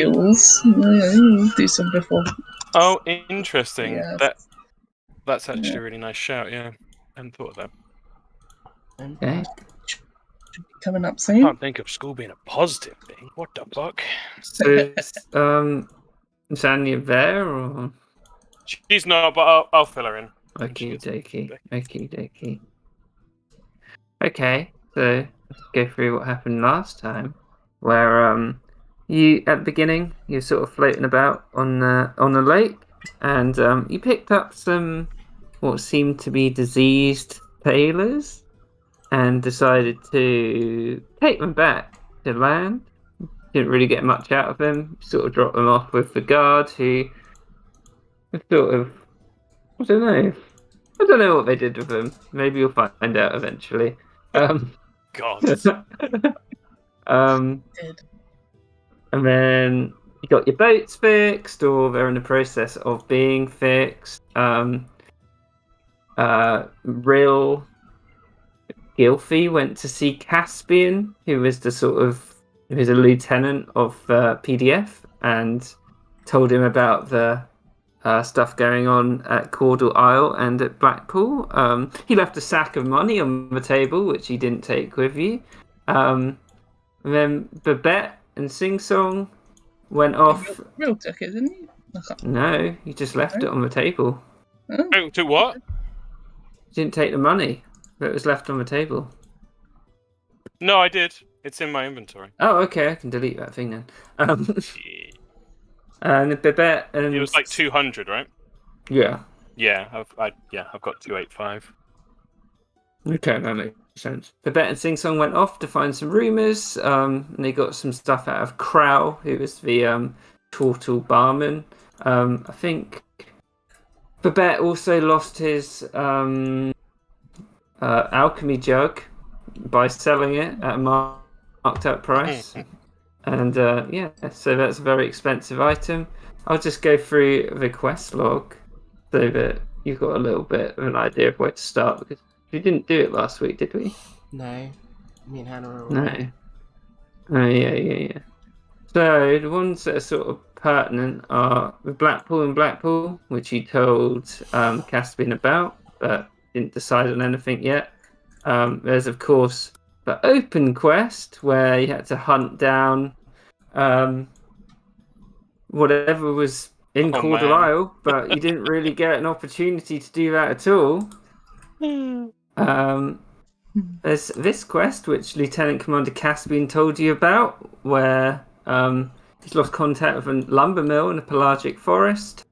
Skills. Yeah, do some before. Oh, interesting. Yeah. That's actually a really nice shout. Yeah, I hadn't thought of that. Okay. Coming up I soon. can't think of school being a positive thing. What the fuck? So is Zanya there or? She's not, but I'll fill her in. Okie dokie. Okie dokie. Okay, so let's go through what happened last time, where you at the beginning you're sort of floating about on the lake, and you picked up some what seemed to be diseased sailors, and decided to take them back to land. Didn't really get much out of them. Sort of dropped them off with the guard, who sort of I don't know what they did with them. Maybe you'll find out eventually. God. And then you got your boats fixed, or they're in the process of being fixed. Real Gilfy went to see Caspian, who was who's a lieutenant of PDF, and told him about the stuff going on at Caudle Isle and at Blackpool. He left a sack of money on the table, which he didn't take with you. And then Babette and Sing Song went off. Real took it, didn't you? No, you just left it on the table. Oh, to what? You didn't take the money, but it was left on the table. No, I did. It's in my inventory. Oh, okay, I can delete that thing then. And Babette and it was like 200, right? Yeah. Yeah, I've got 285. Okay, that makes sense. Babette and Sing Song went off to find some rumours. And they got some stuff out of Crow, who was the Turtle barman. I think Babette also lost his alchemy jug by selling it at a marked up price. And yeah, so that's a very expensive item. I'll just go through the quest log so that you've got a little bit of an idea of where to start, because we didn't do it last week, did we? No. Me and Hannah were No. Oh, yeah. So the ones that are sort of pertinent are the Blackpool, which you told Caspian about, but didn't decide on anything yet. There's, of course, the open quest, where you had to hunt down whatever was in Caudle Isle, but you didn't really get an opportunity to do that at all. There's this quest, which Lieutenant Commander Caspian told you about, where he's lost contact with a lumber mill in the pelagic forest.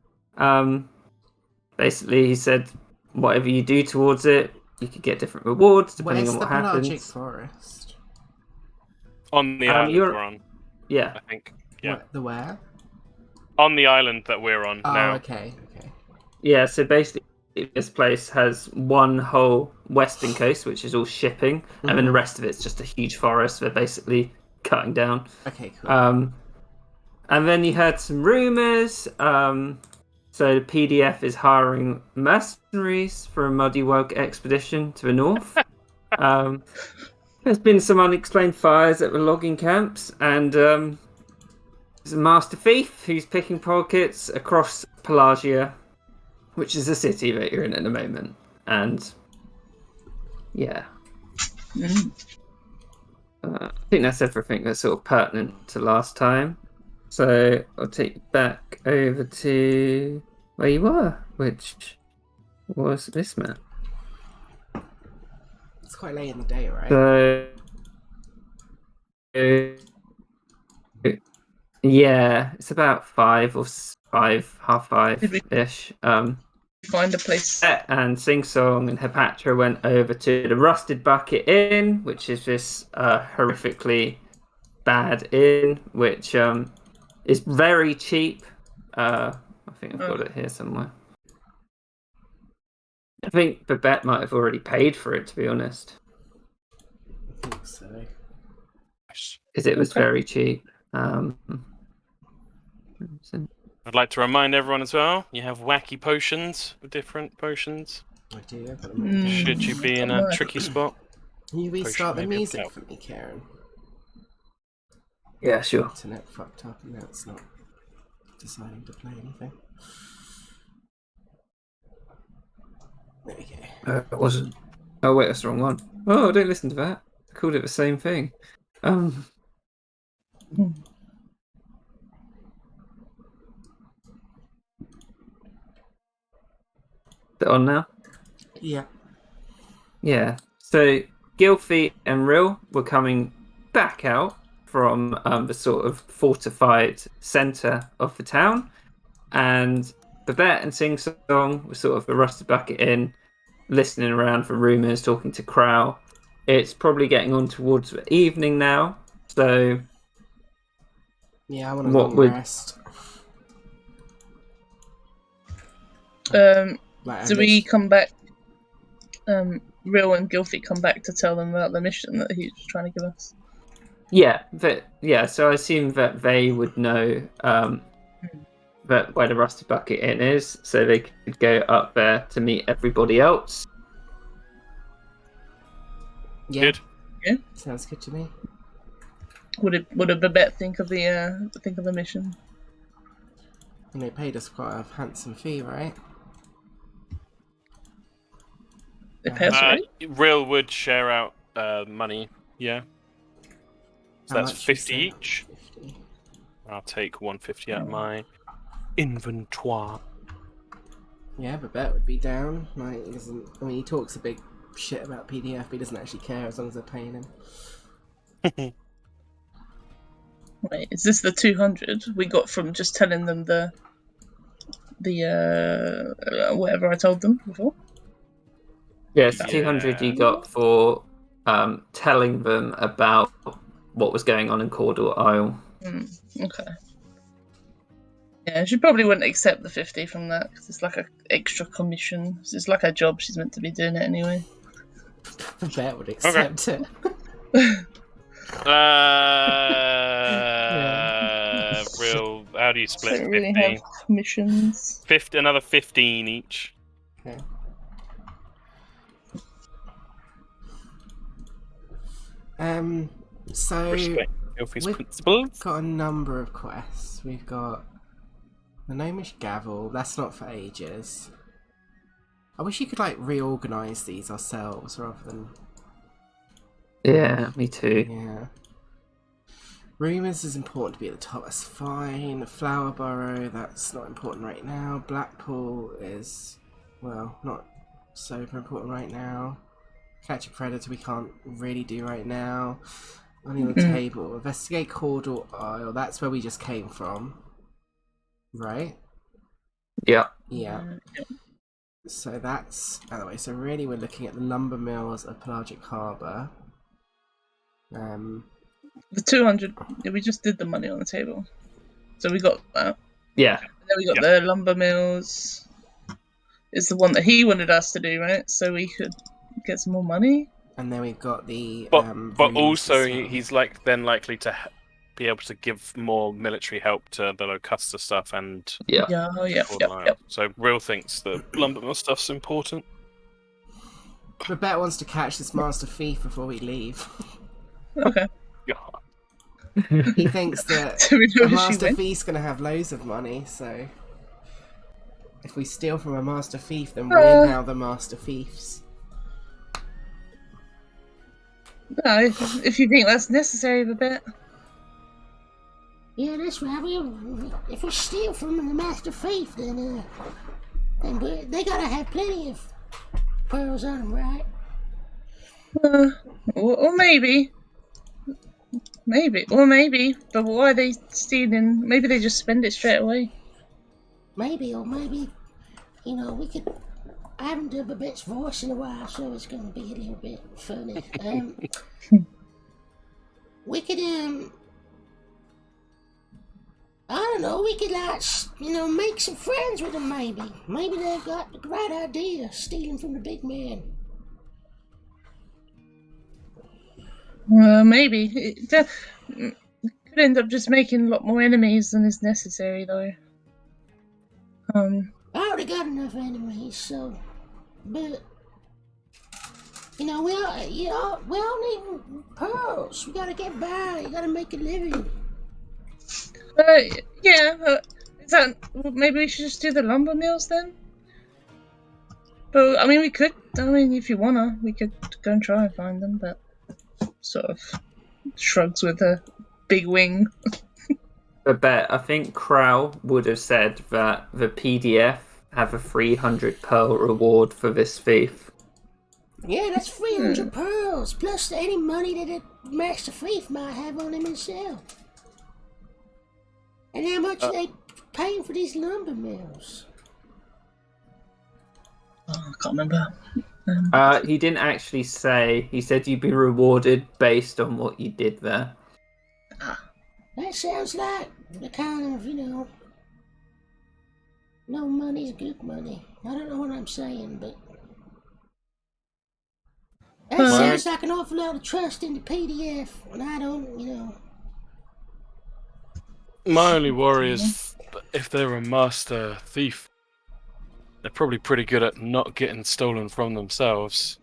Basically, he said whatever you do towards it, you could get different rewards depending on what happens. Where's the pelagic forest? On the island we're on. Yeah. I think. Yeah. The where? On the island that we're on now. Oh, okay. Yeah, so basically this place has one whole western coast, which is all shipping, and then the rest of it's just a huge forest they're basically cutting down. Okay, cool. And then you heard some rumours. So the PDF is hiring mercenaries for a Muddy Wug expedition to the north. There's been some unexplained fires at the logging camps, and there's a master thief who's picking pockets across Pelagia, which is the city that you're in at the moment. And yeah. I think that's everything that's sort of pertinent to last time. So I'll take you back over to where you were, which was this map. It's quite late in the day, right? So yeah, it's about 5 or 5, half 5-ish. Find a place. And Sing Song and Hepatra went over to the Rusted Bucket Inn, which is this horrifically bad inn, which is very cheap. I think I've got it here somewhere. I think Babette might have already paid for it, to be honest. I think so. Because it was very cheap. So- I'd like to remind everyone as well, you have wacky potions, different potions. I do. I've got a Mm. Should you be in a Alright. tricky spot? Can you restart the maybe will music help. for me, Karen? Yeah, sure. Internet fucked up and now it's not deciding to play anything. There we go. It wasn't. Oh wait, that's the wrong one. Oh, don't listen to that. I called it the same thing. Is it on now? Yeah. Yeah. So Gilfie and Rill were coming back out from the sort of fortified centre of the town, and Babette and Sing Song were sort of the Rusty Bucket Inn, listening around for rumours, talking to Crow. It's probably getting on towards the evening now, so Yeah, I want a What long would- rest. Like, Do we come back? Real and Gilfie come back to tell them about the mission that he's trying to give us. So I assume that they would know that where the Rusty Bucket Inn is, so they could go up there to meet everybody else. Yeah, Good. sounds good to me. Would a Babette think of the mission? And they paid us quite a handsome fee, right? It pays right? Real would share out money, yeah. So How that's much you 50 say? each. 50. I'll take 150 out of my inventory. Yeah, Babette would be down. Like, he doesn't. I mean, he talks a big shit about PDF, but he doesn't actually care as long as they're paying him. Wait, is this the 200 we got from just telling them the whatever I told them before? Yes, Yeah. 200 you got for telling them about what was going on in Cawdor Isle. Okay. Yeah, she probably wouldn't accept the 50 from that because it's like an extra commission. It's like her job. She's meant to be doing it anyway. Babette would accept it. Real. How do you split Don't really 50? have commissions. 50? Another 15 each. Okay. So Respect Gilfie's we've principles. got a number of quests. We've got the Gnomish Gavel. That's not for ages. I wish you could like reorganize these ourselves rather than Yeah, me too. yeah. Rumours is important to be at the top. That's fine. Flower Burrow. That's not important right now. Blackpool is well not super important right now. Catch a Predator we can't really do right now. Only on the table. Investigate Cawdor Isle. That's where we just came from. Right? Yeah. Yeah. So that's by the way. So really, we're looking at the lumber mills of Pelagic Harbour. The 200, we just did the money on the table. So we got that. Yeah. And then we got the lumber mills. Is the one that he wanted us to do, right? So we could get some more money. And then we've got the. But rumours also as well. he's like then likely to be able to give more military help to the Locusta stuff and Yeah. Yeah. Cawdor Isle. So Real thinks the Lumbermill stuff's important. Babette wants to catch this master thief before we leave. Okay. God. He thinks that Do we know a where she master went? thief's going to have loads of money, so if we steal from a master thief, then we're now the master thieves. No, if you think that's necessary a bit. Yeah, that's right. If we steal from the master thief, then they gotta have plenty of pearls on them, right? Or maybe. But why are they stealing? Maybe they just spend it straight away. Maybe, or maybe, we could. I haven't done Babette's voice in a while, so it's gonna be a little bit funny. We could, I don't know, we could, make some friends with them, maybe. Maybe they've got the right idea, stealing from the big man. Maybe. could end up just making a lot more enemies than is necessary, though. I already got enough enemies, so. But. You know, we all need pearls. We gotta get by. You gotta make a living. Yeah. Is that maybe we should just do the lumber mills then? But I mean, we could. I mean, if you wanna, we could go and try and find them. But sort of shrugs with a big wing. I think Crow would have said that the PDF have a 300 pearl reward for this thief. Yeah, that's 300 pearls, plus any money that the Master Thief might have on him himself. And how much are they paying for these lumber mills? Oh, I can't remember. He didn't actually say. He said you'd be rewarded based on what you did there. That sounds like the kind of, no money's good money. I don't know what I'm saying, but that sounds like an awful lot of trust in the PDF, and I don't, My only worry is if they're a master thief, they're probably pretty good at not getting stolen from themselves.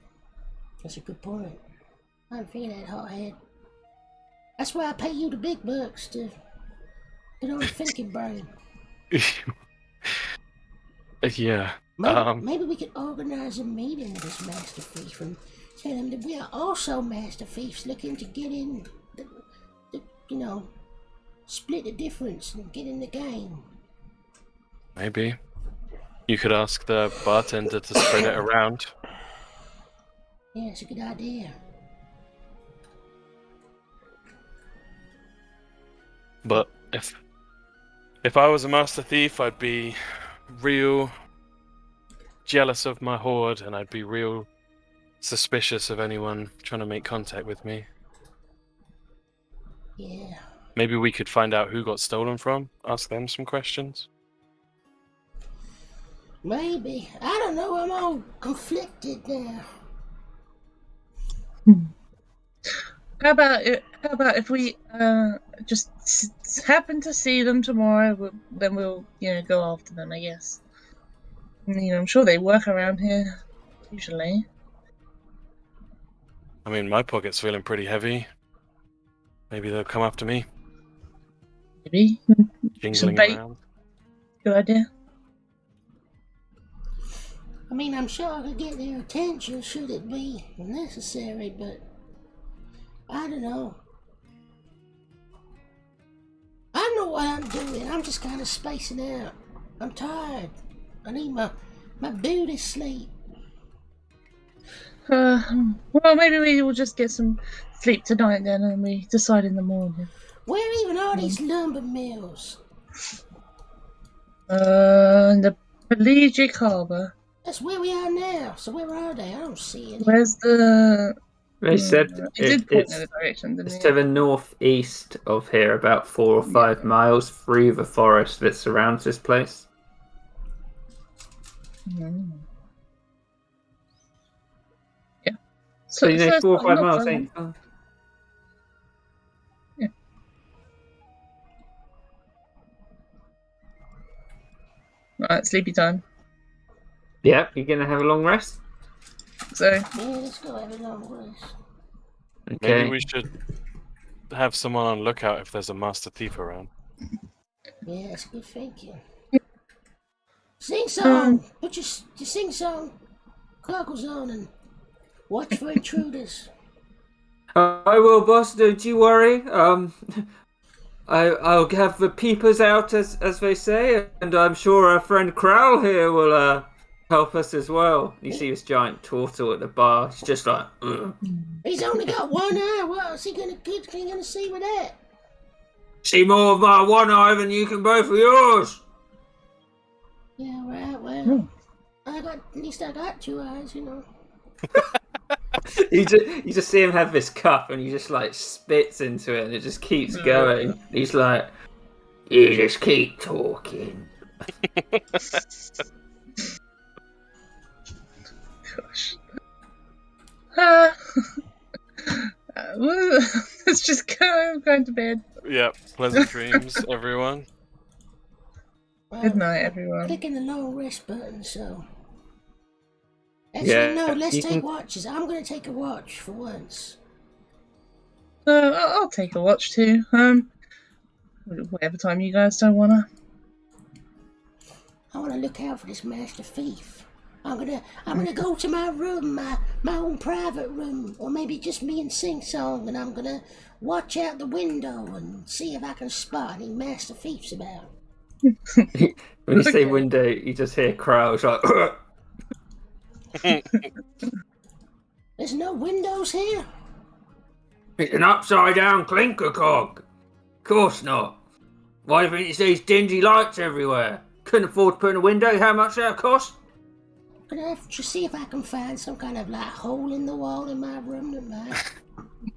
That's a good point. I don't feel that hothead. That's why I pay you the big bucks to get on the thinking brain. Yeah. Maybe we could organize a meeting with this Master Thief and tell him that we are also Master Thieves looking to get in, split the difference and get in the game. Maybe. You could ask the bartender to spread it around. Yeah, it's a good idea. But if I was a master thief, I'd be real jealous of my hoard, and I'd be real suspicious of anyone trying to make contact with me. Yeah. Maybe we could find out who got stolen from, ask them some questions. Maybe. I don't know, I'm all conflicted now. How about if we just happen to see them tomorrow, then we'll go after them, I guess. I'm sure they work around here usually. I mean, my pocket's feeling pretty heavy. Maybe they'll come after me. Maybe. Jingling bait. around. Good idea. I mean, I'm sure I could get their attention should it be necessary, but I don't know. I don't know what I'm doing. I'm just kind of spacing out. I'm tired. I need my booty sleep. Well, maybe we will just get some sleep tonight then, and we decide in the morning. Where even are these lumber mills? In the Pelagic Harbour. That's where we are now. So where are they? I don't see any. Where's the... They said It did point it's, in the direction, didn't it's it? to the northeast of here, about 4 or 5 miles through the forest that surrounds this place. Mm. Yeah. So you know, it's 4 or not 5 miles far. ain't far. Right, sleepy time. Yep, you're gonna have a long rest. So, Yeah, let's go have a long rest. Okay. Maybe we should have someone on lookout if there's a master thief around. Yeah, that's good thinking. Sing song! Put your sing song goggles on and watch for intruders. I will, boss. Don't you worry. I'll have the peepers out, as they say, and I'm sure our friend Crowl here will help us as well. You see this giant turtle at the bar. It's just like, ugh. He's only got one eye. What's he gonna see with that? See more of my one eye than you can both of yours. Yeah, right. Well, at least I got 2 eyes, You just see him have this cup, and he just like spits into it, and it just keeps going. He's like, you just keep talking. gosh. Let's just go. I'm going to bed. Yeah, pleasant dreams, everyone. Good night, everyone. Clicking the long rest button, so. Actually, no, let's you take can- watches. I'm gonna take a watch for once. I'll take a watch too. Whatever time you guys don't wanna. I wanna look out for this master thief. I'm gonna go to my room, my own private room, or maybe just me and Sing Song, and I'm gonna watch out the window and see if I can spot any master thieves about. When you say Okay. window, you just hear crowds like. There's no windows here. It's an upside down clinker cog. Course not. Why do you think it's these dingy lights everywhere? Couldn't afford to put in a window. How much that cost? I'm gonna have to see if I can find some kind of like hole in the wall in my room that might.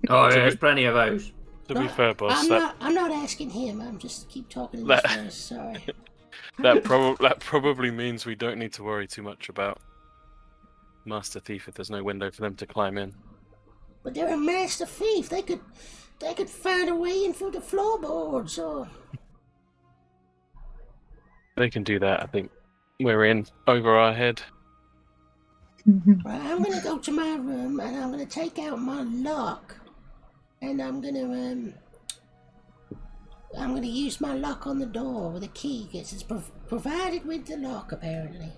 Oh, yeah, there's plenty of those. To be fair, boss, I'm not asking him. I'm just keep talking to That- this first. Sorry. that probably means we don't need to worry too much about Master Thief if there's no window for them to climb in. But they're a master thief. They could find a way in through the floorboards or. They can do that. I think we're in over our head. Right, I'm gonna go to my room and I'm gonna take out my lock, and I'm gonna use my lock on the door with a key because it's provided with the lock apparently.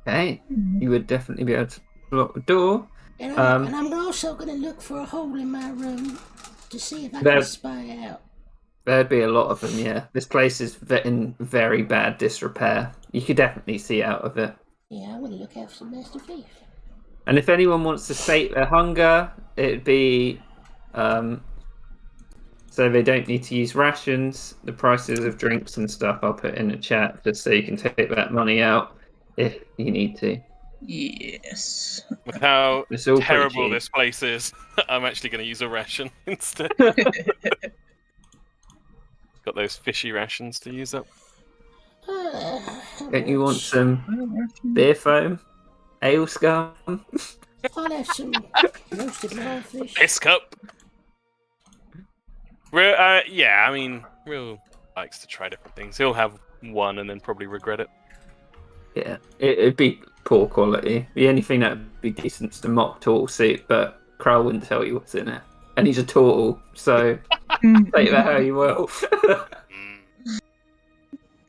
Hey, you would definitely be able to lock the door. And I'm also gonna look for a hole in my room to see if I can There's- spy out. There'd be a lot of them, yeah. This place is in very bad disrepair. You could definitely see out of it. Yeah, I'm gonna look out for some master thief. And if anyone wants to sate their hunger, it'd be so they don't need to use rations. The prices of drinks and stuff I'll put in the chat just so you can take that money out if you need to. Yes. With how It's all pretty terrible cheap. this place is, I'm actually going to use a ration instead. Got those fishy rations to use up. Don't you want some beer foam? Ale scum? I'll have some roasted lionfish. Piss cup. Yeah, I mean, Real likes to try different things. He'll have one and then probably regret it. Yeah, it'd be poor quality. The only thing that would be decent is the mock turtle soup, but Krell wouldn't tell you what's in it. And he's a turtle, so take that how you will.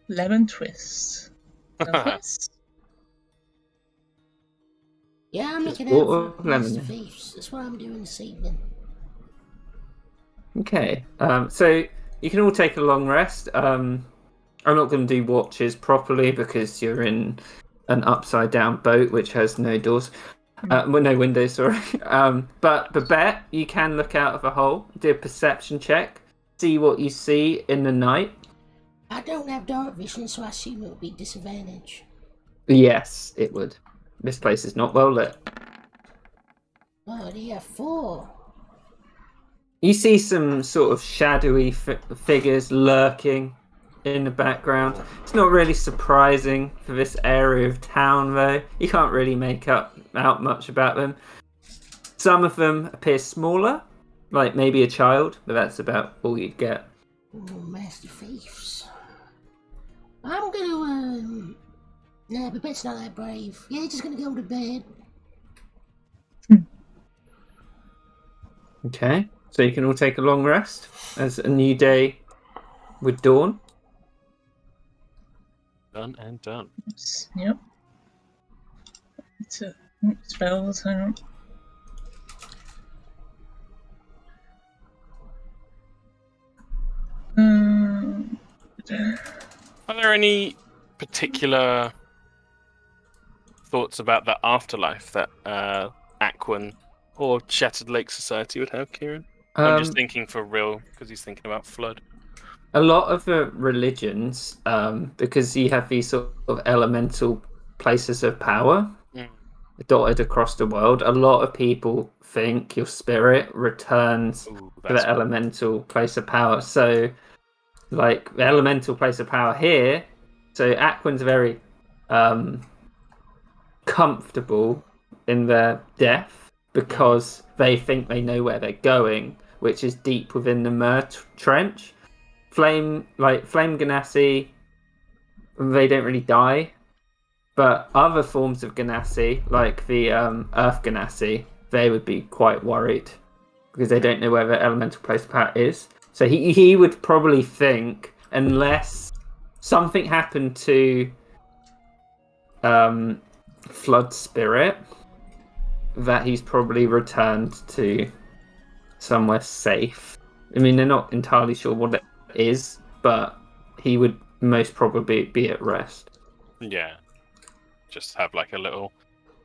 Lemon twist. Nice. Yeah, I'm Just looking out water, for master lemon. thieves. That's what I'm doing this evening. Okay, so you can all take a long rest. I'm not going to do watches properly because you're in an upside down boat which has no doors. Well, no windows, sorry. But Babette, you can look out of a hole, do a perception check, see what you see in the night. I don't have dark vision, so I assume it would be disadvantage. Yes, it would. This place is not well lit. Oh dear, 4. You see some sort of shadowy figures lurking in the background. It's not really surprising for this area of town, though. You can't really make out much about them. Some of them appear smaller, like maybe a child, but that's about all you'd get. Oh, master thieves. I'm gonna, nah, but Bet's not that brave. Yeah, just gonna go to bed. Okay, so you can all take a long rest as a new day would dawn. Done and done. Yep. It's a spells, hang on. Are there any particular thoughts about the afterlife that Aquan or Shattered Lake Society would have, Kieran? I'm just thinking for Real, because he's thinking about Flood. A lot of the religions, because you have these sort of elemental places of power dotted across the world, a lot of people think your spirit returns Ooh, to the elemental place of power. So, like, the elemental place of power here, so Aquan's very comfortable in their death because they think they know where they're going, which is deep within the Mer Trench. Flame Ganassi, they don't really die. But other forms of Ganassi, like the Earth Ganassi, they would be quite worried because they don't know where the elemental place pat is. So he would probably think, unless something happened to Flood Spirit, that he's probably returned to somewhere safe. I mean, they're not entirely sure what it is, but he would most probably be at rest. Yeah. Just have like a little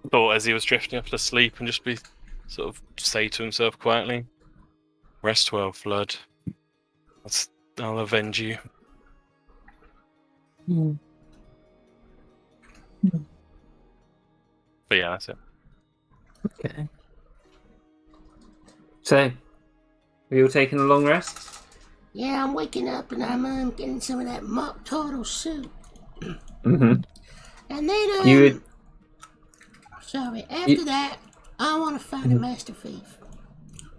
thought as he was drifting off to sleep and just be sort of say to himself quietly, "Rest well, Flood. I'll avenge you." But yeah, that's it. Okay. So, we all taking a long rest? Yeah, I'm waking up and I'm getting some of that mock turtle soup. Mm-hmm. And then, You would... Sorry, after that, I want to find a Master Thief.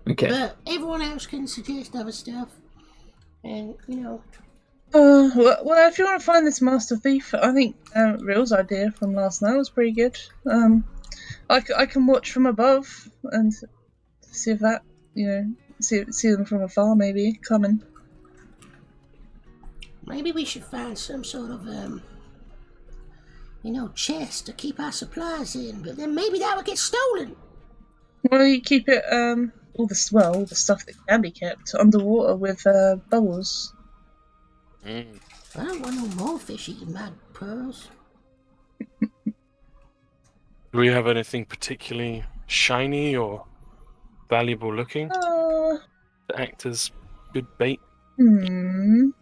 Okay. But everyone else can suggest other stuff. And, Well, if you want to find this Master Thief, I think Real's idea from last night was pretty good. I can watch from above and see if that, see them from afar, maybe coming. maybe we should find some sort of, chest to keep our supplies in. But then maybe that would get stolen. Well, you keep it, all the stuff that can be kept underwater with bubbles. I don't want no more fish eating my pearls. Do we have anything particularly shiny or valuable looking to act as good bait? I'm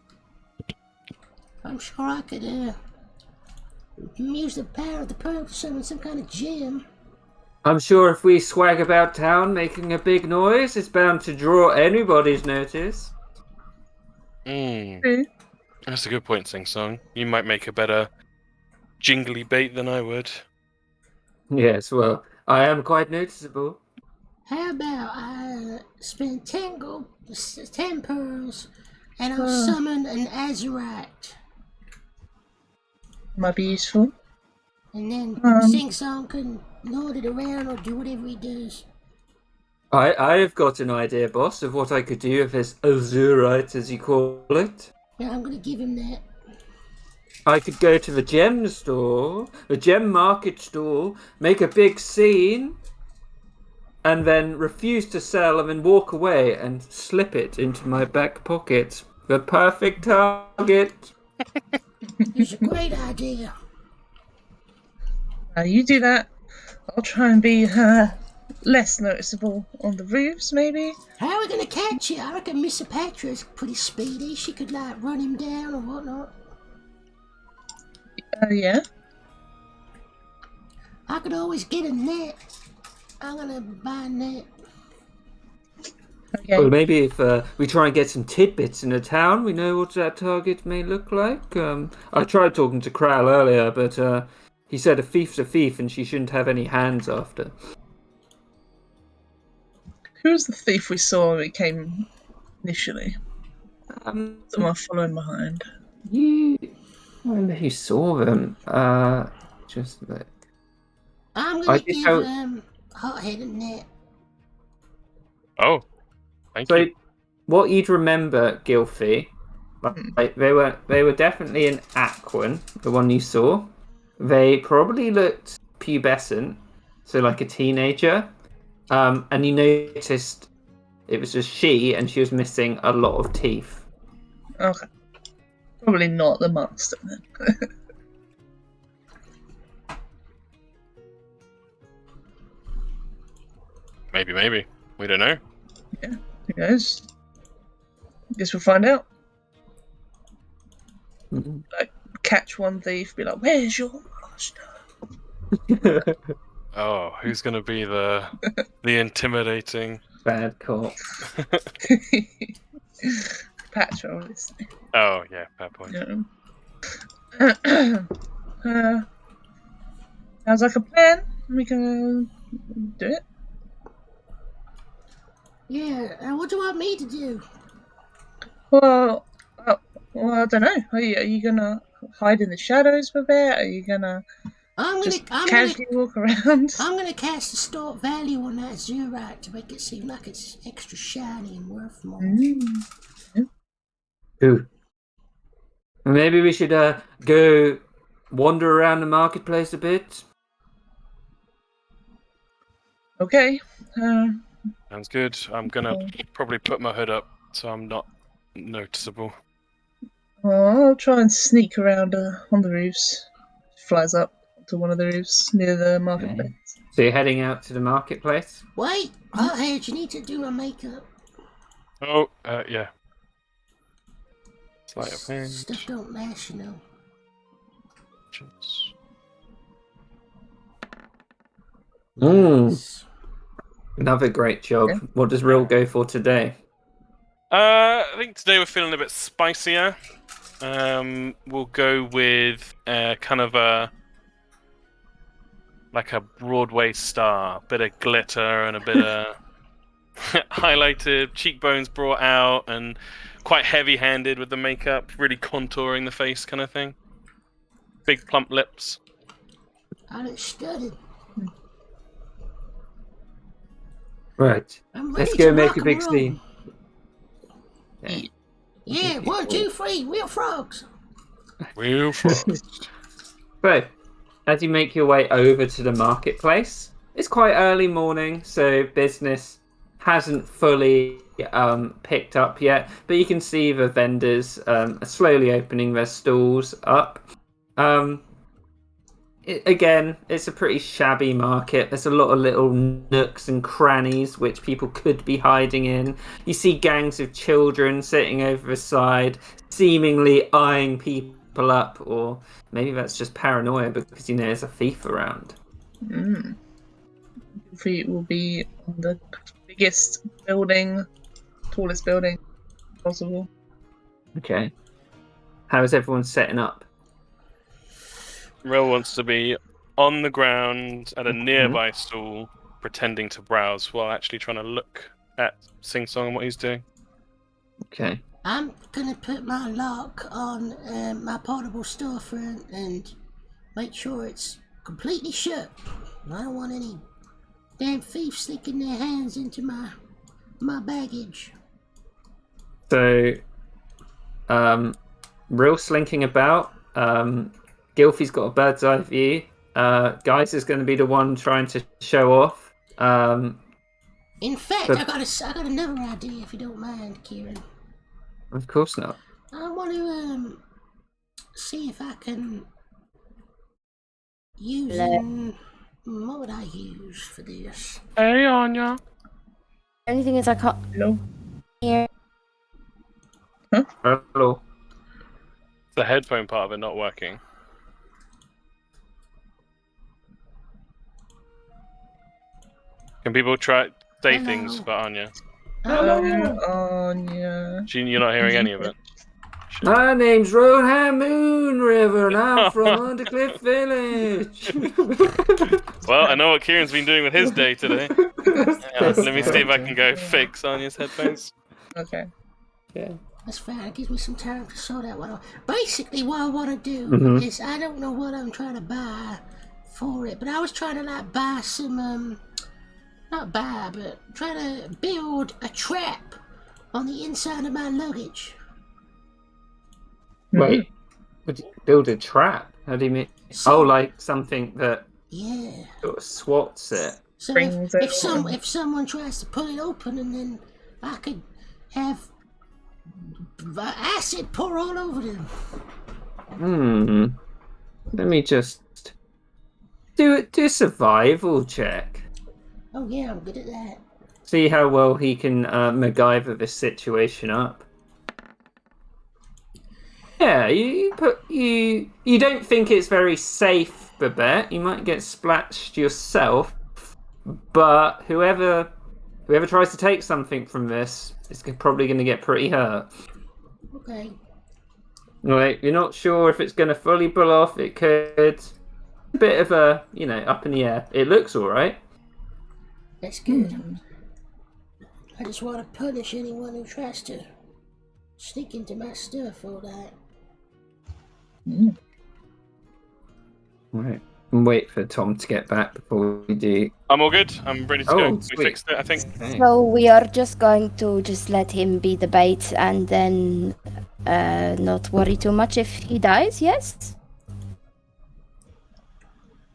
sure I could use the power of the pearl to summon some kind of gem. I'm sure if we swag about town making a big noise, it's bound to draw anybody's notice. That's a good point, Sing Song. You might make a better jingly bait than I would. Yes, well, I am quite noticeable. How about I spend 10 pearls, and I'll summon an Azurite. Might be useful. And then Sing Song can lord it around or do whatever he does. I've got an idea, boss, of what I could do with this Azurite, as you call it. Yeah, I'm gonna give him that. I could go to the gem store, the gem market store, make a big scene, and then refuse to sell and then walk away and slip it into my back pocket. The perfect target. It's a great idea. You do that. I'll try and be less noticeable on the roofs, maybe. How are we gonna catch you? I reckon Miss Patra's pretty speedy. She could, run him down or whatnot. Yeah. I could always get a net. I'm gonna buy a net. Okay. Well, maybe if we try and get some tidbits in the town, we know what that target may look like. I tried talking to Kral earlier, but he said a thief's a thief and she shouldn't have any hands after. Who was the thief we saw when we came initially? Someone following behind. I remember who saw them. Just look. I'm gonna give Hothead a net. Oh, thank So, you. what you'd remember, Gilfie, like they were definitely an Aquan, the one you saw. They probably looked pubescent, so like a teenager. And you noticed it was just she, and she was missing a lot of teeth. Okay. Probably not the monster then. Maybe. We don't know. Yeah, who knows? Guess we'll find out. Like, catch one thief, be like, "Where's your master?" Oh, who's gonna be the intimidating? Bad cop. Patra, obviously. Oh yeah, fair point. Yeah. Sounds like a plan. We can do it. Yeah, and what do you want me to do? Well, I don't know. Are you gonna hide in the shadows with it? Are you gonna just casually walk around? I'm gonna cast distort value on that Zurite to make it seem like it's extra shiny and worth more. Ooh. Maybe we should go wander around the marketplace a bit. Okay. Sounds good. I'm gonna probably put my hood up so I'm not noticeable. Well, I'll try and sneak around on the roofs. Flies up to one of the roofs near the marketplace. So you're heading out to the marketplace? Wait, I heard you need to do my makeup. Oh, yeah. Sleight of hand. Stuff don't last, you know. Another great job. Yeah. What does Real go for today? I think today we're feeling a bit spicier. We'll go with kind of a Broadway star, bit of glitter and a bit of highlighted, cheekbones brought out, and quite heavy-handed with the makeup, really contouring the face, kind of thing. Big plump lips. I look studded. Right. Let's go make a big scene. Yeah, 1, 2, 3, real frogs. Real frogs. So, as you make your way over to the marketplace, it's quite early morning, so business hasn't fully picked up yet, but you can see the vendors are slowly opening their stalls up. Again, it's a pretty shabby market. There's a lot of little nooks and crannies which people could be hiding in. You see gangs of children sitting over the side, seemingly eyeing people up, or maybe that's just paranoia because there's a thief around. Feet will be on the biggest building, tallest building possible. Okay. How is everyone setting up? Real wants to be on the ground at a nearby stall, pretending to browse while actually trying to look at Sing Song and what he's doing. Okay. I'm gonna put my lock on my portable storefront and make sure it's completely shut. I don't want any damn thieves sticking their hands into my baggage. So, Real slinking about. Gilfy's got a bird's eye view. Guys is going to be the one trying to show off. In fact, I got another idea, if you don't mind, Kieran. Of course not. I want to see if I can use what would I use for this? Hey, Anya. The only thing is I can't hear. Hello. The headphone part of it not working. Can people say things for Anya? Hello, Anya. You're not hearing any of it. My name's Roadhound Moon River, and I'm from Undercliff Village. Well, I know what Kieran's been doing with his day today. Let me see if I can go fix Anya's headphones. Okay. Yeah. That's fine. It gives me some time to sort out what basically what I want to do is I don't know what I'm trying to buy for it, but I was trying to buy some not buy, but try to build a trap on the inside of my luggage. Wait, would you build a trap? How do you mean? Like something that sort of swats it. So if someone tries to pull it open, and then I could have acid pour all over them. Let me just do a survival check. Oh yeah, I'm good at that. See how well he can MacGyver this situation up. Yeah, you don't think it's very safe, Babette. You might get splashed yourself, but whoever tries to take something from this is probably going to get pretty hurt. Okay. Right, you're not sure if it's going to fully pull off. It could. A bit of a, up in the air. It looks all right. That's good. I just want to punish anyone who tries to sneak into my stuff all that. Right. And wait for Tom to get back before we do. I'm all good. I'm ready to Oh, go. We sweet. fixed it, I think. Okay. So we are just going to just let him be the bait and then not worry too much if he dies, yes?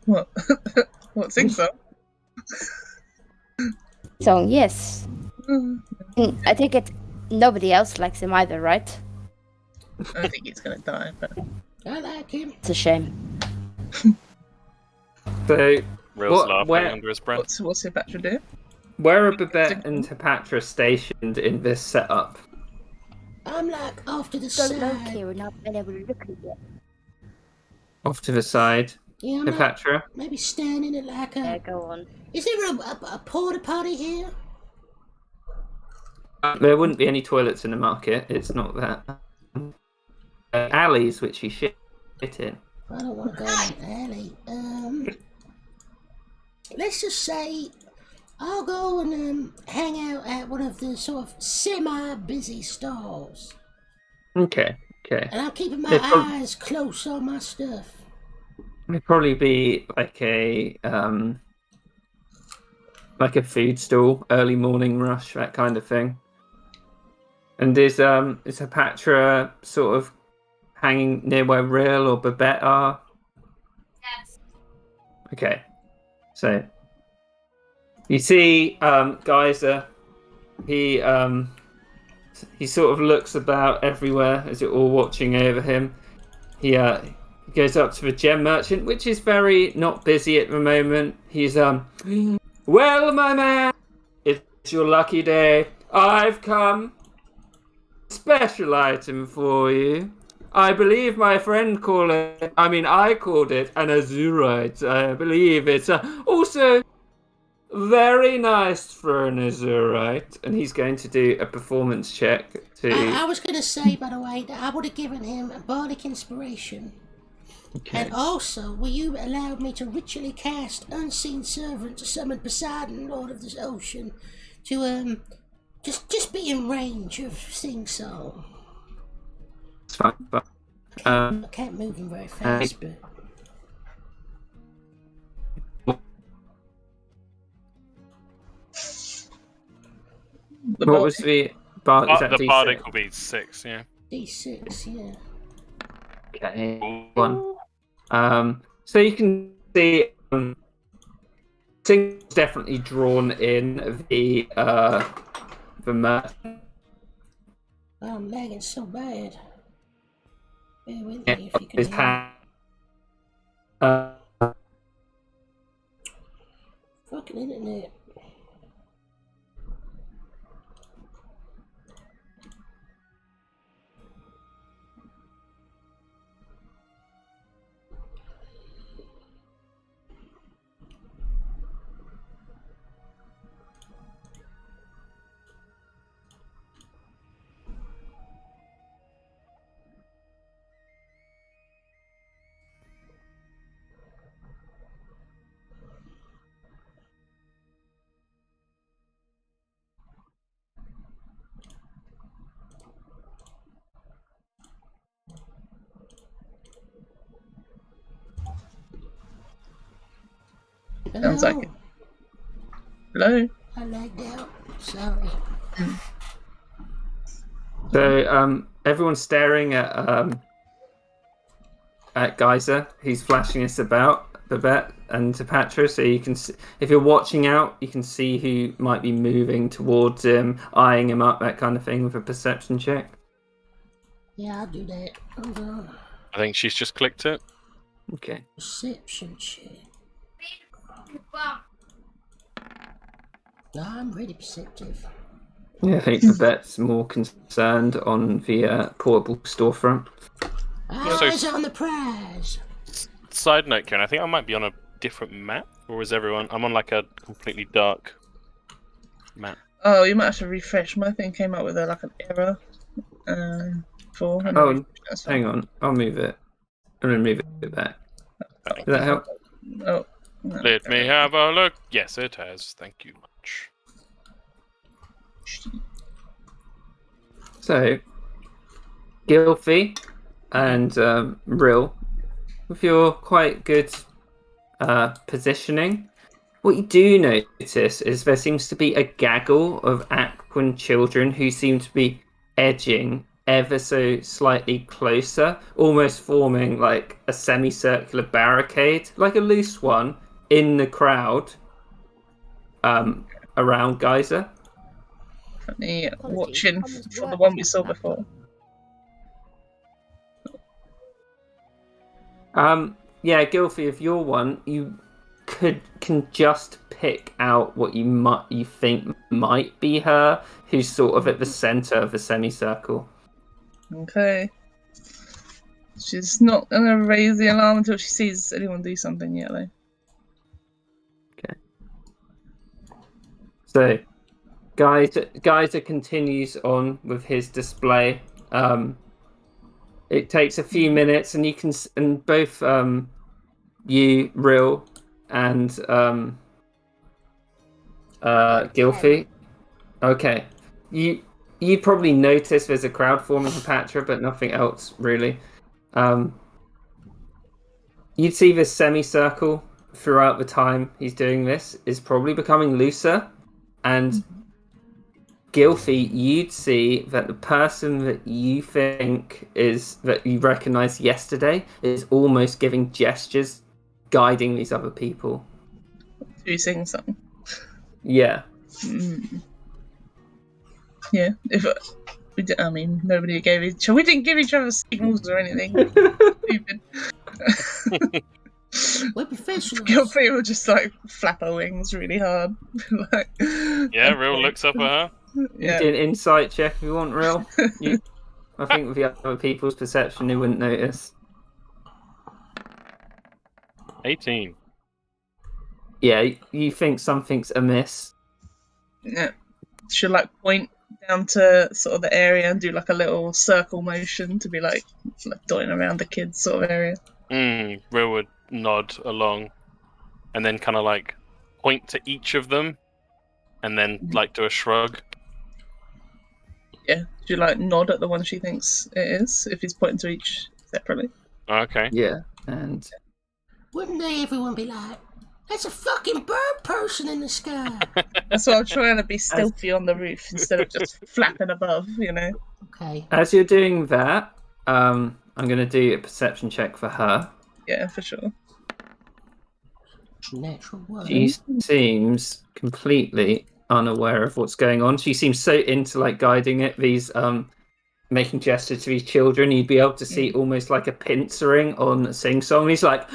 What? What, think so? So, yes. I think nobody else likes him either, right? I don't think he's gonna die, but I like him. It's a shame. So, Real's laughing under his breath. what's Hepatra do? where are Babette and Hepatra stationed in this setup? I'm like off to the Don't look side. here, we're not been able to look at it. Off to the side. Yeah, I'm like Hepatra? maybe standing at like Yeah, a. go on. Is there a porta potty here? There wouldn't be any toilets in the market. It's not that. Alleys, which you shit in. I don't want to go in the alley. Let's just say I'll go and hang out at one of the sort of semi-busy stalls, Okay. and I'm keeping my Yeah, prob- eyes close on my stuff. It'd probably be like a food stall, early morning rush, that kind of thing. And is Hepatra sort of hanging near where Real or Babette are? Yes. Okay. So you see Geyser, he sort of looks about everywhere as you're all watching over him. He goes up to the gem merchant, which is very not busy at the moment. He's well, my man, it's your lucky day. I've come. Special item for you. I believe my friend called it. I called it an azurite. I believe it's also very nice for an azurite. And he's going to do a performance check to. I was going to say, by the way, that I would have given him a bardic inspiration. Okay. And also, will you allow me to ritually cast Unseen Servant to summon Poseidon, Lord of the Ocean, to just be in range of Sing Song? It's fine. But, I can't move him very fast, but what was the bar? Is that The D6? bardic will be 6, yeah. D6, yeah. Okay. One. So you can see Sing's definitely drawn in the merchant. Oh, I'm lagging so bad. Bear with me if you can His hear me. hand. Fucking internet. Sounds like it. Hello? I lagged out. Sorry. So everyone's staring at Geyser. He's flashing us about Babette and Hepatra, so you can see, if you're watching out, you can see who might be moving towards him, eyeing him up, that kind of thing, with a perception check. Yeah, I'll do that. Hold on. I think she's just clicked it. Okay. Perception check. No, I'm really perceptive. Yeah, I think Babette's more concerned on the portable storefront. Eyes on the prize. Side note, Karen, I think I might be on a different map, or is everyone? I'm on like a completely dark map. Oh, you might have to refresh. My thing came up with an error. For. Oh, hang on. I'll move it. I'm going to move it back. Does that help? Oh. No. Let me have a look. Yes, it has. Thank you much. So, Gilfy and Rill, with your quite good positioning, what you do notice is there seems to be a gaggle of Aquan children who seem to be edging ever so slightly closer, almost forming like a semicircular barricade, like a loose one, in the crowd around Geyser. Definitely Apologies, watching Thomas for the works one we like saw that. before. Yeah, Gilfy, if you're one, you can just pick out what you think might be her, who's sort of at the center of the semicircle. Okay. She's not gonna raise the alarm until she sees anyone do something yet, though. So, Geyser continues on with his display. It takes a few minutes, and you can and both you, Rill, and Gilfy. Okay, you probably notice there's a crowd forming for Patra, but nothing else really. You'd see this semicircle throughout the time he's doing this is probably becoming looser, and Gilfy, you'd see that the person that you think is that you recognized yesterday is almost giving gestures, guiding these other people. Do you sing something? Yeah. Yeah. If I mean, nobody gave each. We didn't give each other signals or anything. Stupid. We're professionals. Gilfrey will just like flap her wings really hard. Like, Yeah, Real looks up at her. You do an insight check if you want, Real. I think with the other people's perception, they wouldn't notice. 18. Yeah, you think something's amiss. Yeah. She'll like point down to sort of the area and do like a little circle motion to be like dotting around the kids sort of area. Real would nod along and then kind of like point to each of them and then like do a shrug. Yeah. She'll like nod at the one she thinks it is if he's pointing to each separately. Okay. Yeah, and Wouldn't they everyone be like, that's a fucking bird person in the sky? That's why I'm trying to be stealthy on the roof instead of just flapping above, you know. Okay. as you're doing that, I'm going to do a perception check for her. Yeah, for sure. Natural one. She seems completely unaware of what's going on. She seems so into like guiding it, these making gestures to these children. You'd be able to see almost like a pincering on a sing song. He's like,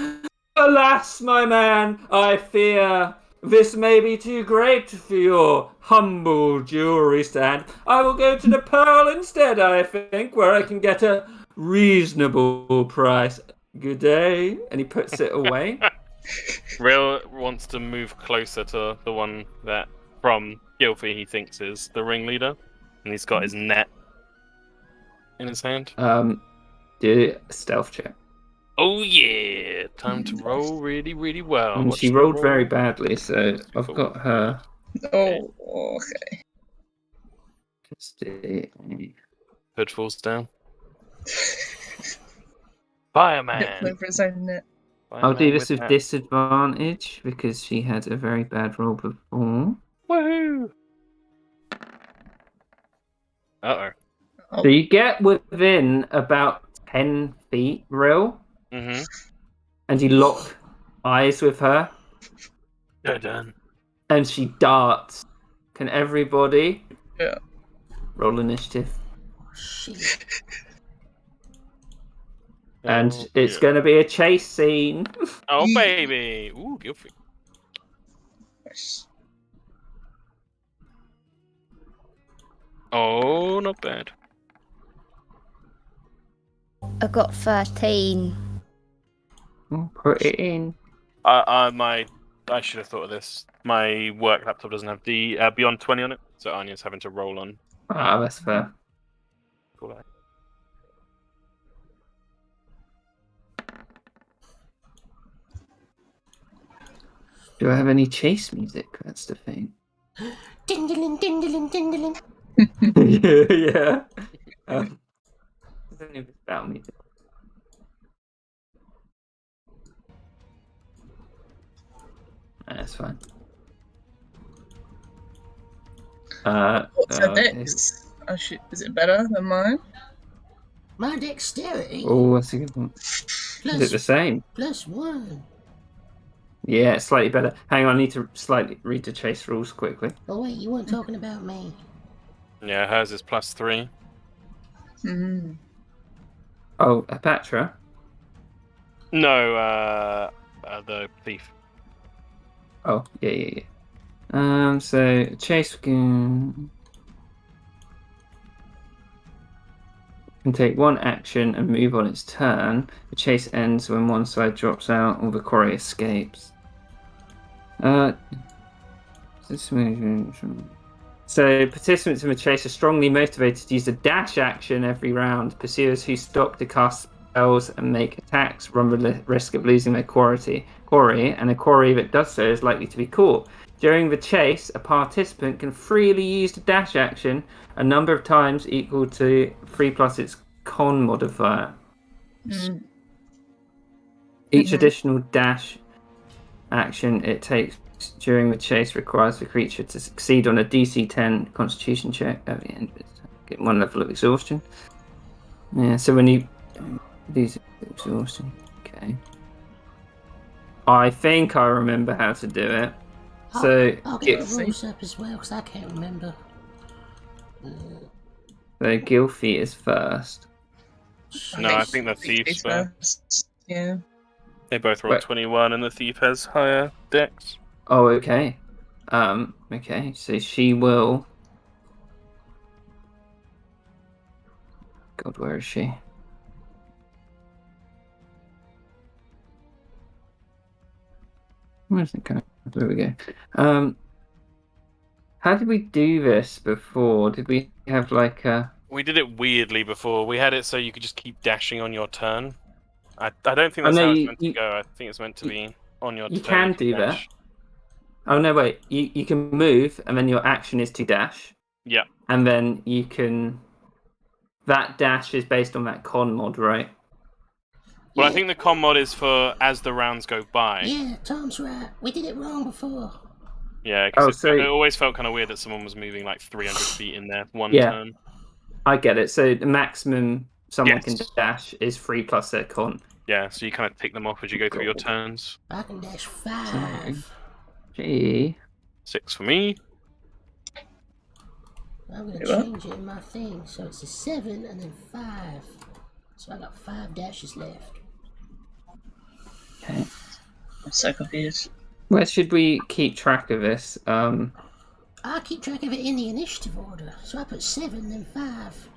alas, my man, I fear this may be too great for your humble jewelry stand. I will go to the Pearl instead, I think, where I can get a reasonable price. Good day. And he puts it away. Real wants to move closer to the one that from Gilfy he thinks is the ringleader, and he's got his net in his hand. Do a stealth check. Oh yeah, time to roll really, really well. And Watch she the rolled roll. very badly, so I've got her. Oh, okay. Hood falls down. Fireman. Over his own net. I'll do this with that. disadvantage because she had a very bad roll before. Woohoo! Uh Oh, So you get within about 10 feet, Rill, oh. Mm-hmm. and you lock eyes with her, Go done. and she darts. Can everybody yeah. roll initiative? Shit. And Oh, it's yeah. going to be a chase scene. Oh baby! Ooh, Gilfy. Oh, not bad. I got 13. Put it in. I should have thought of this. My work laptop doesn't have the beyond 20 on it, so Anya's having to roll on. Ah, that's fair. Cool. Do I have any chase music? That's the thing. Dindling, dindling, dindling. Yeah. It's only about me. That's fine. What's her dex? Oh, shit. Is it better than mine? My dexterity Oh, that's a good one. Is it the plus same? +1. Yeah, it's slightly better. Hang on, I need to slightly read the chase rules quickly. Oh wait, you weren't talking about me. Yeah, hers is +3. Mm. Oh, Apatra? No, the thief. Oh, yeah. So chase can take one action and move on its turn. The chase ends when one side drops out or the quarry escapes. So participants in the chase are strongly motivated to use a dash action every round. Pursuers who stop to cast spells and make attacks run the risk of losing their quarry, and a quarry that does so is likely to be caught. During the chase, a participant can freely use the dash action a number of times equal to 3 plus its con modifier. Mm. Each Mhm. additional dash action it takes during the chase requires the creature to succeed on a DC 10 Constitution check at the end of its turn. Get 1 level of exhaustion. Yeah, so when you lose exhaustion, okay. I think I remember how to do it. So I'll get the rules up as well because I can't remember. So Gilfie is first. No, I think the thief's first. first. Yeah. They both rolled Wait. 21, and the thief has higher dex. Oh, okay. Okay, so she will. God, where is she? Where's it going? There we go. How did we do this before? Did we have like a? We did it weirdly before. We had it so you could just keep dashing on your turn. I don't think Oh, that's no, how it's you- meant you- to go. I think it's meant to be on your You turn. can do that. Oh no, wait. You can move, and then your action is to dash. Yeah. And then you can. That dash is based on that con mod, right? Well, Yeah. I think the con mod is for as the rounds go by. Yeah, Tom's right. We did it wrong before. Yeah, because Oh, so- it always felt kind of weird that someone was moving like 300 feet in their one Yeah. turn. I get it. So the maximum someone Yes. can dash is 3 plus their con. Yeah, so you kind of take them off as you go through your turns. I can dash 5. Gee. 6 for me. I'm gonna You what? change it in my thing so it's a 7 and then 5. So I got 5 dashes left. Okay. I'm so confused. Where should we keep track of this? I keep track of it in the initiative order, so I put 7 then 5.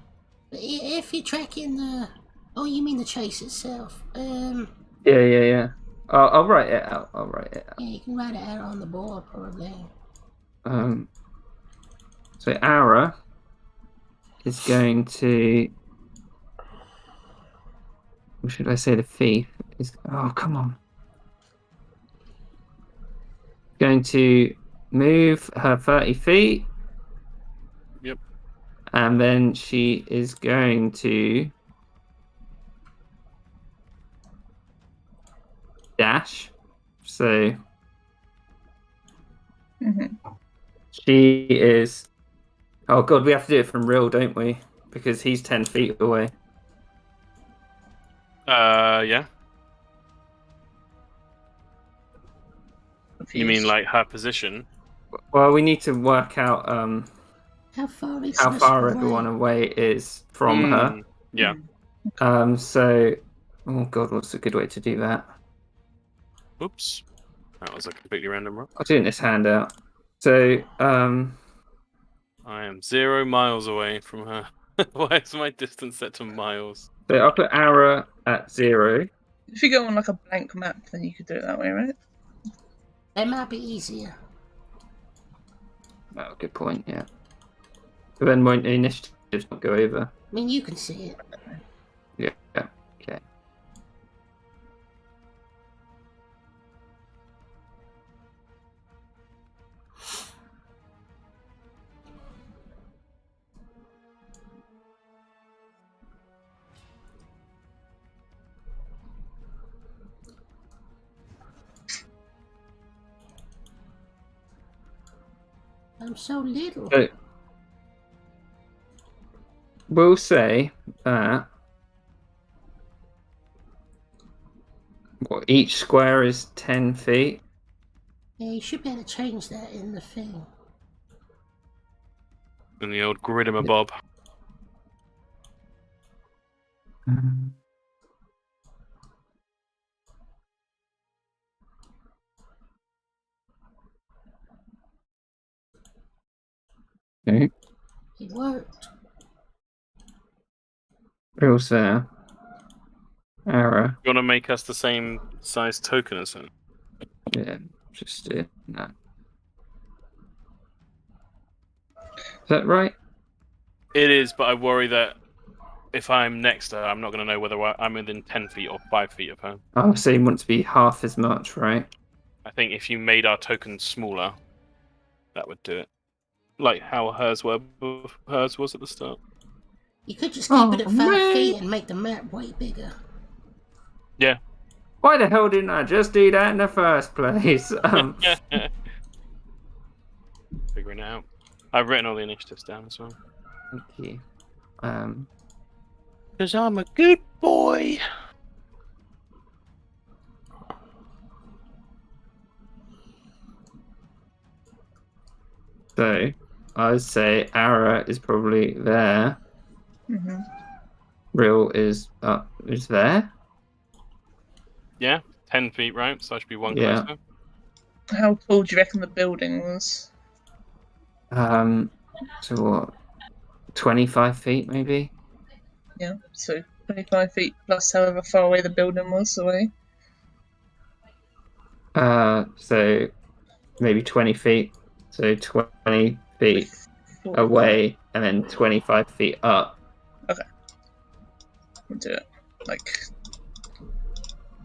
But if you're tracking the... Oh, you mean the chase itself? Yeah. I'll write it out. Yeah, you can write it out on the board, probably. So Ara is going to. Or should I say the thief is? Oh, come on. Going to move her 30 feet. Yep. And then she is going to dash. So Mhm. she is. Oh god, we have to do it from real, don't we? Because he's 10 feet away. Yeah. You mean Confused. like her position? Well, we need to work out How far is how this far away? everyone away is from her. Yeah. So, oh god, what's a good way to do that? Oops. That was a completely random roll. I'll do it in this handout. So, I am 0 miles away from her. Why is my distance set to miles? so I'll put Ara at 0. If you go on like a blank map, then you could do it that way, right? That might be easier. Oh, good point, yeah. But then won't the initiatives not go over? I mean, you can see it. Yeah, okay. I'm so little. So, we'll say that each square is 10 feet. Yeah, you should be able to change that in the thing. And the old gridamabob. Okay. It worked. We'll say Ara. You want to make us the same size token as him? Yeah, just do that. Is that right? It is, but I worry that if I'm next to her, I'm not going to know whether I'm within 10 feet or 5 feet of her. Oh, so you want to be half as much, right? I think if you made our token smaller, that would do it. Like how hers was at the start. You could just keep it at 5 feet and make the map way bigger. Yeah. Why the hell didn't I just do that in the first place? Figuring it out. I've written all the initiatives down as well. Thank you. Because I'm a good boy. So, I would say Ara is probably there. Mm-hmm. Real is there. Yeah, 10 feet, right? So I should be one Yeah. closer. How tall do you reckon the building was? So what? 25 feet, maybe? Yeah, so 25 feet plus however far away the building was away. So maybe 20 feet. So 20 feet away and then 25 feet up. We'll do it. Like,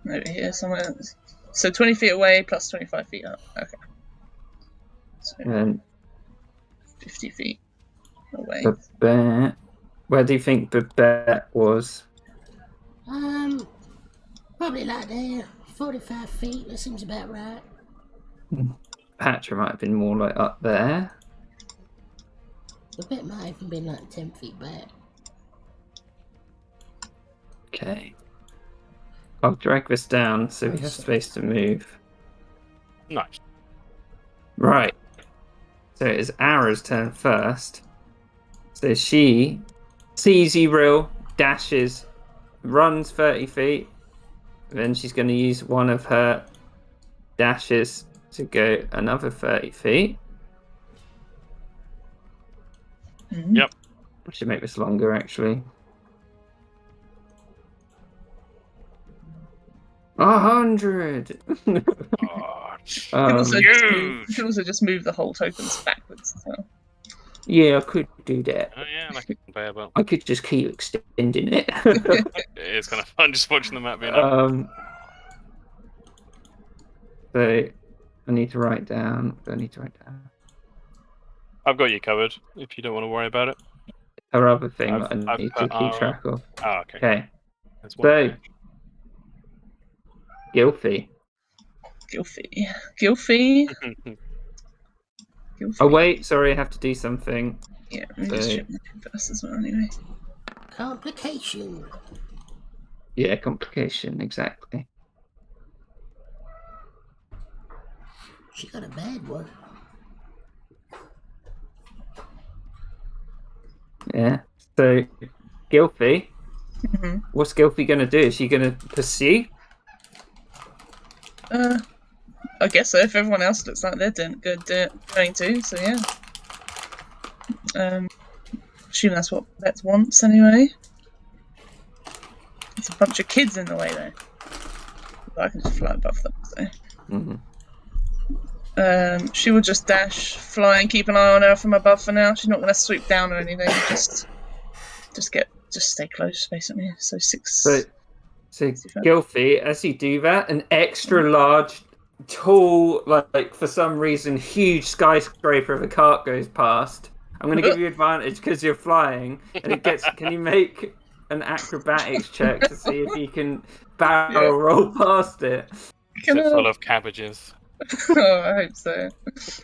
over here somewhere. So 20 feet away plus 25 feet up. Okay. So And then 50 feet away. the bear. Where do you think the bear was? Probably like there. 45 feet. That seems about right. Patra might have been more like up there. The bit might even been like 10 feet back. Okay. I'll drag this down so we have space to move. Nice. Right. So it is Ara's turn first. So she sees you real, dashes, runs 30 feet. Then she's going to use one of her dashes to go another 30 feet. Mm-hmm. Yep. I should make this longer, actually. 100! Oh, You could also just move the whole tokens backwards as well. Yeah, I could do that. oh yeah, like a conveyor belt. I could just keep extending it. It's kind of fun just watching the map being up. So I need to write down. I've got you covered if you don't want to worry about it. Her other thing I've- that I I've need put to keep our- track of. Oh, okay. Okay, There's one so there. Gilfy. Gilfy. Oh wait, sorry, I have to do something. Yeah, let me just So- check my first as well anyway. Complication. Yeah, complication, exactly. She got a bad one. Yeah. So Gilfy, Mm-hmm. what's Gilfy gonna do? Is she gonna pursue? I guess so. If everyone else looks like they're going to, so yeah. Assume that's what Beth wants anyway. There's a bunch of kids in the way though. But I can just fly above them. So. Mm-hmm. She will just dash, fly, and keep an eye on her from above for now. She's not going to swoop down or anything. Just stay close, basically. So six. So Gilfy, as you do that, an extra large, tall, like for some reason, huge skyscraper of a cart goes past. I'm going to give you advantage because you're flying, and it gets. Can you make an acrobatics check to see if you can barrel roll past it? Is it full of cabbages? Oh, I hope so.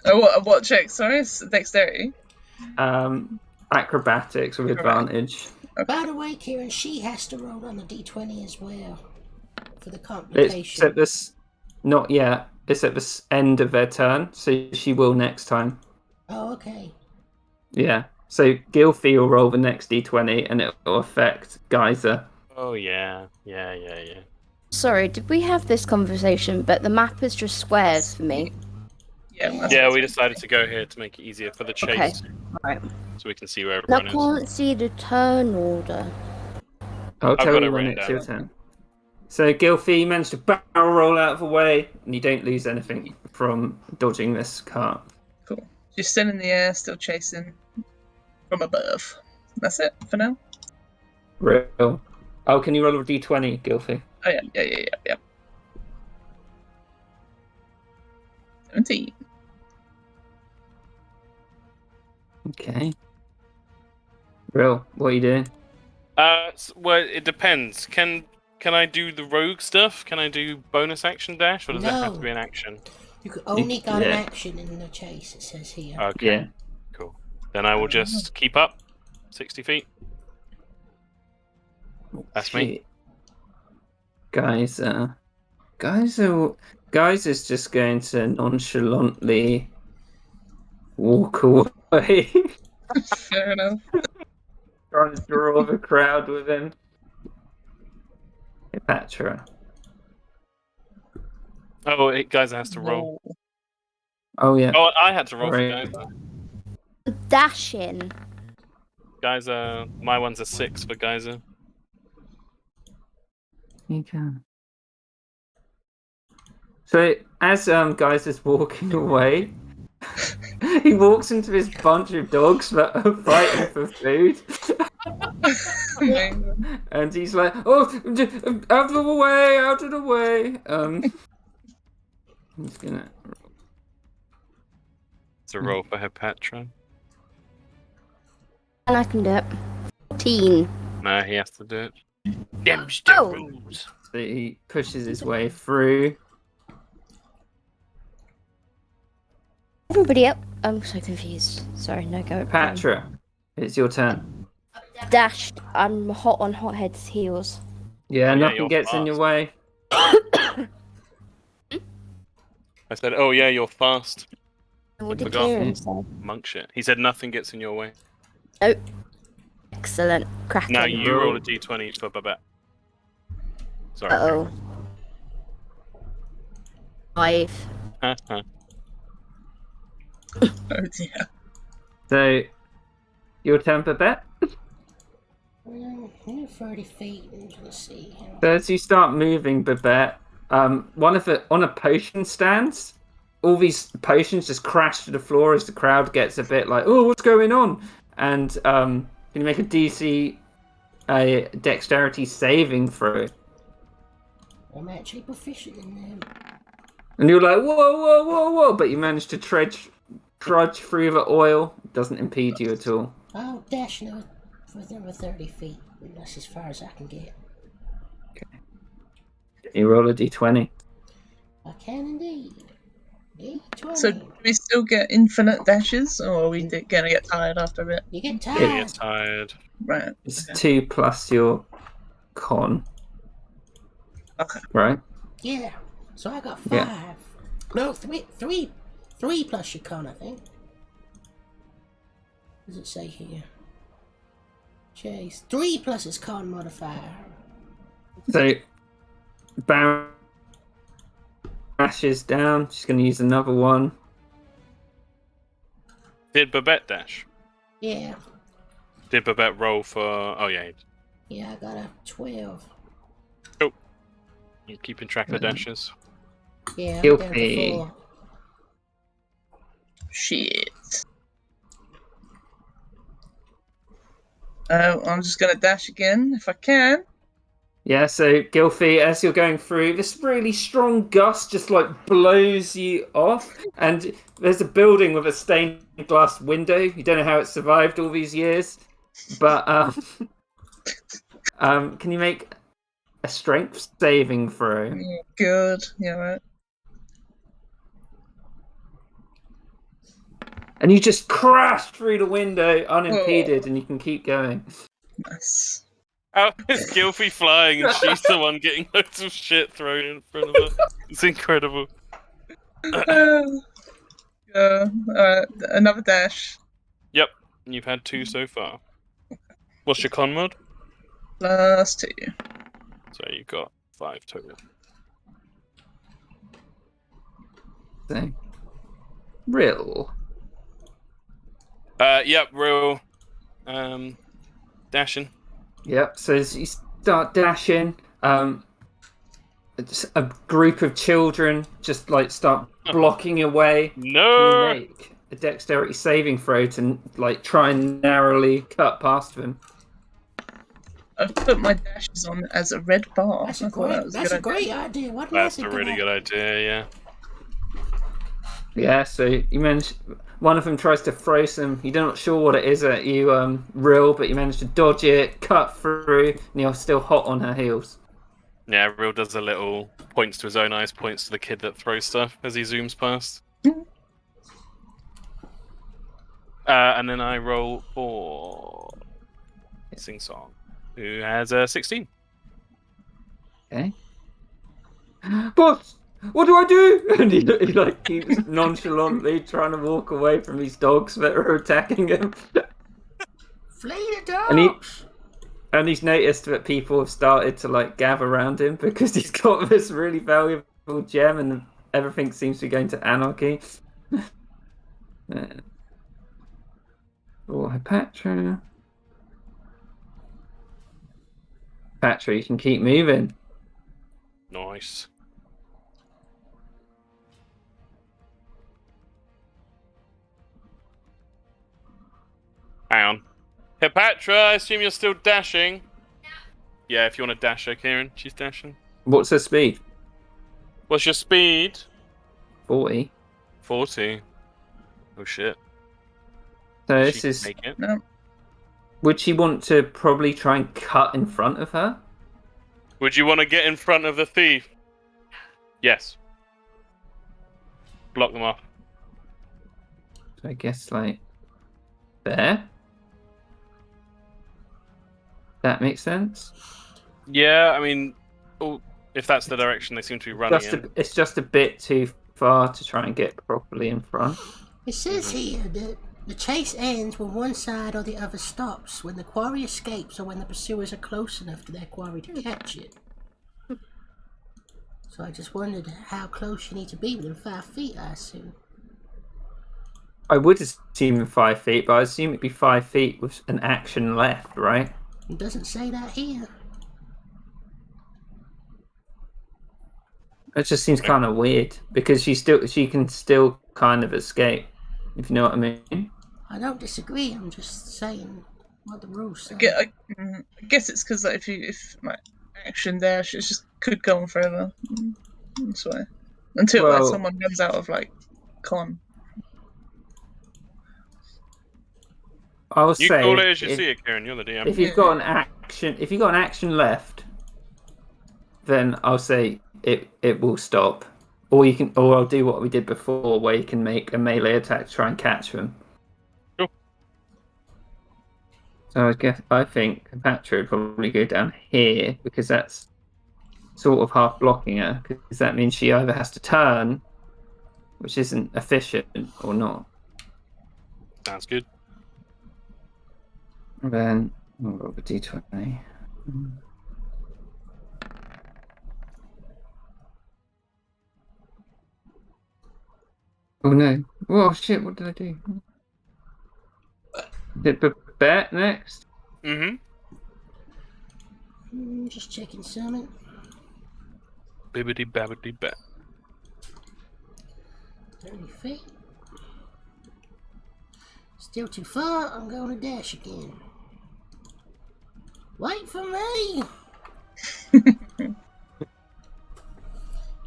Oh, what check? Sorry, dexterity. Acrobatics with advantage. By the way, Kieran, she has to roll on the d20 as well for the It's complication. at this, not yet. It's at the end of their turn, so she will next time. Oh, okay. Yeah. So Gilfie will roll the next d20, and it will affect Geyser. Oh yeah. Sorry, did we have this conversation? But the map is just squares for me. Yeah. Yeah, we decided to go here to make it easier for the chase, Okay. Right. so we can see where I everyone is. can't see the turn order. I'll tell got you it when written it's down. your turn. So Gilfie, you managed to barrel roll out of the way, and you don't lose anything from dodging this cart. Cool. She's still in the air, still chasing from above. That's it for now. Real. Oh, can you roll a d20, Gilfie? Oh yeah. 17. Okay. Real, what are you doing? Well, it depends. Can I do the rogue stuff? Can I do bonus action dash, or does it have to No. be an action? You could only got an Yeah. action in the chase, it says here. Okay, Yeah. cool. Then I will just keep up, 60 feet. That's me. Guys is just going to nonchalantly walk away, Fair enough. trying to draw the crowd with him. Patra. Oh, Geyser has to roll. Whoa. Oh yeah. Oh, I had to roll Right. for Geyser. Dash in. Geyser, my one's a 6 for Geyser. You can. So as guys is walking away, he walks into this bunch of dogs that are fighting for food, Amazing. and he's like, "Oh, out of the way, out of the way!" He's gonna. It's a roll for Hepatra. And I can do it. 14. No, he has to do it. Them's Oh. the rules. So he pushes his way through. Everybody up. I'm so confused. Sorry, no go. Patra, it's your turn. Dashed. I'm hot on Hothead's heels. Yeah, Oh, yeah, nothing you're gets in your fast. way. I said, oh yeah, you're fast. What did Forgot. Kieran say? Monk shit. He said nothing gets in your way. Oh. Excellent. Cracking. Now you roll a d20 for Babette. Sorry. Uh-oh. 5. Oh dear. So, your turn, Babette. Well, you're 30 feet, and let's see. So as you start moving, Babette, on a potion stands, all these potions just crash to the floor as the crowd gets a bit like, "Oh, what's going on?" And can you make a DC, a dexterity saving throw? I'm actually proficient in them. And you're like, whoa, but you manage to trudge through the oil. It doesn't impede you at all. I'll dash now within the 30 feet. And that's as far as I can get. You roll a d20. I can indeed. D20. So do we still get infinite dashes, or are we gonna get tired after a bit? You get He tired. gets tired. Right. It's 2 plus your con, Okay. right? Yeah. So I got 5. Yeah. No, three plus your con, I think. What does it say here? Chase. 3 plus his con modifier. So, Baron dashes down. She's going to use another one. Did Babette dash? Yeah. Did Babette roll for... Oh yeah, Yeah, I got a 12. you're keeping track of the dashes. Yeah, I'm Guilty. down to 4. Shit. I'm just gonna dash again if I can. Yeah, so Gilfie, as you're going through, this really strong gust just like blows you off, and there's a building with a stained glass window. You don't know how it survived all these years, but can you make a strength saving throw? Yeah, good. Yeah, right. and you just crash through the window unimpeded, and you can keep going. Nice. How is Gilfy flying and she's the one getting loads of shit thrown in front of her? It's incredible. Another dash. Yep, you've had 2 so far. What's your con mod? +2. So you've got 5 total. So, real. Yep, real. Dashing. Yep. So as you start dashing, just a group of children just like start blocking your way. No! You make a dexterity saving throw to like try and narrowly cut past them. I've put my dashes on as a red bar. That's I a thought that great, was that's good a great idea. What did That's I a think really of good idea, yeah. Yeah. So you manage. One of them tries to throw some. You're not sure what it is at you, Rill, but you manage to dodge it, cut through, and you're still hot on her heels. Yeah, Real does a little points to his own eyes, points to the kid that throws stuff as he zooms past. And then I roll for Sing Song, who has a 16. Okay. Boss, what do I do? And he like keeps nonchalantly trying to walk away from these dogs that are attacking him. Flee the dogs! And he and he's noticed that people have started to like gather around him because he's got this really valuable gem, and everything seems to be going to anarchy. Oh, Patra. Patra, you can keep moving. Nice. Hang on. Hepatra, I assume you're still dashing? Yeah, if you want to dash her, Kieran. She's dashing. What's her speed? What's your speed? 40. 40. Oh shit. So She this can is. make it. No. Would she want to probably try and cut in front of her? Would you want to get in front of the thief? Yes. Block them off. So I guess like there. That makes sense. Yeah, I mean, if that's the direction they seem to be running in. It's just a bit too far to try and get properly in front. It says here that the chase ends when one side or the other stops, when the quarry escapes, or when the pursuers are close enough to their quarry to catch it. So I just wondered how close you need to be within 5 feet, I assume. I would assume in 5 feet, but I assume it'd be 5 feet with an action left, right? It doesn't say that here. It just seems kind of weird because she can still kind of escape, if you know what I mean. I don't disagree, I'm just saying what the rules say. I guess it's because like, if like action dash, it just could go on forever. That's why. Until like, Well- someone runs out of like con. I'll You say call it as you if, see it, Kieran. You're the DM. if you've got an action left, then I'll say it will stop, or I'll do what we did before, where you can make a melee attack to try and catch them. Sure. So I think Patra would probably go down here because that's sort of half blocking her, because that means she either has to turn, which isn't efficient, or not. Sounds good. And then we'll roll the d20. Oh no! Oh shit! What did I do? Did Babette next? Mm-hmm. Just checking something. Bibbidi babbidi bat. 30 feet. Still too far, I'm going to dash again. Wait for me!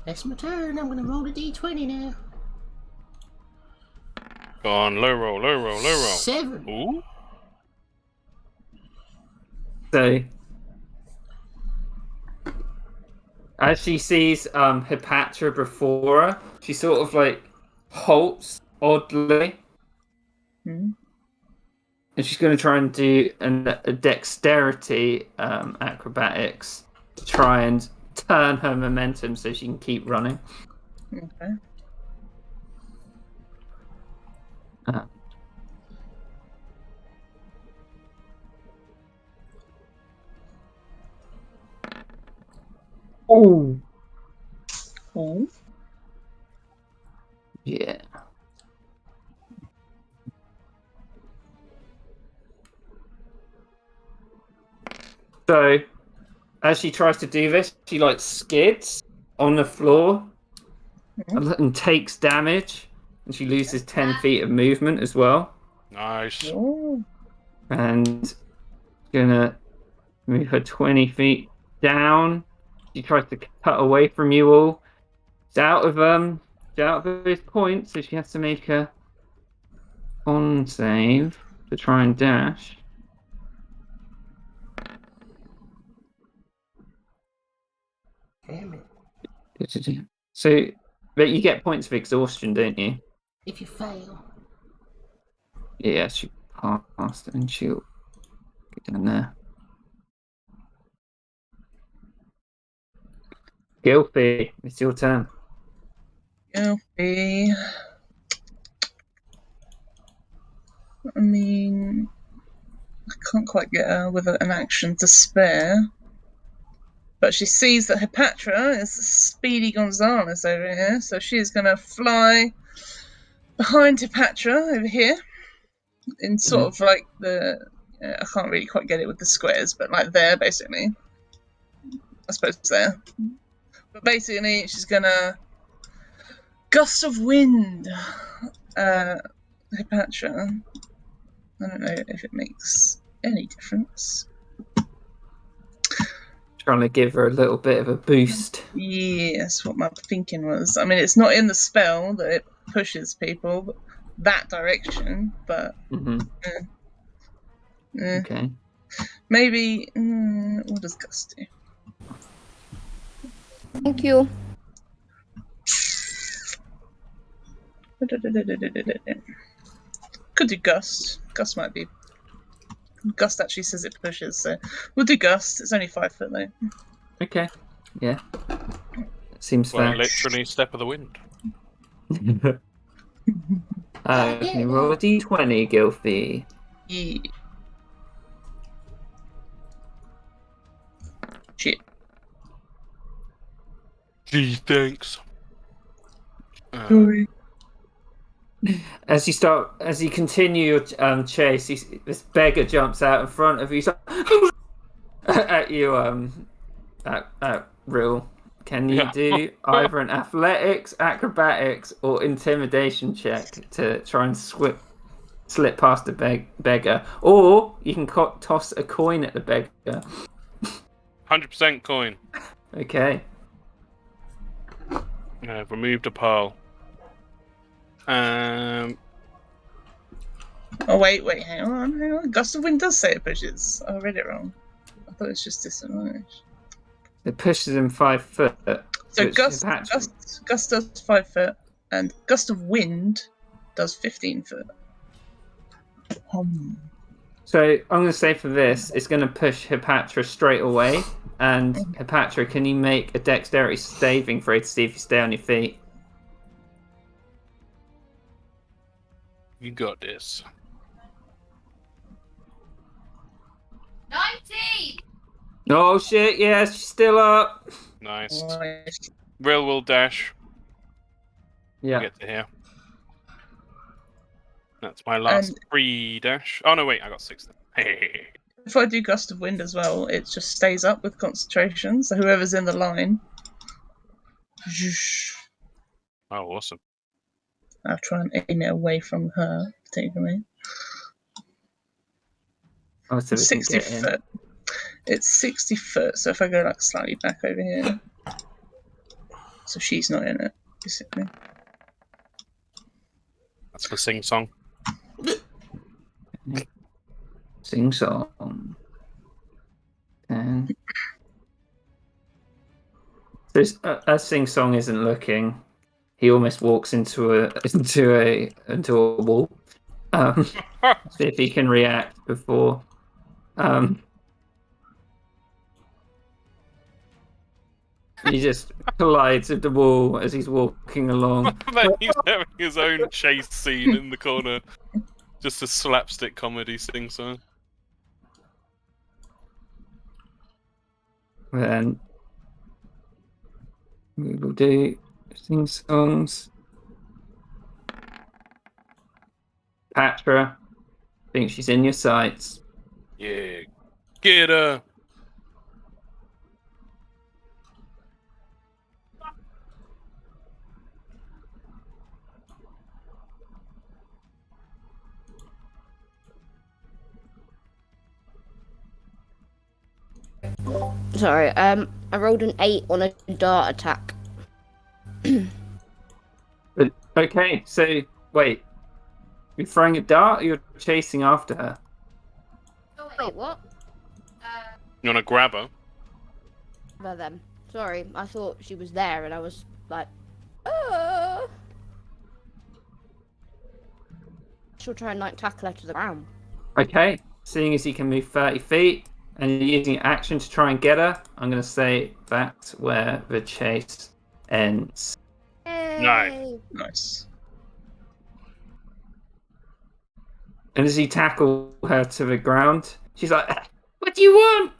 That's my turn, I'm going to roll a d20 now. Go on, low roll, low roll, low roll. 7. Ooh. So, as she sees Hepatra before her, she sort of like halts oddly, Hmm. And she's going to try and do a dexterity acrobatics to try and turn her momentum so she can keep running. Okay. Oh. Oh. Yeah. So, as she tries to do this, she like skids on the floor and takes damage, and she loses 10 feet of movement as well. Nice. Oh. And gonna move her 20 feet down. She tries to cut away from you all. It's out of those points, so she has to make a con save to try and dash. Damn it. So, but you get points of exhaustion, don't you? If you fail. Yeah, she passed and she'll get down there. Gilfie, it's your turn. Gilfie. I mean, I can't quite get her with an action to spare. But she sees that Hepatra is Speedy Gonzalez over here, so she's going to fly behind Hepatra over here, in sort of like the. I can't really quite get it with the squares, but like there, basically. I suppose there. But basically, she's going to. Gust of wind! Hepatra. I don't know if it makes any difference. Trying to give her a little bit of a boost. Yeah, that's what my thinking was. I mean, it's not in the spell that it pushes people that direction, but Okay. maybe. What does Gust do? Thank you. Could do Gust. Gust might be. Gust actually says it pushes, so we'll do Gust. It's only 5 foot though. Okay. Yeah. Seems Well, fair. literally step of the wind. Can you roll a d20, Gilfie? Yeah. Shit. Gee, thanks. Sorry. As you continue your chase, this beggar jumps out in front of you at you. At Real. Can you Yeah. do either an athletics, acrobatics, or intimidation check to try and slip past the beggar, or you can toss a coin at the beggar. 100% coin. Okay. I've removed a pearl. Oh wait, hang on. Gust of wind does say it pushes. I read it wrong. I thought it was just disadvantage. It pushes him 5 foot. So gust does 5 foot, and gust of wind does 15 foot. So I'm going to say for this, it's going to push Hepatra straight away. And Hepatra, can you make a dexterity saving throw to see if you stay on your feet? You got this. 90! Oh shit! Yeah, she's still up. Nice. Nice. Real will dash. Yeah. Get to here. That's my last 3 dash. Oh no, wait, I got 6 then. Hey. If I do gust of wind as well, it just stays up with concentration. So whoever's in the line. Oh, awesome. I'll try and aim it away from her, particularly. Oh, so 60 foot. It's 60 foot, so if I go like slightly back over here. So she's not in it, basically. That's for sing song. Sing song. And so as Sing Song isn't looking, he almost walks into a wall. See if he can react before. He just collides with the wall as he's walking along. Then he's having his own chase scene in the corner. Just a slapstick comedy sing-song. Then we will do sing songs. Patra, I think she's in your sights. Yeah, get her! Sorry, I rolled an 8 on a dart attack. But, okay, so wait, you're throwing a dart or you're chasing after her? Wait, what? You wanna grab her? About them. Sorry, I thought she was there and I was like, she'll try and like tackle her to the ground. Okay, seeing as he can move 30 feet and you're using action to try and get her, I'm going to say that's where the chase ends. Hey. Nice. And as he tackles her to the ground, she's like, "What do you want?"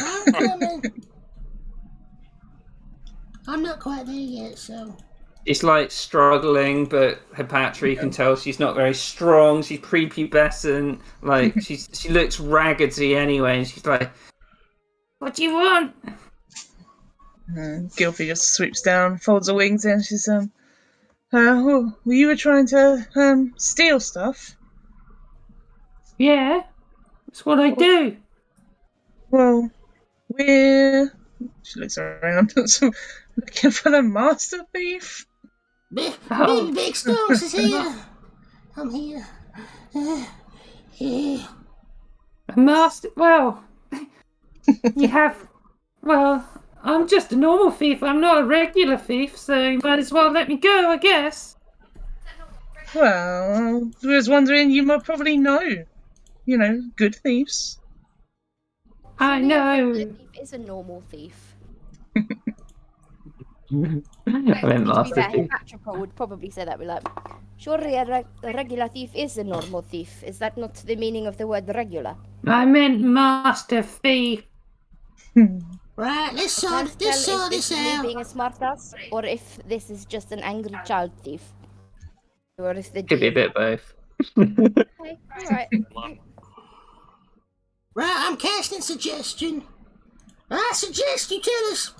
I'm coming. I'm not quite there yet, so. She's like struggling, but Hepatra, you can tell she's not very strong. She's prepubescent. Like she looks raggedy anyway. And she's like, "What do you want?" Gilfy just swoops down, folds her wings, and she's well, you were trying to steal stuff. Yeah, that's what I do. Well, she looks around, looking for the master thief. Big Stones is here. I'm here. Yeah. A master. Well, you have. Well, I'm just a normal thief. I'm not a regular thief, so you might as well let me go, I guess. Well, I was wondering, you might probably know, good thieves. I know. The thief is a normal thief. I meant master thief. Patra would probably say that. We're like, surely a regular thief is a normal thief. Is that not the meaning of the word regular? I meant master thief. Right, let's sort Can't this tell if this is me out. being a smartass or if this is just an angry child thief. Or if the Could be a bit both. Okay, alright. Right, I'm casting suggestion. I suggest you tell us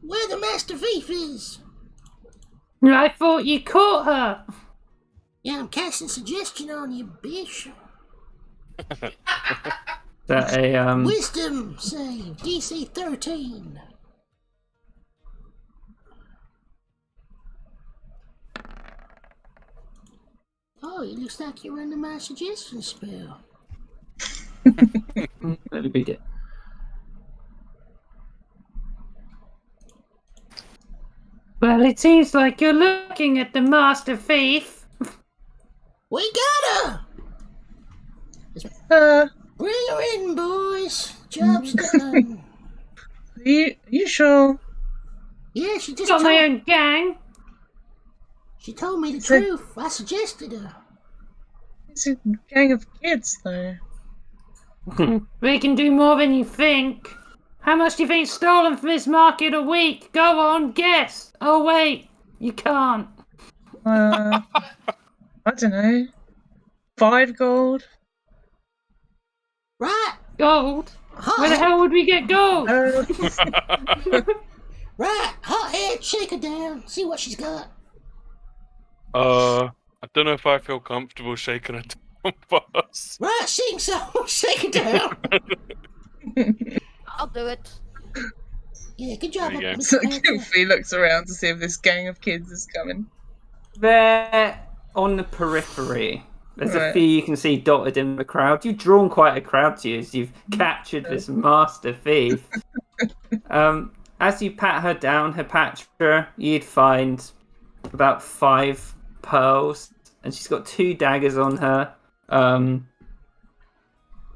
where the master thief is. I thought you caught her. Yeah, I'm casting suggestion on you, bitch. That a Wisdom save, DC 13. Oh, it looks like you're under my suggestion spell. Let me beat it. Well, it seems like you're looking at the master thief. We got Uh, her! Bring her in, boys. Job's done. you sure? Yeah, she just Got my told, own gang. she told me the So- truth. I suggested her. It's a gang of kids, though. We can do more than you think. How much do you think's stolen from this market a week? Go on, guess. Oh wait, you can't. I don't know. 5 gold? Right, Gold? Where the hot, hell would we get gold? right, hot head, shake her down. See what she's got. I don't know if I feel comfortable shaking her down, boss. Right, sing song, shake her down. I'll do it. Yeah, good job, There you go. Mr. So Panther. Gilfy looks around to see if this gang of kids is coming. They're on the periphery. There's a Right. few you can see dotted in the crowd. You've drawn quite a crowd to you as you've captured this master thief. As you pat her down, Hepatra, you'd find about 5 pearls, and she's got 2 daggers on her.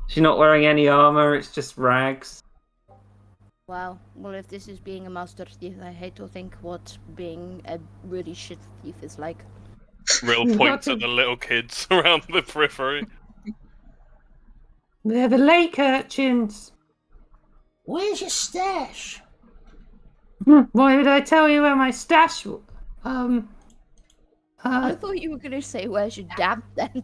She's not wearing any armor, it's just rags. Wow. Well, if this is being a master thief, I hate to think what being a really shit thief is like. Real points at the little kids around the periphery. They're the lake urchins. Where's your stash? Why would I tell you where my stash was? I thought you were gonna say, "Where's your dab?" Then.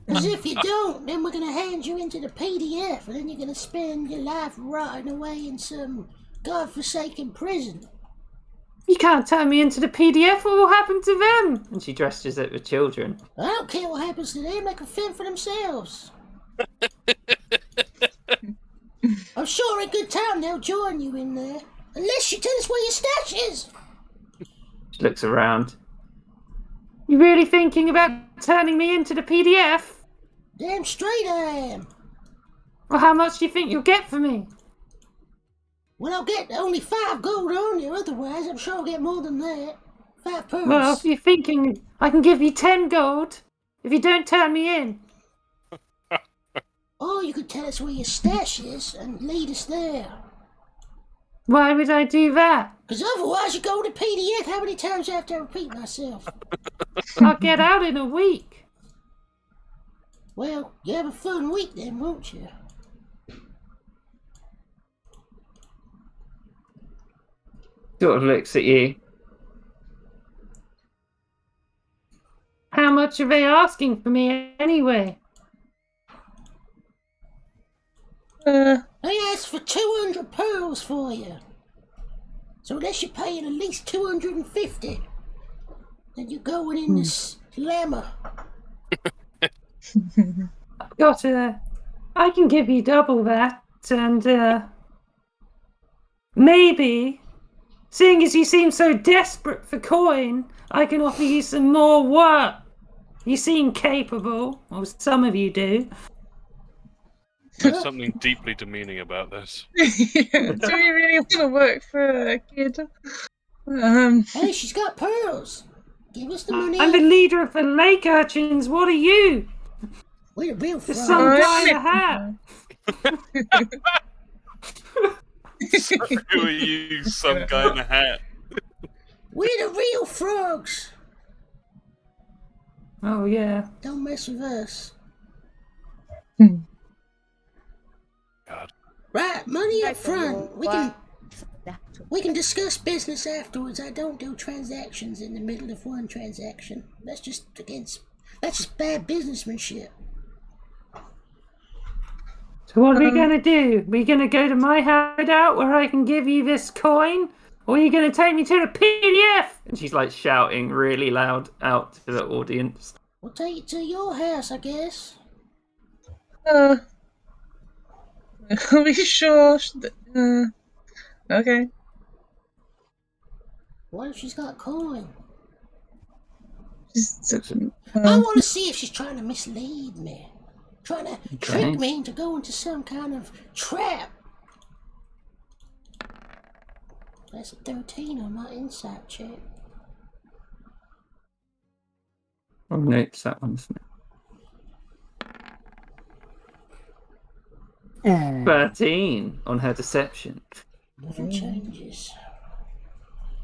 Because if you don't, then we're going to hand you into the PDF, and then you're going to spend your life rotting away in some godforsaken prison. You can't turn me into the PDF. What will happen to them? And she gestures at the children. I don't care what happens to them, they can fend for themselves. I'm sure in good time they'll join you in there. Unless you tell us where your stash is. She looks around. You really thinking about turning me into the PDF? Damn straight I am. Well, how much do you think you'll get for me? Well, I'll get only 5 gold on you, otherwise I'm sure I'll get more than that. 5 pearls. Well, if you're thinking I can give you 10 gold if you don't turn me in. Or you could tell us where your stash is and lead us there. Why would I do that? Because otherwise you go to PDF. How many times do I have to repeat myself? I'll get out in a week. Well, you have a fun week then, won't you? Sort of looks at you. How much are they asking for me anyway? They asked for 200 pearls for you. So unless you're paying at least 250, then you're going in this llama. I can give you double that, and maybe, seeing as you seem so desperate for coin, I can offer you some more work. You seem capable, or some of you do. There's something deeply demeaning about this. Do we really want to work for a kid? Hey, she's got pearls. Give us the money. I'm the leader of the lake urchins. What are you? We're the real Just frogs. some guy in a hat. Who are you, some guy in a hat? We're the real frogs. Oh yeah. Don't mess with us. God. Right, money up front. We can discuss business afterwards. I don't do transactions in the middle of one transaction. That's just bad businessmanship. So what are we going to do? Are we going to go to my hideout where I can give you this coin? Or are you going to take me to the PDF? And she's like shouting really loud out to the audience. We'll take you to your house, I guess. Are we sure? Okay. What if she's got coin? I I want to see if she's trying to mislead me. Trying to trick me into going to some kind of trap. That's a 13 on my insight check. Oh no, it's that one, isn't it? 13 on her deception. Nothing changes.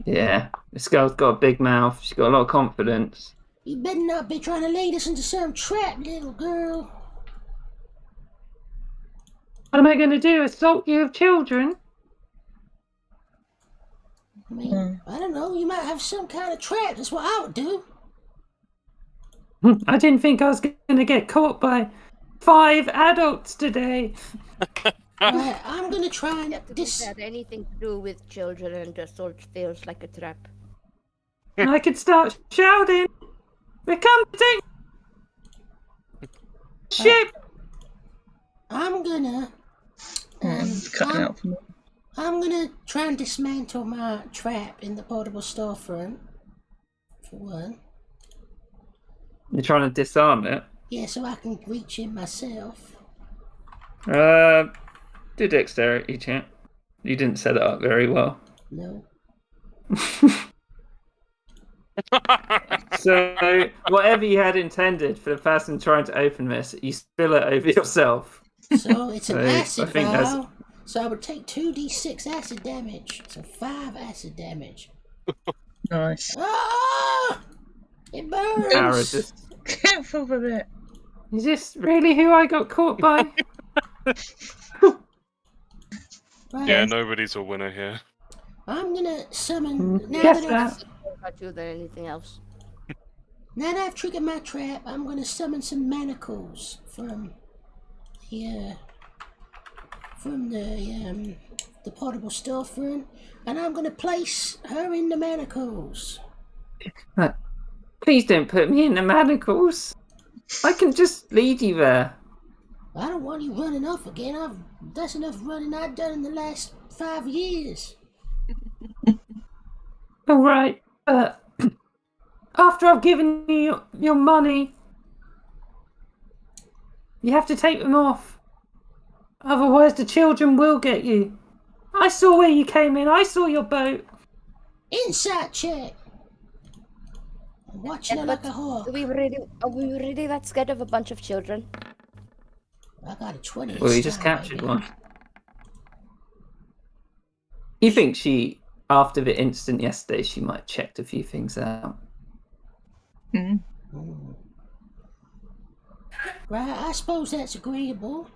Yeah, this girl's got a big mouth. She's got a lot of confidence. You better not be trying to lead us into some trap, little girl. What am I going to do? Assault you of children? I mean, I don't know. You might have some kind of trap. That's what I would do. I didn't think I was going to get caught by 5 adults today. Right, I'm gonna try and Had anything to do with children, and assault feels like a trap. I could start shouting. They're coming to take ship. I'm gonna cutting out for me. I'm gonna try and dismantle my trap in the portable storefront. For one. You're trying to disarm it. Yeah, so I can reach him myself. Do dexterity check. You didn't set it up very well. No. So, whatever you had intended for the person trying to open this, you spill it over yourself. So it's an So, acid I think that's- vial. So I would take 2d6 acid damage. So 5 acid damage. Nice. Ah! It burns! Ara just... Careful with it. Is this really who I got caught by? Right. Yeah, nobody's a winner here. I'm gonna summon. Now Guess that that. More about you than anything else. Now that I've triggered my trap, I'm gonna summon some manacles from the portable storefront, and I'm gonna place her in the manacles. Please don't put me in the manacles. I can just lead you there. I don't want you running off again. That's enough running I've done in the last 5 years. All right, but after I've given you your money, you have to take them off. Otherwise, the children will get you. I saw where you came in. I saw your boat. Insight check. I'm watching her like a hawk. Are we really that scared of a bunch of children? I got a 20. Well, you this just time, captured baby. one. You think she, after the incident yesterday, she might have checked a few things out. Hmm. Mm. Right, I suppose that's agreeable.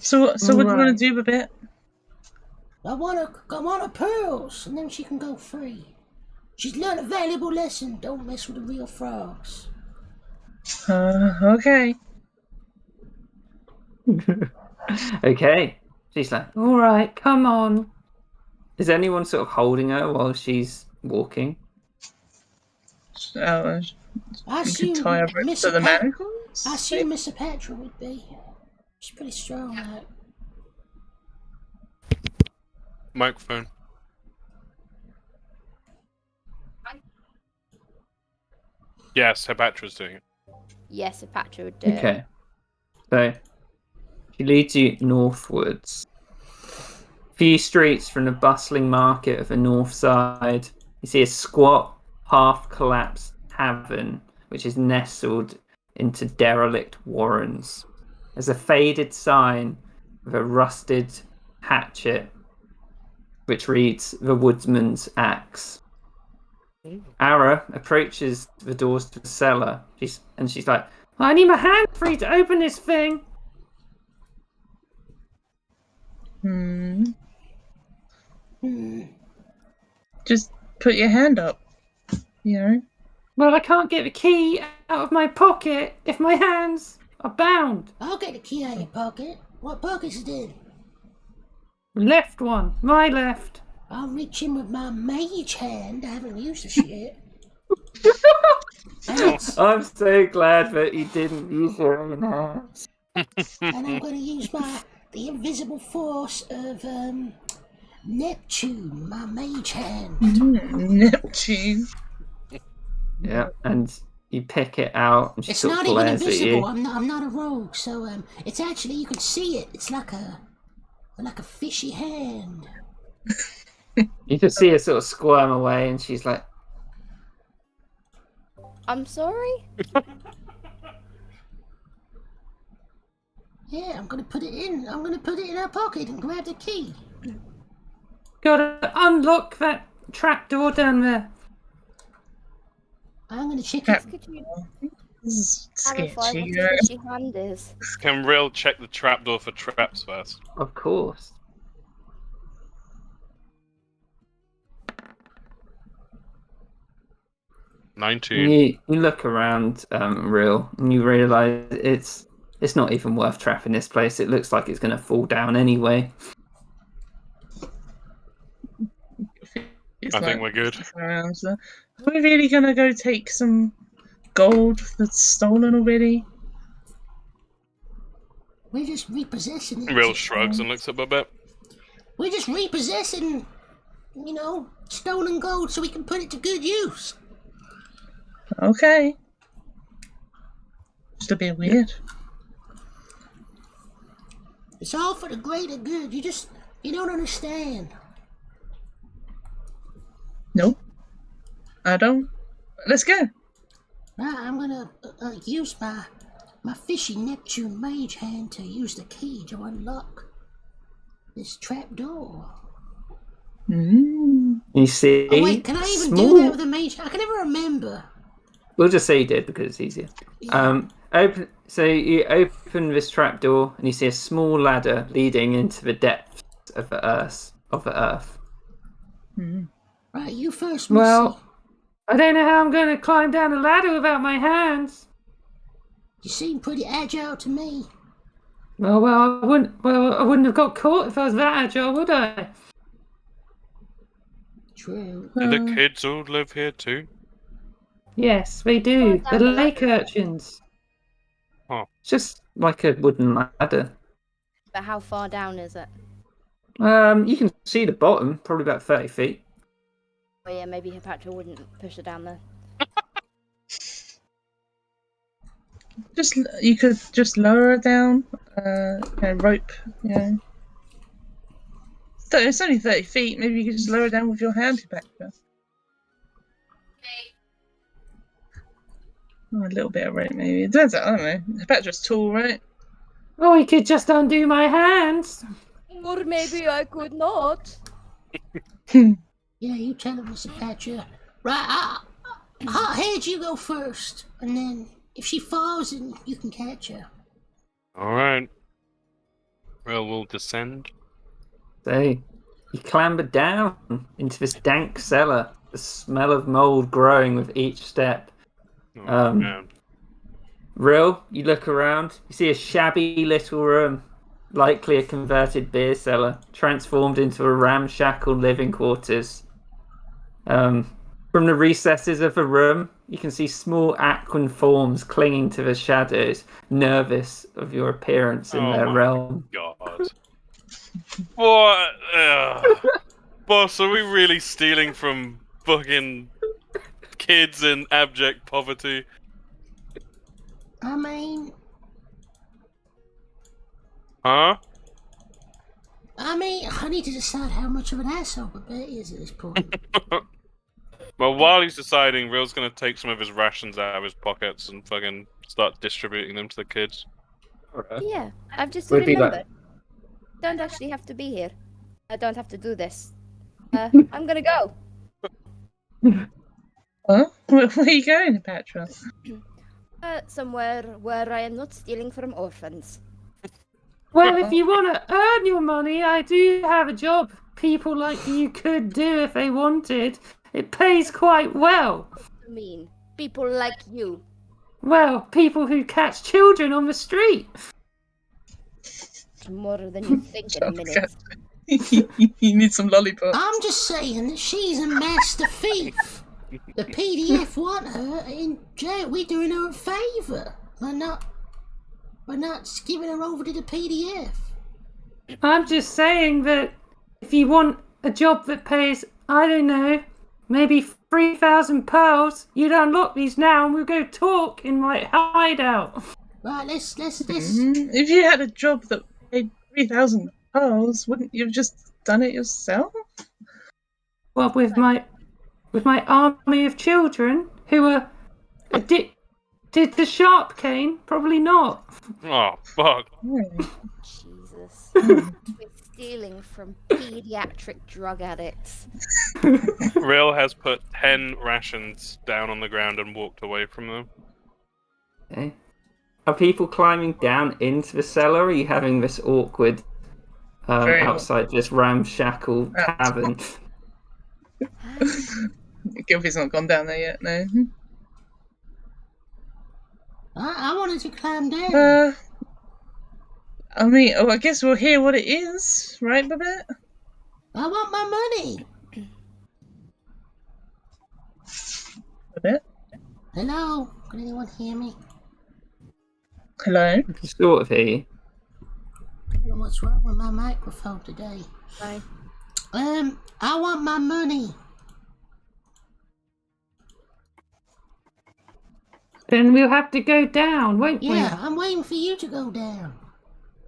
So what do you want Right. to do with it? I want her pearls, and then she can go free. She's learned a valuable lesson. Don't mess with the real frogs. Okay. Okay. She's like, all right, come on. Is anyone sort of holding her while she's walking? I You assume can tie a rope Miss to the Pat- manacles? I assume Miss Patra would be. She's pretty strong, like. Microphone. Yes, Hebatra's doing it. Yes, a Patra would do it. Okay. So she leads you northwards. A few streets from the bustling market of the north side, you see a squat, half-collapsed tavern, which is nestled into derelict warrens. There's a faded sign with a rusted hatchet, which reads "The Woodsman's Axe." Ara approaches the doors to the cellar. She's like, I need my hand free to open this thing. Just put your hand up. You know? Well, I can't get the key out of my pocket if my hands are bound. I'll get the key out of your pocket. What pocket's it in? Left one, my left. I'll reach in with my mage hand. I haven't used this yet. I'm so glad that you didn't use your own hands. And I'm going to use the invisible force of Neptune, my mage hand. Neptune. Yeah, and you pick it out and she It's sort not of even glares at invisible. you. I'm not a rogue, so it's actually you can see it. It's like a fishy hand. You just see her sort of squirm away and she's like, I'm sorry? Yeah, I'm gonna put it in. I'm gonna put it in her pocket and grab the key. gotta unlock that trapdoor down there. I'm gonna check Cap- it. Could you This is clarify sketchy. what You know? a fishy hand is? Can Rill check the trapdoor for traps first? Of course. Mm. 19. You look around, Real, and you realise it's not even worth trapping this place. It looks like it's going to fall down anyway. It's I think like we're good. around there. Are we really gonna go take some gold that's stolen already? We're just repossessing it. Rill shrugs and looks at Babette. We're just repossessing stolen gold so we can put it to good use. Okay. Just a bit weird. It's all for the greater good. You don't understand. Nope. I don't. Let's go. Right, I'm gonna use my fishy Neptune mage hand to use the key to unlock this trap door. You see, Oh wait, can I even do that with a mage? I can never remember. We'll just say you did because it's easier. Yeah. So you open this trapdoor and you see a small ladder leading into the depths of the earth. Right, you first, Well, Missy. I don't know how I'm going to climb down a ladder without my hands. You seem pretty agile to me. Well, I wouldn't have got caught if I was that agile, would I? True. Do the kids all live here too? Yes, they do. Climb The down the lake ladder. urchins. Huh. It's just like a wooden ladder. But how far down is it? You can see the bottom, probably about 30 feet. Oh yeah, maybe Hepatra wouldn't push it down there. You could just lower it down. Rope. So it's only 30 feet. Maybe you could just lower it down with your hand, Hepatra. Oh, a little bit of rope, maybe. It depends. I don't know. Hepatra's tall, right? Oh, he could just undo my hands. Or maybe I could not. Yeah, you tell him, Mr. Patcher. Right, Hothead, you go first, and then if she falls, then you can catch her. Alright. Well, we'll descend. So you clamber down into this dank cellar, the smell of mold growing with each step. Oh, man. Rill, you look around, you see a shabby little room, likely a converted beer cellar, transformed into a ramshackle living quarters. From the recesses of the room, you can see small aquan forms clinging to the shadows, nervous of your appearance in their realm. God. What? Boss, are we really stealing from fucking kids in abject poverty? I mean, Huh? I need to decide how much of an asshole Babette is at this point. Well, while he's deciding, Rill's gonna take some of his rations out of his pockets and fucking start distributing them to the kids. Yeah, I've just Would be like- remembered. Don't actually have to be here. I don't have to do this. I'm gonna go. Huh? Where are you going, Hepatra? Somewhere where I am not stealing from orphans. Well, if you want to earn your money, I do have a job people like you could do if they wanted. It pays quite well. I mean, people like you. Well, people who catch children on the street. More than you think in a minute. You need some lollipops. I'm just saying that she's a master thief. The PDF want her in jail. We're doing her a favour by not giving her over to the PDF. I'm just saying that if you want a job that pays, I don't know, maybe 3,000 pearls, you'd unlock these now and we'll go talk in my hideout. Right, let's. If you had a job that paid 3,000 pearls, wouldn't you have just done it yourself? Well, with my army of children who are addicted to sharp cane, probably not. Oh, fuck. Jesus. We're stealing from pediatric drug addicts. Rill has put 10 rations down on the ground and walked away from them. Okay. Are people climbing down into the cellar, or are you having this awkward outside this ramshackle cavern? Gilby's not gone down there yet, no. I wanted to climb down. I guess we'll hear what it is, right, Babette? I want my money. Babette? Hello? Can anyone hear me? Hello? Sort of here. I don't know what's wrong with my microphone today. Bye. I want my money. Then we'll have to go down, won't we? Yeah, I'm waiting for you to go down.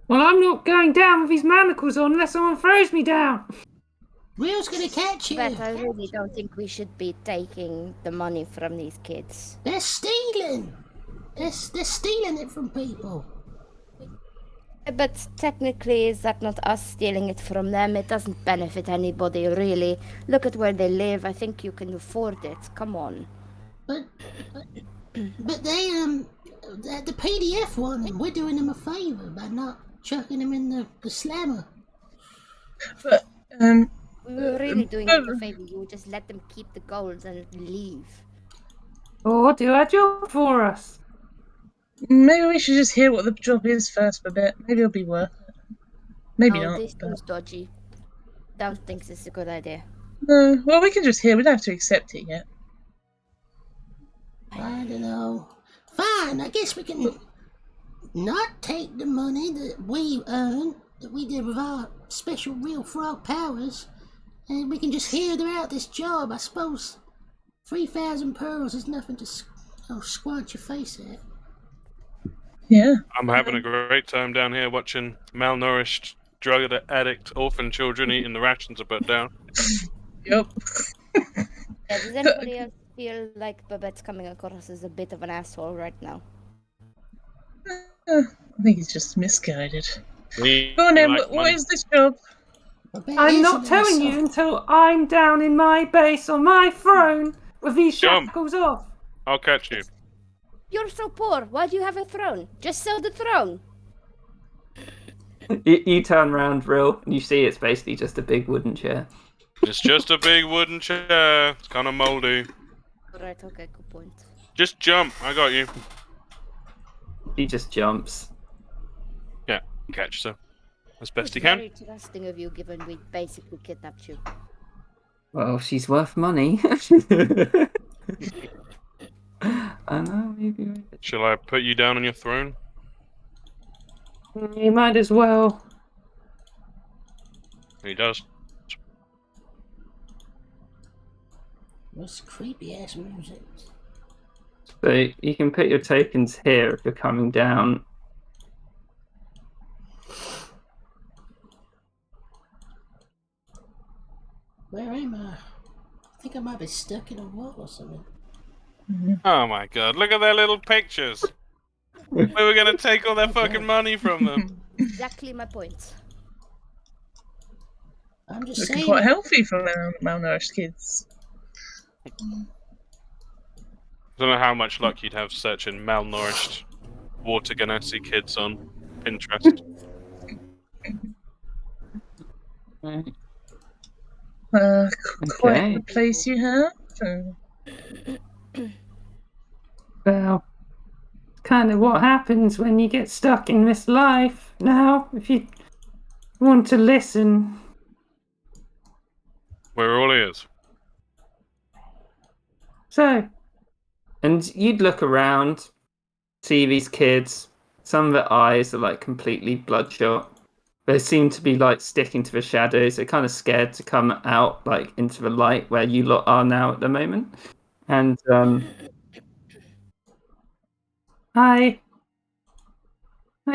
Well, I'm not going down with these manacles on unless someone throws me down. Real's gonna catch you. But I really don't think we should be taking the money from these kids. They're stealing. They're stealing it from people. But technically, is that not us stealing it from them? It doesn't benefit anybody, really. Look at where they live. I think you can afford it. Come on. But they the PDF one, and we're doing them a favour by not chucking them in the slammer. But We were really doing them a favor. You would just let them keep the gold and leave. Or do our job for us. maybe we should just hear what the job is first for a bit. Maybe it'll be worth it. Maybe No, not. this But... seems dodgy. Don't think this is a good idea. No, well, we can just hear. We don't have to accept it yet. I don't know. Fine, I guess we can not take the money that we earn, that we did with our special real frog powers, and we can just hear they're out this job. I suppose 3,000 pearls is nothing to squint your face at. Yeah. I'm having a great time down here watching malnourished, drug addict, orphan children eating the rations I put down. Yep. Yeah, does anybody else feel like Babette's coming across as a bit of an asshole right now? I think he's just misguided. We Go on then. like What money. is this job? I bet I'm it not is telling you until I'm down in my base on my throne with these Jump. shackles off. I'll catch you. You're so poor. Why do you have a throne? Just sell the throne. You turn around, Rill, and you see it's basically just a big wooden chair. It's just a big wooden chair. It's kind of moldy. Alright, okay, good point. Just jump. I got you. He just jumps. Yeah, catch so as best It's he can. very trusting of you, given we basically kidnapped you. Well, she's worth money. I know, maybe. Shall I put you down on your throne? You might as well. He does. What's creepy ass music? So you can put your tokens here if you're coming down. Where am I? I think I might be stuck in a wall or something. Oh my god, look at their little pictures. We were gonna take all their fucking money from them. Exactly my point. I'm just Looking saying. quite healthy for malnourished kids. I don't know how much luck you'd have searching malnourished water ganassi kids on Pinterest. Quite Okay. the place you have. Well, it's kind of what happens when you get stuck in this life. Now, if you want to listen, We're all ears. so, and you'd look around, see these kids. Some of their eyes are like completely bloodshot. They seem to be like sticking to the shadows. They're kind of scared to come out like into the light where you lot are now at the moment. And I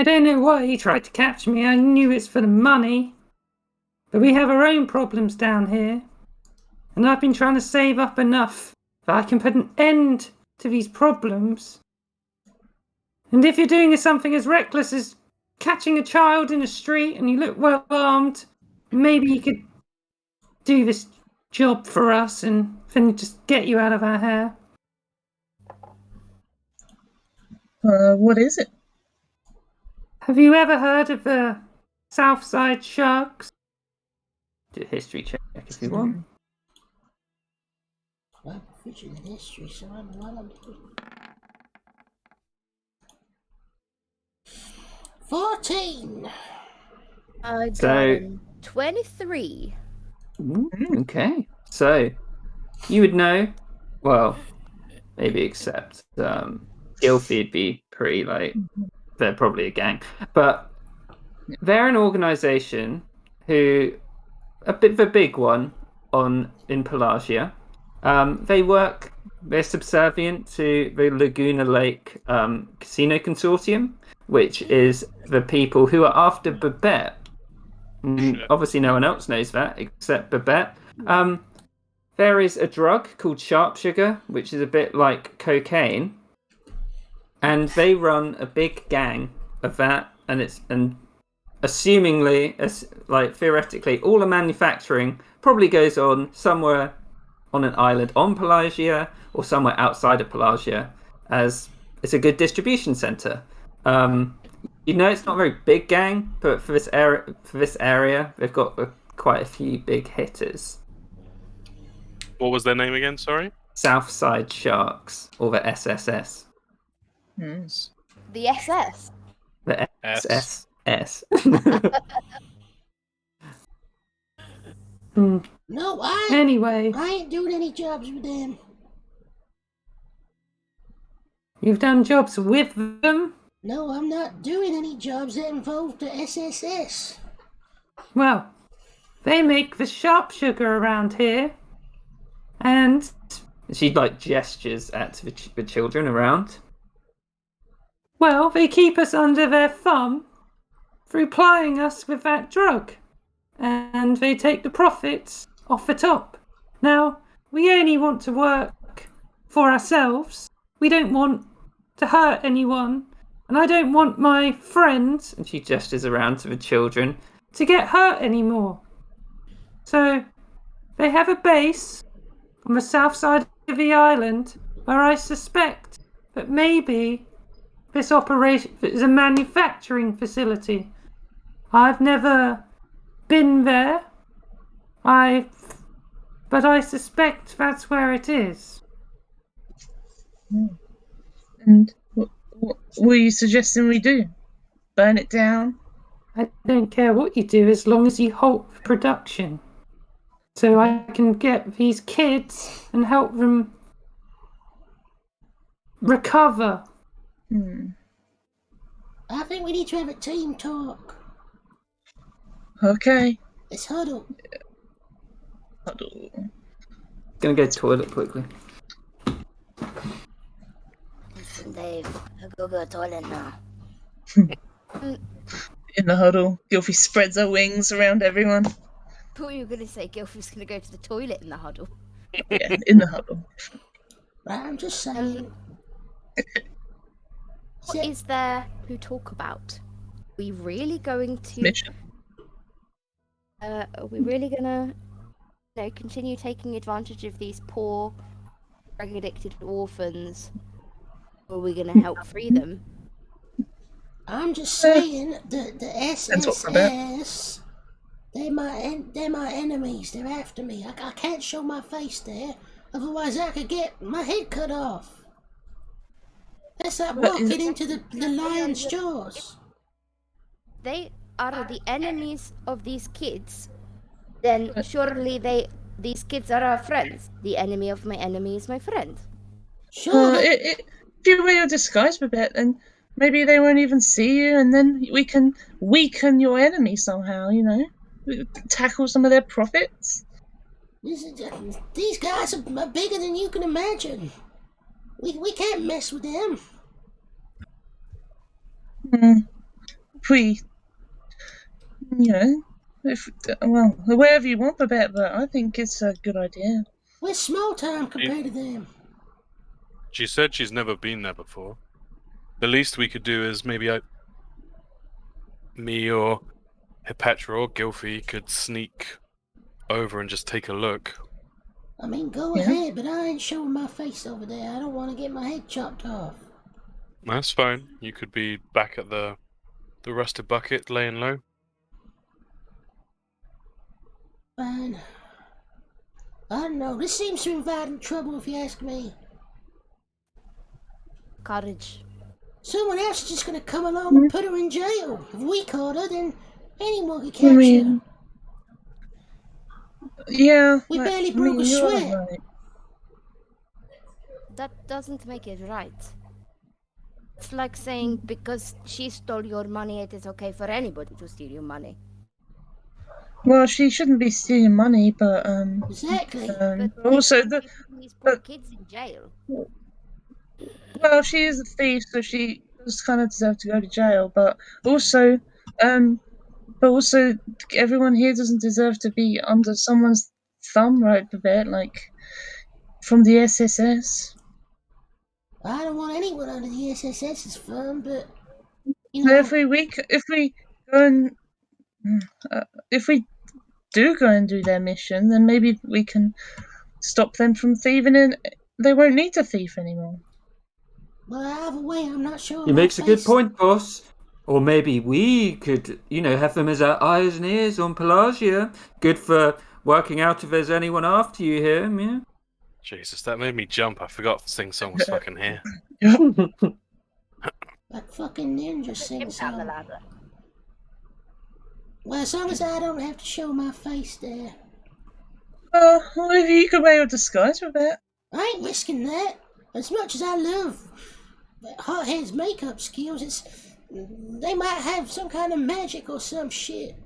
don't know why he tried to capture me. I knew it's for the money. But we have our own problems down here. And I've been trying to save up enough that I can put an end to these problems. And if you're doing something as reckless as catching a child in a street and you look well armed, maybe you could do this job for us and then just get you out of our hair. What is it? Have you ever heard of the Southside Sharks? Do a history check if you want. I'm proficient in history, so I know what I'm doing. 14! I got So- 23. Okay. So, you would know, well, maybe except Gilfie would be pretty, like, they're probably a gang. But they're an organisation who a bit of a big one in Pelagia. They're subservient to the Laguna Lake Casino Consortium, which is the people who are after Babette. Obviously, no one else knows that except Babette. There is a drug called sharp sugar, which is a bit like cocaine, and they run a big gang of that. And assumingly, theoretically, all the manufacturing probably goes on somewhere on an island on Pelagia or somewhere outside of Pelagia, as it's a good distribution center. It's not a very big gang, but for this area, they've got quite a few big hitters. What was their name again? Sorry. Southside Sharks, or the SSS. The SS. The SSS. No, Anyway, I ain't doing any jobs with them. you've done jobs with them? No, I'm not doing any jobs that involve the SSS. Well, they make the sharp sugar around here. And she gestures at the children around. Well, they keep us under their thumb through plying us with that drug. And they take the profits off the top. Now, we only want to work for ourselves. We don't want to hurt anyone. And I don't want my friends, and she gestures around to the children, to get hurt anymore. So, they have a base on the south side of the island where I suspect that maybe this operation is a manufacturing facility. I've never been there, but I suspect that's where it is. And what were you suggesting we do? Burn it down? I don't care what you do as long as you halt production. So I can get these kids and help them recover. I think we need to have a team talk. Okay. Let's huddle. Gonna go to the toilet quickly. Listen, Dave, I'll go to the toilet now. In the huddle, Gilfie spreads her wings around everyone. I thought you were going to say Gilfie's going to go to the toilet in the huddle. Yeah, in the huddle. Right, I'm just saying. What is there to talk about? Are we really going to... Mission. Are we really going to continue taking advantage of these poor, drug-addicted orphans? Or are we going to help free them? I'm just saying the SSS. They're my enemies. They're after me. I can't show my face there, otherwise I could get my head cut off. That's like walking into the lion's jaws. They are the enemies of these kids. Then surely these kids are our friends. The enemy of my enemy is my friend. Sure. If you wear your disguise a bit, and maybe they won't even see you, and then we can weaken your enemy somehow, tackle some of their profits. These guys are bigger than you can imagine. We can't mess with them. Wherever you want the bet, but I think it's a good idea. We're small time compared to them. She said she's never been there before. The least we could do is maybe me or Petra or Gilfie could sneak over and just take a look. I mean, go ahead, but I ain't showing my face over there. I don't want to get my head chopped off. That's fine. You could be back at the rusted bucket, laying low. Fine. I don't know. This seems to invite trouble, if you ask me. Courage. Someone else is just going to come along and put her in jail. If we caught her, then anyone could catch her. Yeah. We barely broke a sweat. Right. That doesn't make it right. It's like saying because she stole your money, it is okay for anybody to steal your money. Well, she shouldn't be stealing money, but Exactly. also These poor but- kids in jail. well, she is a thief, so she does kind of deserve to go to jail. But also, everyone here doesn't deserve to be under someone's thumb right a bit, like from the SSS. I don't want anyone under the SSS's thumb, but you So know, if we go and if we do go and do their mission, then maybe we can stop them from thieving, and they won't need to thief anymore. well, either way, I'm not sure. He my makes a good face- point, boss. Or maybe we could, have them as our eyes and ears on Pelagia. Good for working out if there's anyone after you here, yeah? Jesus, that made me jump. I forgot Sing Song was fucking here. Like fucking ninja sing Him down the song. ladder. Well, as long as I don't have to show my face there, Well, if you could wear a disguise with it. I ain't risking that. As much as I love Hothead's makeup skills, they might have some kind of magic or some shit.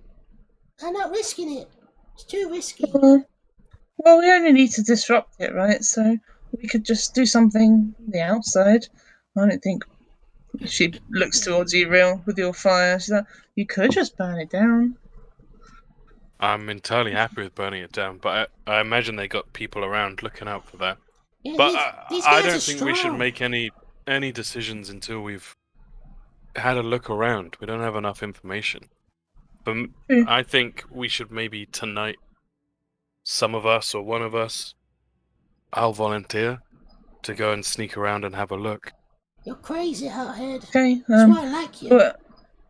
I'm not risking it. It's too risky. Well, we only need to disrupt it, right? So we could just do something on the outside. I don't think she looks towards you, Real, with your fire. She's like, you could just burn it down. I'm entirely happy with burning it down, but I imagine they got people around looking out for that. Yeah, But these I guys don't are think we should strong. make any decisions until we've had a look around. We don't have enough information. But I think we should maybe tonight, some of us or one of us, I'll volunteer to go and sneak around and have a look. You're crazy, Hothead. Okay. That's why I like you. But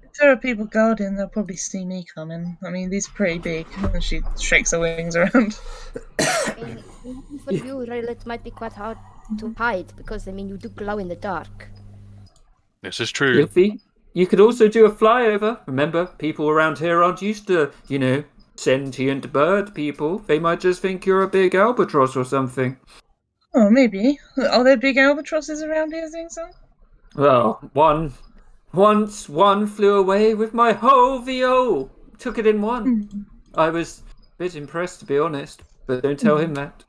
if there are people guarding, they'll probably see me coming. I mean, these are pretty big. And she shakes her wings around. For you, Rail, it might be quite hard to hide because you do glow in the dark. This is true. Gilfy, you could also do a flyover. Remember, people around here aren't used to, sentient bird people. They might just think you're a big albatross or something. Oh, maybe. Are there big albatrosses around here, Zing Song? Well, once one flew away with my whole VO. Took it in one. I was a bit impressed, to be honest, but don't tell him that.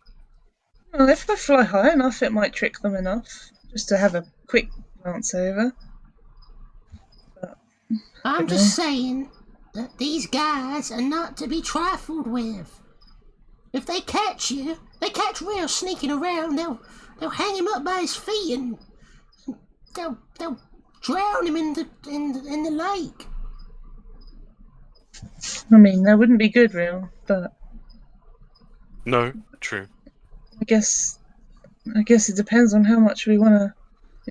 Well, if I fly high enough, it might trick them enough. Just to have a quick glance over. I'm just saying that these guys are not to be trifled with. If they catch you, they catch Rail sneaking around, they'll hang him up by his feet and they'll drown him in the lake. I mean, that wouldn't be good, Real, but No, true. I guess it depends on how much we want to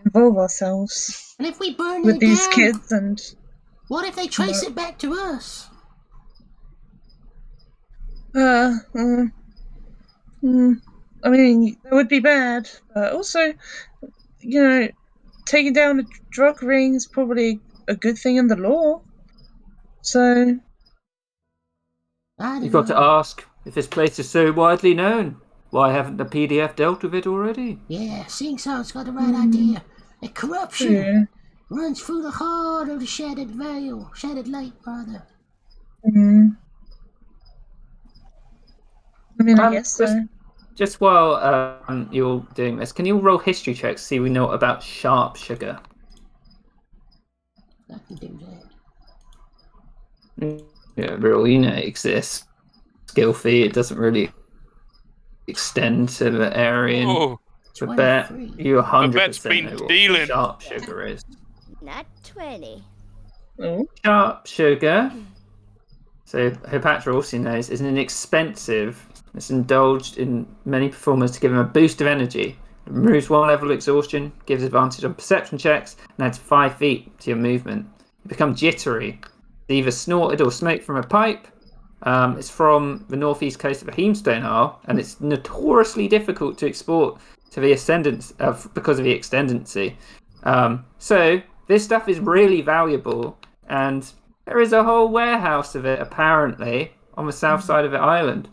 involve ourselves And if we burn with it these down, kids. And what if they trace it back to us? I mean, that would be bad. But also, taking down a drug ring is probably a good thing in the law. So, I don't You've got to know. ask, if this place is so widely known, why haven't the PDF dealt with it already? Yeah, Sing Song's got the right idea. The corruption yeah. runs through the heart of the Shattered Vale, Shattered Lake, rather. I mean, I guess so. Just while you're doing this, can you roll history checks to see we know about sharp sugar? I can do that. Yeah, real, it exists. Gilfy, it doesn't really extend to the area. Oh, I bet 23. you I bet's 100% been know what stealing. sharp sugar is. Not 20. Oh, Sharp sugar, so Hopatra also knows, is an expensive. It's indulged in many performers to give them a boost of energy. It removes one level of exhaustion, gives advantage on perception checks, and adds 5 feet to your movement. You become jittery. It's either snorted or smoked from a pipe. It's from the northeast coast of the Heemstone Isle, and it's notoriously difficult to export to the ascendants because of the extendency. So this stuff is really valuable, and there is a whole warehouse of it apparently on the south side of the island.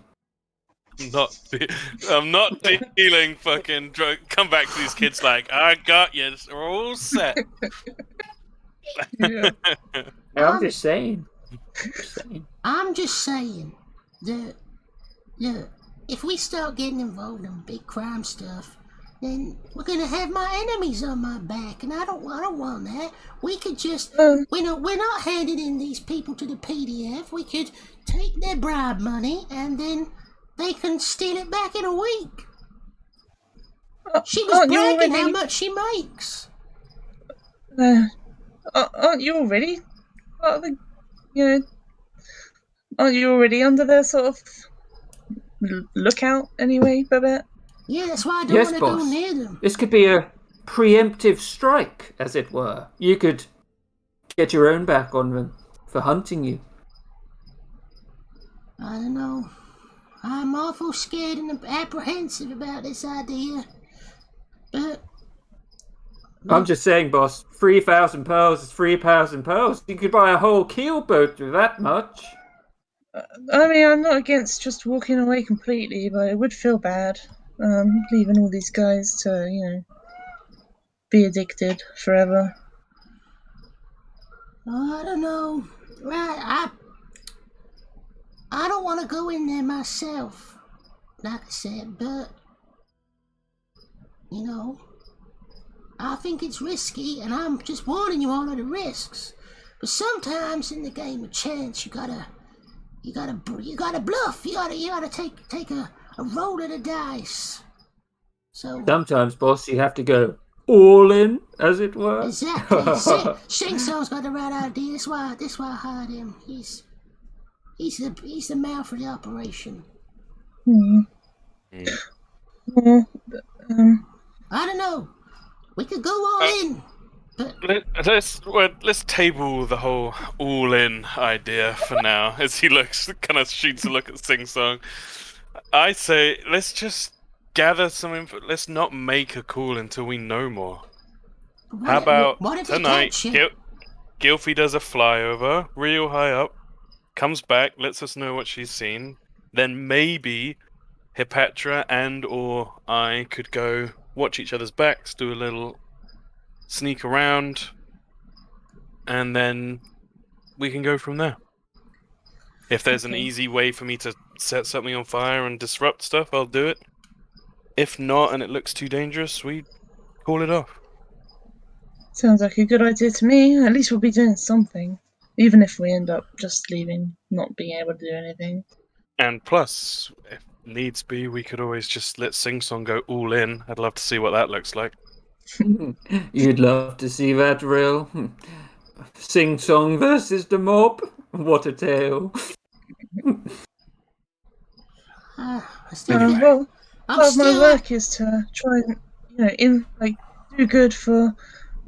I'm not dealing fucking drug. Come back to these kids like, I got you. We're all set. yeah. I'm just saying. I'm just saying, Look, if we start getting involved in big crime stuff, then we're gonna have my enemies on my back, and I don't want that. We could just, we're not handing in these people to the PDF. We could take their bribe money, and then they can steal it back in a week. She was aren't you bragging how already- much she makes. Aren't you already part of the, aren't you already under their sort of lookout anyway, Babette? Yeah, that's why I don't Yes, want to go boss. near them. This could be a preemptive strike, as it were. You could get your own back on them for hunting you. I don't know. I'm awful scared and apprehensive about this idea. But I'm just saying, boss, 3,000 pearls is 3,000 pearls. You could buy a whole keelboat with that much. I mean, I'm not against just walking away completely, but it would feel bad, leaving all these guys to, be addicted forever. oh, I don't know. Right, I don't want to go in there myself, like I said, but I think it's risky, and I'm just warning you all of the risks. But sometimes in the game of chance, you gotta bluff. You gotta take a roll of the dice. So Sometimes, boss, you have to go all in, as it were. exactly, Shang Tsung's got the right idea. That's why I hired him. He's the man for the operation. Well, I don't know. We could go all in. But Let's table the whole all-in idea for now. As he kind of shoots a look at Sing Song. I say let's just gather some info. Let's not make a call until we know more. How about what if they tonight? catch you? Gilfie does a flyover real high up, comes back, lets us know what she's seen. Then maybe Hipatra and/or I could go watch each other's backs, do a little sneak around, and then we can go from there. If there's an easy way for me to set something on fire and disrupt stuff, I'll do it. If not, and it looks too dangerous, we call it off. sounds like a good idea to me. At least we'll be doing something, even if we end up just leaving, not being able to do anything. And plus, if needs be, we could always just let Sing Song go all in. I'd love to see what that looks like. You'd love to see that, Rill. Sing Song versus the mob. What a tale. Anyway. Well, I'm part of my still work is to try and do good for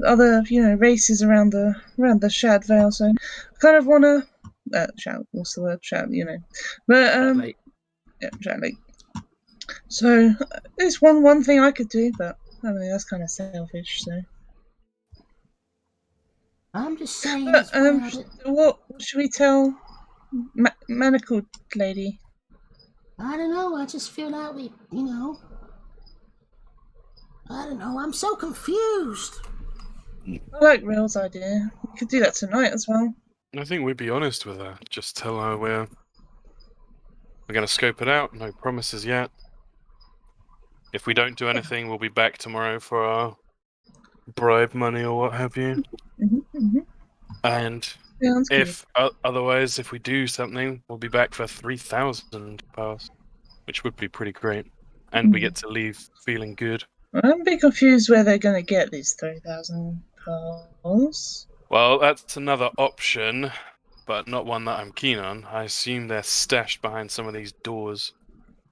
other races around the Shad Vale. So I kind of want to shout. What's the word? Shout. But Like, yeah, shout. So it's one thing I could do, but I mean that's kind of selfish. So. I'm just saying But, as well that what should we tell Manacled Lady? I don't know. I just feel like we, I don't know. I'm so confused. I like Rail's idea. We could do that tonight as well. I think we'd be honest with her. Just tell her we're going to scope it out. No promises yet. If we don't do anything, we'll be back tomorrow for our bribe money or what have you. And Sounds good. if otherwise, if we do something, we'll be back for 3,000 pounds, which would be pretty great. And we get to leave feeling good. I'm a bit confused where they're going to get these 3,000 pearls. Well, that's another option, but not one that I'm keen on. I assume they're stashed behind some of these doors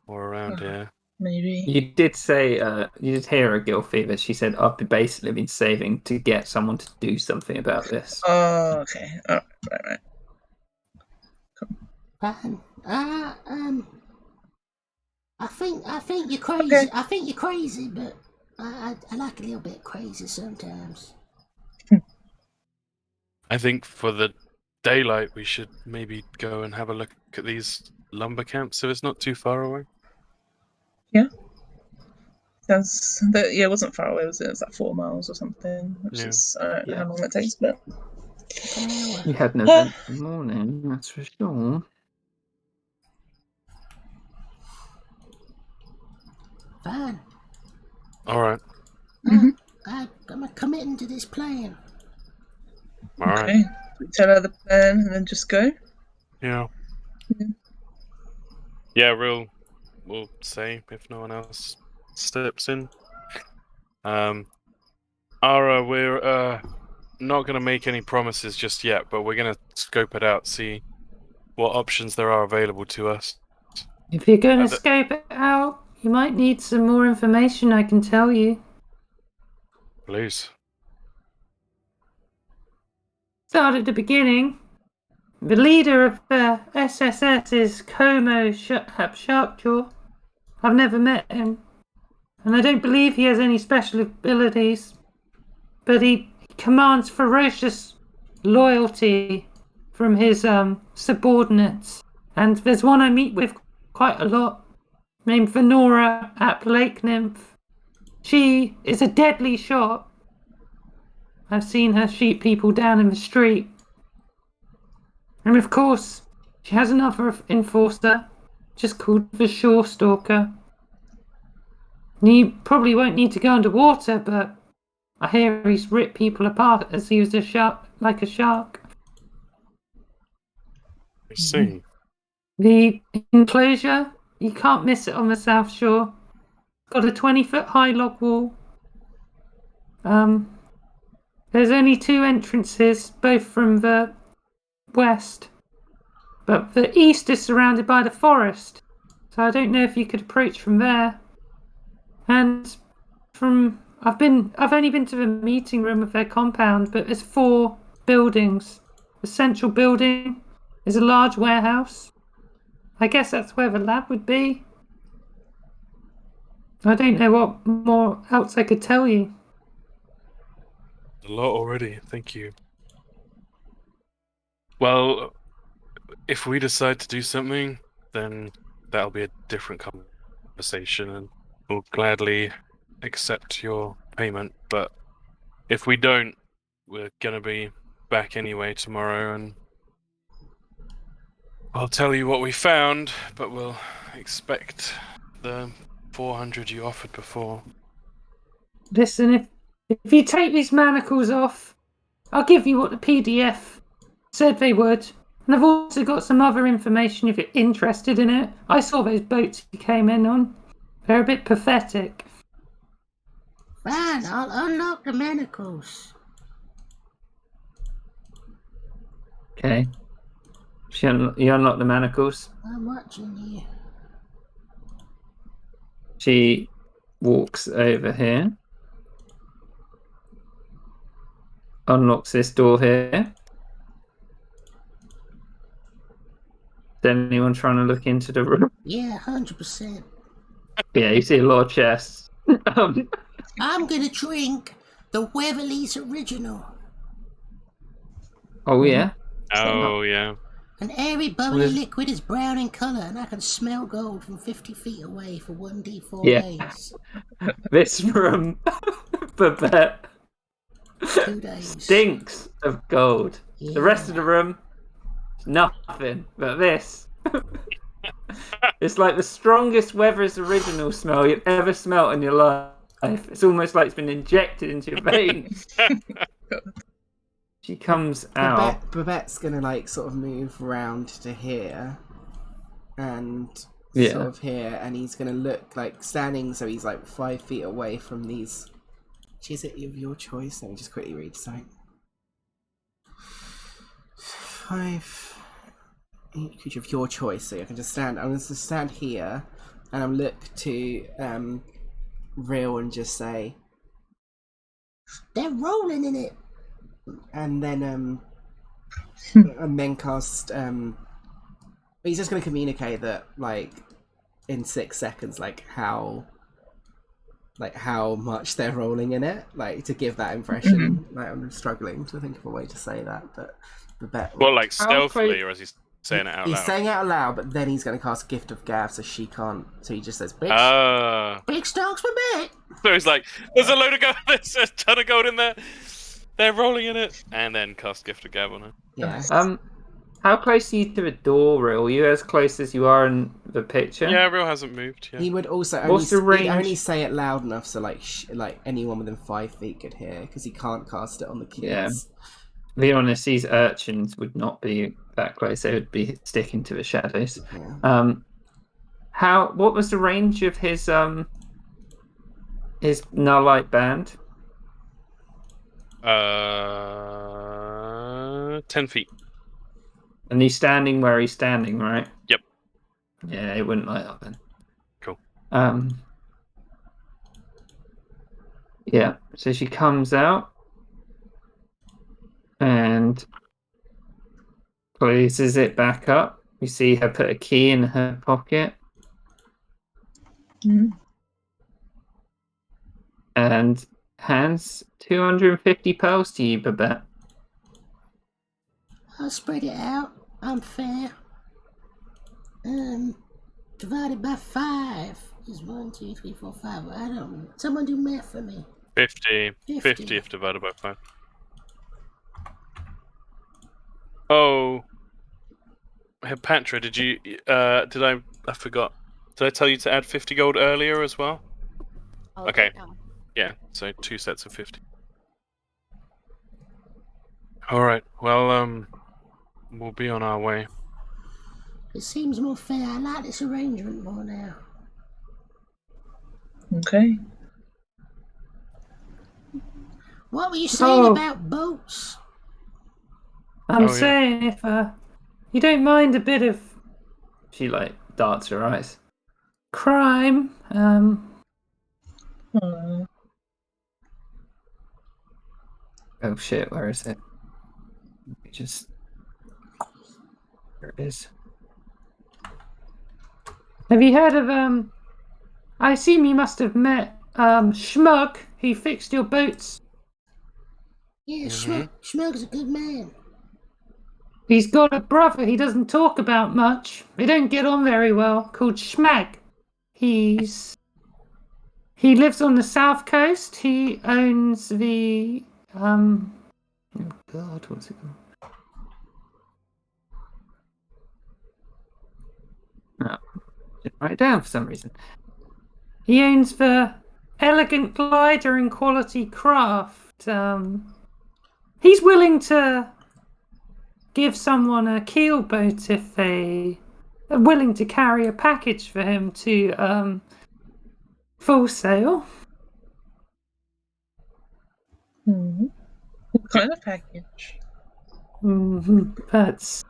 or around here. Maybe. you did say, you did hear a Gilfie that she said, I've basically been saving to get someone to do something about this. Oh, okay. Oh, right. Fine. I think you're crazy. Okay. I think you're crazy, but I like a little bit crazy sometimes. I think for the daylight, we should maybe go and have a look at these lumber camps if it's not too far away. Sounds that it wasn't far away, was it? It was like 4 miles or something, which Yeah. is I don't know Yeah. how long it takes, but You had an event in the morning, that's for sure. Fine. All right. I'm committing to this plan. All right. Okay. We tell her the plan and then just go. Yeah. Yeah. Yeah, we'll say if no one else steps in. Ara, we're not going to make any promises just yet, but we're going to scope it out, see what options there are available to us. If you're going to the- scope it out, you might need some more information, I can tell you. Please. Start at the beginning. The leader of the SSS is Como Sharpjaw. I've never met him, and I don't believe he has any special abilities, but he commands ferocious loyalty from his subordinates. And there's one I meet with quite a lot, named Venora at Lake Nymph. She is a deadly shot. I've seen her shoot people down in the street. And of course, she has another enforcer, just called the Shore Stalker. You probably won't need to go underwater, but I hear he's ripped people apart as he was a shark, like a shark. I see. The enclosure, you can't miss it on the South Shore. Got a 20-foot high log wall. There's only 2 entrances, both from the west. But the east is surrounded by the forest, so I don't know if you could approach from there. And I've only been to the meeting room of their compound, but there's 4 buildings. The central building is a large warehouse. I guess that's where the lab would be. I don't know what more else I could tell you. A lot already, thank you. Well, if we decide to do something, then that'll be a different conversation, and we'll gladly accept your payment. But if we don't, we're gonna be back anyway tomorrow, and I'll tell you what we found, but we'll expect the 400 you offered before. Listen, if you take these manacles off, I'll give you what the PDF said they would. And I've also got some other information if you're interested in it. I saw those boats you came in on. They're a bit pathetic. Fine, I'll unlock the manacles. Okay. You unlock the manacles. I'm watching you. She walks over here. Unlocks this door here. Is anyone trying to look into the room? Yeah, 100%. Yeah, you see a lot of chests. I'm gonna drink the Weatherly's Original. Oh, yeah? Oh, yeah. An airy, bubbly With- liquid is brown in colour, and I can smell gold from 50 feet away for 1d4 Yeah. days. This room, Babette, 2 days. stinks of gold. Yeah. The rest of the room, nothing. But this, it's like the strongest Weather's Original smell you've ever smelt in your life. It's almost like it's been injected into your veins. She comes out. Babette's gonna like sort of move round to here and Yeah. sort of here, and he's gonna look like standing, so he's like 5 feet away from these. Is it of your choice? Let me just quickly read something. 5 each of your choice, so I can just stand. I'm just stand here, and I'm look to Real and just say, They're rolling in it. and then cast he's just going to communicate that like in 6 seconds like how much they're rolling in it, like to give that impression. Like I'm struggling to think of a way to say that, but the bet Well, like I'll stealthily, play- or is he saying it out he's loud? saying it out loud, but then he's going to cast Gift of Gab, so she can't, so he just says big Big stocks for bet. So he's like, there's a load of gold, there's a ton of gold in there. They're rolling in it. And then cast Gift of Gab on it. yeah. How close are you to the door, Real? Are you as close as you are in the picture? Yeah, Real hasn't moved. Yeah. He would also What's the he'd range? only say it loud enough so like anyone within 5 feet could hear, because he can't cast it on the kids. Yeah. To be honest, these urchins would not be that close. They would be sticking to the shadows. Yeah. What was the range of his nullite band? 10 feet. And he's standing where he's standing, right? Yep. Yeah, it wouldn't light up then. Cool. Yeah. So she comes out and closes it back up. You see her put a key in her pocket. Mm. And hands 250 pearls to you, Babette. I'll spread it out. I'm fair. Divided by 5 is 1, 2, 3, 4, 5. I don't know. Someone do math for me. 50. 50. 50 if divided by 5. Oh. Patra, did you... I forgot. Did I tell you to add 50 gold earlier as well? I'll Okay. go down. Yeah, so 2 sets of 50. Alright, well, we'll be on our way. It seems more fair. I like this arrangement more now. Okay. What were you saying Oh. about boats? I'm Oh, yeah. saying if you don't mind a bit of, she darts her eyes. Crime. Oh, Oh shit, where is it? Just there it is. Have you heard of I assume you must have met Schmug. He fixed your boats. Yeah, Mhm. Schmug's a good man. He's got a brother he doesn't talk about much. They don't get on very well, called Schmag. He lives on the south coast. He owns the oh god, what's it called? No, didn't write it down for some reason. He owns the Elegant Glider and Quality Craft. He's willing to give someone a keel boat if they are willing to carry a package for him to full sail. hmm. What kind of package? But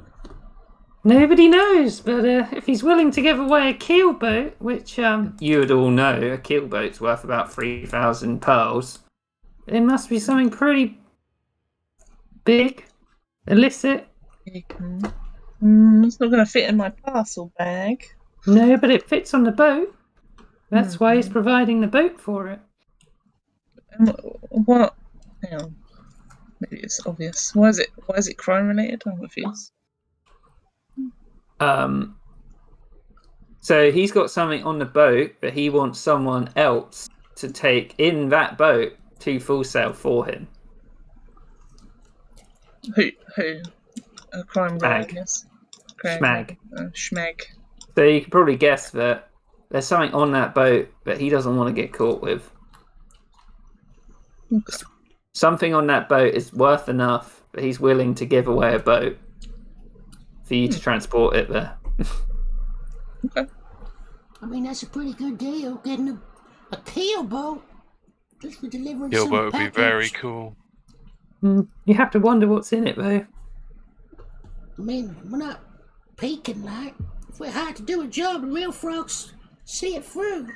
nobody knows. But if he's willing to give away a keel boat, which you would all know, a keel boat's worth about 3,000 pearls, it must be something pretty big, illicit. It's not going to fit in my parcel bag. No, but it fits on the boat. That's why he's providing the boat for it. What? Hang on. Maybe it's obvious. Why is it crime related? I'm confused. So he's got something on the boat, but he wants someone else to take in that boat to full sail for him. Who? A crime guy, Schmag. yes. Schmag. Schmag. So you can probably guess that there's something on that boat that he doesn't want to get caught with. Okay. Something on that boat is worth enough that he's willing to give away a boat for you to transport it there. Okay. I mean, that's a pretty good deal, getting a keel boat. Just for delivering Your some boat would be package. very cool. You have to wonder what's in it, though. I mean, we're not peeking like. If we're hired to do a job, the real frogs see it through.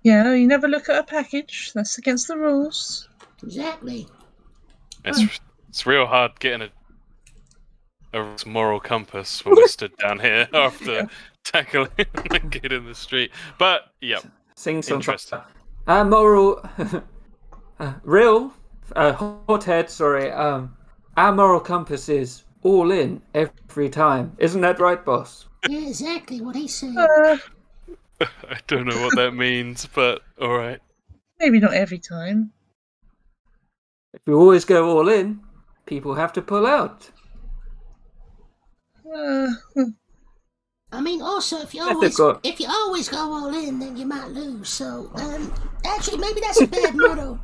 Yeah, you never look at a package. That's against the rules. Exactly. It's real hard getting a moral compass when we stood down here after tackling the kid in the street. But, yeah, Sing some interesting. moral, real, hothead. Sorry. Our moral compass is all in every time. Isn't that right, boss? Yeah, exactly what he said. I don't know what that means, but alright. Maybe not every time. If you always go all in, people have to pull out. I mean, also, if you That's always go all in, then you might lose. So, actually, maybe that's a bad motto.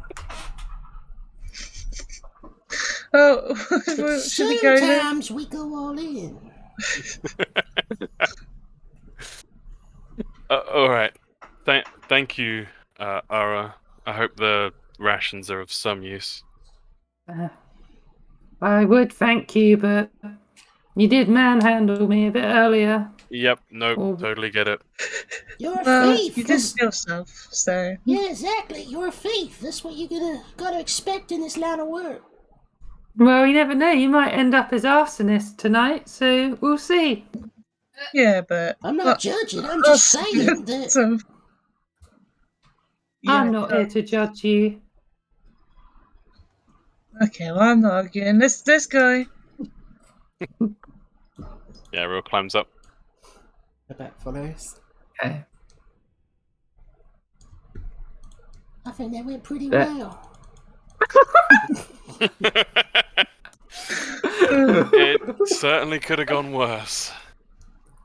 Oh, But should we go then? sometimes we go all in. All right. Thank you, Ara. I hope the rations are of some use. I would thank you, but you did manhandle me a bit earlier. Yep. Nope. Oh. Totally get it. You're a Well, thief. you did steal stuff, so. Yeah, exactly. You're a thief. That's what you're gotta expect in this line of work. Well, you never know. You might end up as arsonist tonight, so we'll see. Yeah, but. I'm not judging. I'm just saying that. So, I'm not here to judge you. Okay, well, I'm not arguing. Let's go. Yeah. Real climbs up. The back follows. Okay. I think that went pretty That- well. It certainly could have gone worse.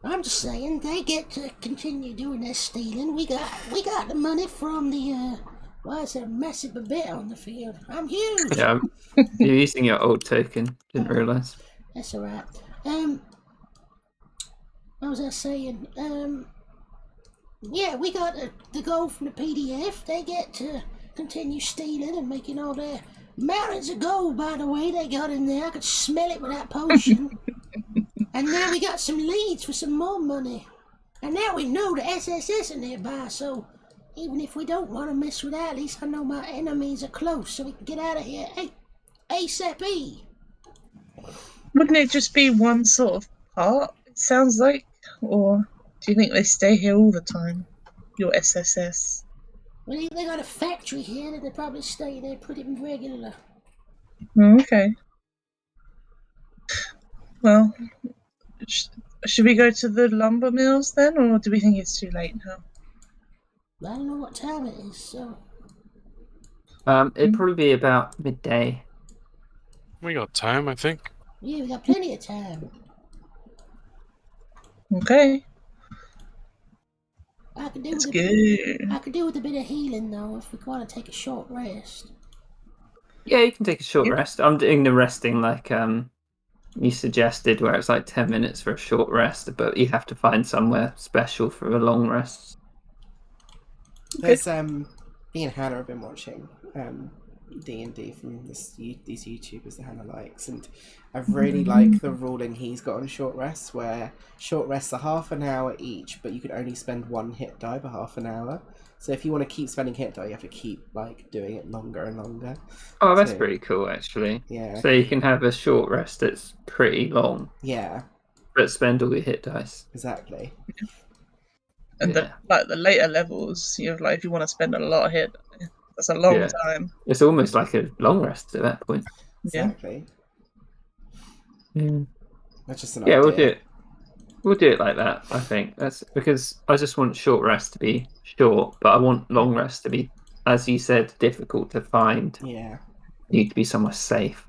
I'm just saying they get to continue doing their stealing. We got the money from the why is there a massive bet on the field? I'm huge. Yeah, you're using your old token. Didn't realise. That's alright. What was I saying? Yeah, we got the gold from the PDF. They get to continue stealing and making all their mountains of gold, by the way, they got in there. I could smell it with that potion. And now we got some leads for some more money. And now we know the SSS are nearby, so even if we don't want to mess with that, at least I know my enemies are close, so we can get out of here ASAP. Wouldn't it just be one sort of part, it sounds like? Or do you think they stay here all the time? Your SSS? Well, they got a factory here that they probably stay there pretty regular. Okay. Well, should we go to the lumber mills then, or do we think it's too late now? I don't know what time it is, so... It'd probably be about midday. We got time, I think. Yeah, we got plenty of time. Okay, I could do let's with go. I could do with a bit of healing, though, if we want to take a short rest. Yeah, you can take a short Yeah. rest. I'm doing the resting like you suggested, where it's like 10 minutes for a short rest, but you have to find somewhere special for a long rest. There's me and Hannah have been watching D&D from these YouTubers that Hannah likes, and I've really liked the ruling he's got on short rests, where short rests are half an hour each, but you can only spend one hit die per half an hour. So if you want to keep spending hit die, you have to keep like doing it longer and longer. Oh, that's So- pretty cool, actually. Yeah. So you can have a short rest that's pretty long, Yeah, but spend all your hit dice. exactly. And Yeah. the later levels, you have like if you want to spend a lot of hit, that's a long Yeah. time. It's almost like a long rest at that point. Yeah. Exactly. Yeah, That's just an yeah, idea. we'll do it. We'll do it like that. I think that's because I just want short rest to be short, but I want long rest to be, as you said, difficult to find. Yeah. Need to be somewhere safe.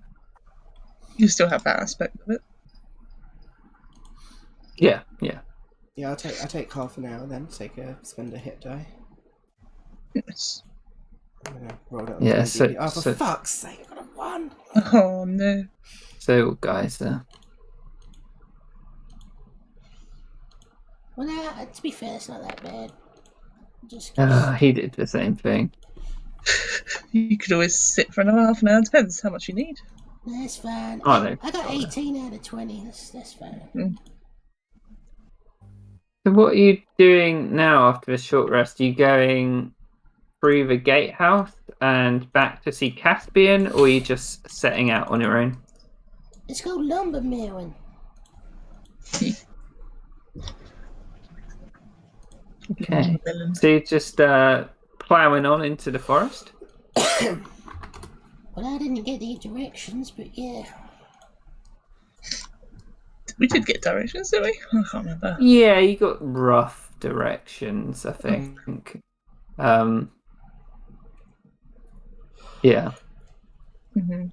You still have that aspect of it. Yeah, yeah. Yeah, I'll take half an hour then. Spend a hit die. Yes. I'm gonna roll it on Yeah, 20. so- Oh, for so- fuck's sake! I got a 1. Oh no. So, guys, Well, now, to be fair, it's not that bad. Just he did the same thing. You could always sit for another half an hour. Depends how much you need. that's fine. Oh, no. I got 18 out of 20. That's fine. So, what are you doing now after a short rest? Are you going through the gatehouse and back to see Caspian, or are you just setting out on your own? Let's go lumber milling. Okay. So you're just ploughing on into the forest? Well, I didn't get the directions, but yeah. We did get directions, did we? I can't remember. Yeah, you got rough directions, I think. Yeah. hmm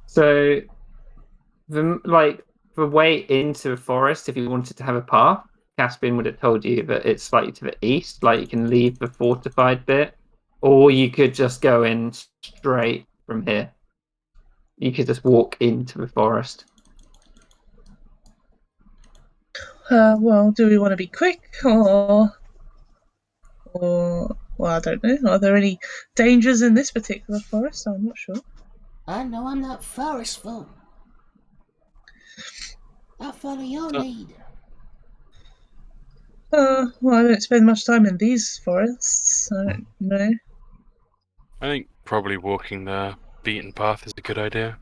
So the the way into the forest, if you wanted to have a path, Caspian would have told you that it's slightly to the east, like you can leave the fortified bit, or you could just go in straight from here. You could just walk into the forest. Well, do we want to be quick or well, I don't know. Are there any dangers in this particular forest? I'm not sure. I know I'm not forest folk. I'll follow your lead. Well, I don't spend much time in these forests. I don't know. I think probably walking the beaten path is a good idea.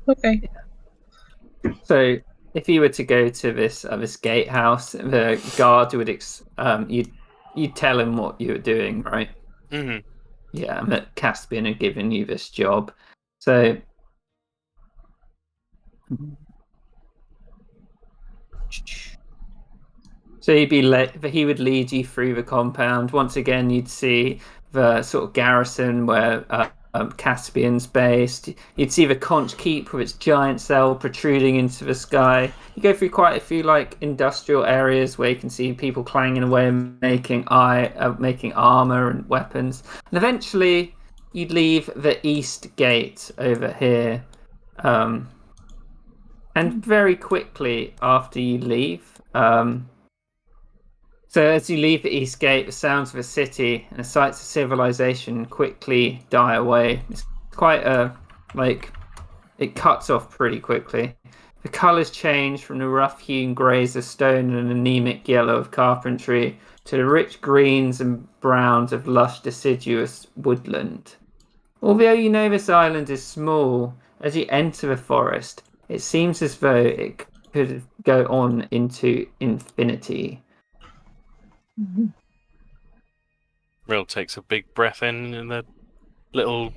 Okay. So, if you were to go to this gatehouse, the guard would you'd tell him what you were doing, right? Mm-hmm. Yeah, and that Caspian had given you this job. So he would lead you through the compound. Once again, you'd see the sort of garrison where Caspian's based. You'd see the conch keep with its giant cell protruding into the sky. You go through quite a few like industrial areas where you can see people clanging away and making armor and weapons. And eventually, you'd leave the east gate over here. And very quickly after you leave, so as you leave the east gate, the sounds of the city and the sights of civilization quickly die away. It's quite it cuts off pretty quickly. The colours change from the rough-hewn greys of stone and anemic yellow of carpentry to the rich greens and browns of lush deciduous woodland. Although you know this island is small, as you enter the forest, it seems as though it could go on into infinity. Mm-hmm. Rill takes a big breath in, and the little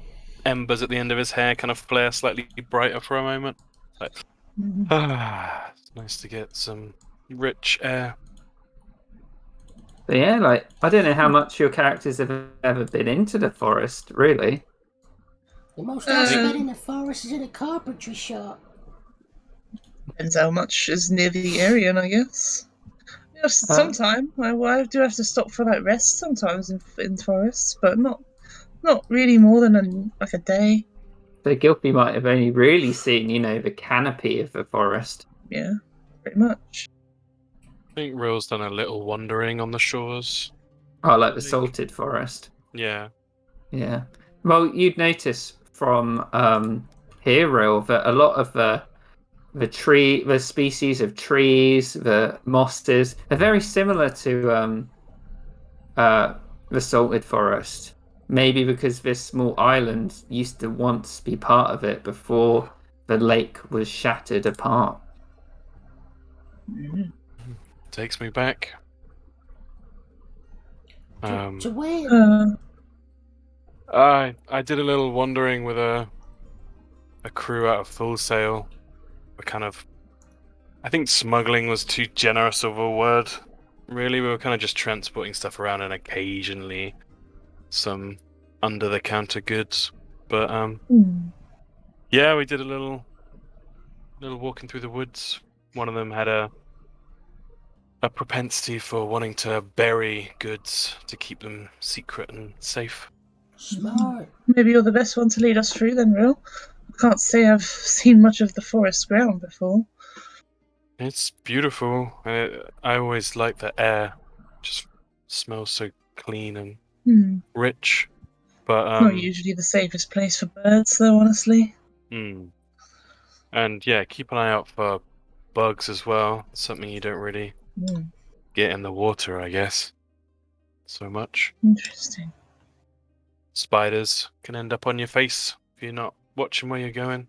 embers at the end of his hair kind of flare slightly brighter for a moment. Like, it's nice to get some rich air. But yeah, I don't know how much your characters have ever been into the forest, really. The most I spent in the forest is in a carpentry shop. Depends how much is near the area, I guess. Yeah, sometime I do have to stop for like rest sometimes in forests, but not really more than a day. So Gilpy might have only really seen, the canopy of the forest. Yeah, pretty much. I think Rill's done a little wandering on the shores. Oh, like the salted forest. Yeah. Yeah. Well, you'd notice from here, Rill, that a lot of the species of trees, the mosses, are very similar to the salted forest. Maybe because this small island used to once be part of it before the lake was shattered apart. Takes me back. To where? I did a little wandering with a crew out of Full Sail. I think smuggling was too generous of a word. Really, we were kind of just transporting stuff around and occasionally some under-the-counter goods. But yeah, we did a little walking through the woods. One of them had a propensity for wanting to bury goods to keep them secret and safe. Smart. Maybe you're the best one to lead us through then, Rill. I can't say I've seen much of the forest ground before. It's beautiful, and I always like the air. Just smells so clean and rich. But not usually the safest place for birds, though, honestly. And yeah, keep an eye out for bugs as well. It's something you don't really get in the water, I guess. So much. Interesting. Spiders can end up on your face if you're not watching where you're going.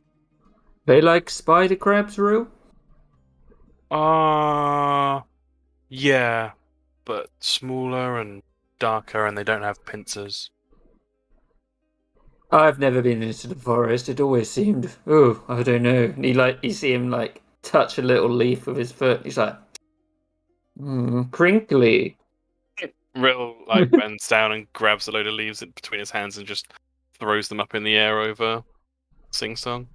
They like spider crabs, Rue? Yeah, but smaller and darker, and they don't have pincers. I've never been into the forest. It always seemed, I don't know. And you see him touch a little leaf with his foot. He's like, crinkly. Rill bends down and grabs a load of leaves between his hands and just throws them up in the air over Sing Song.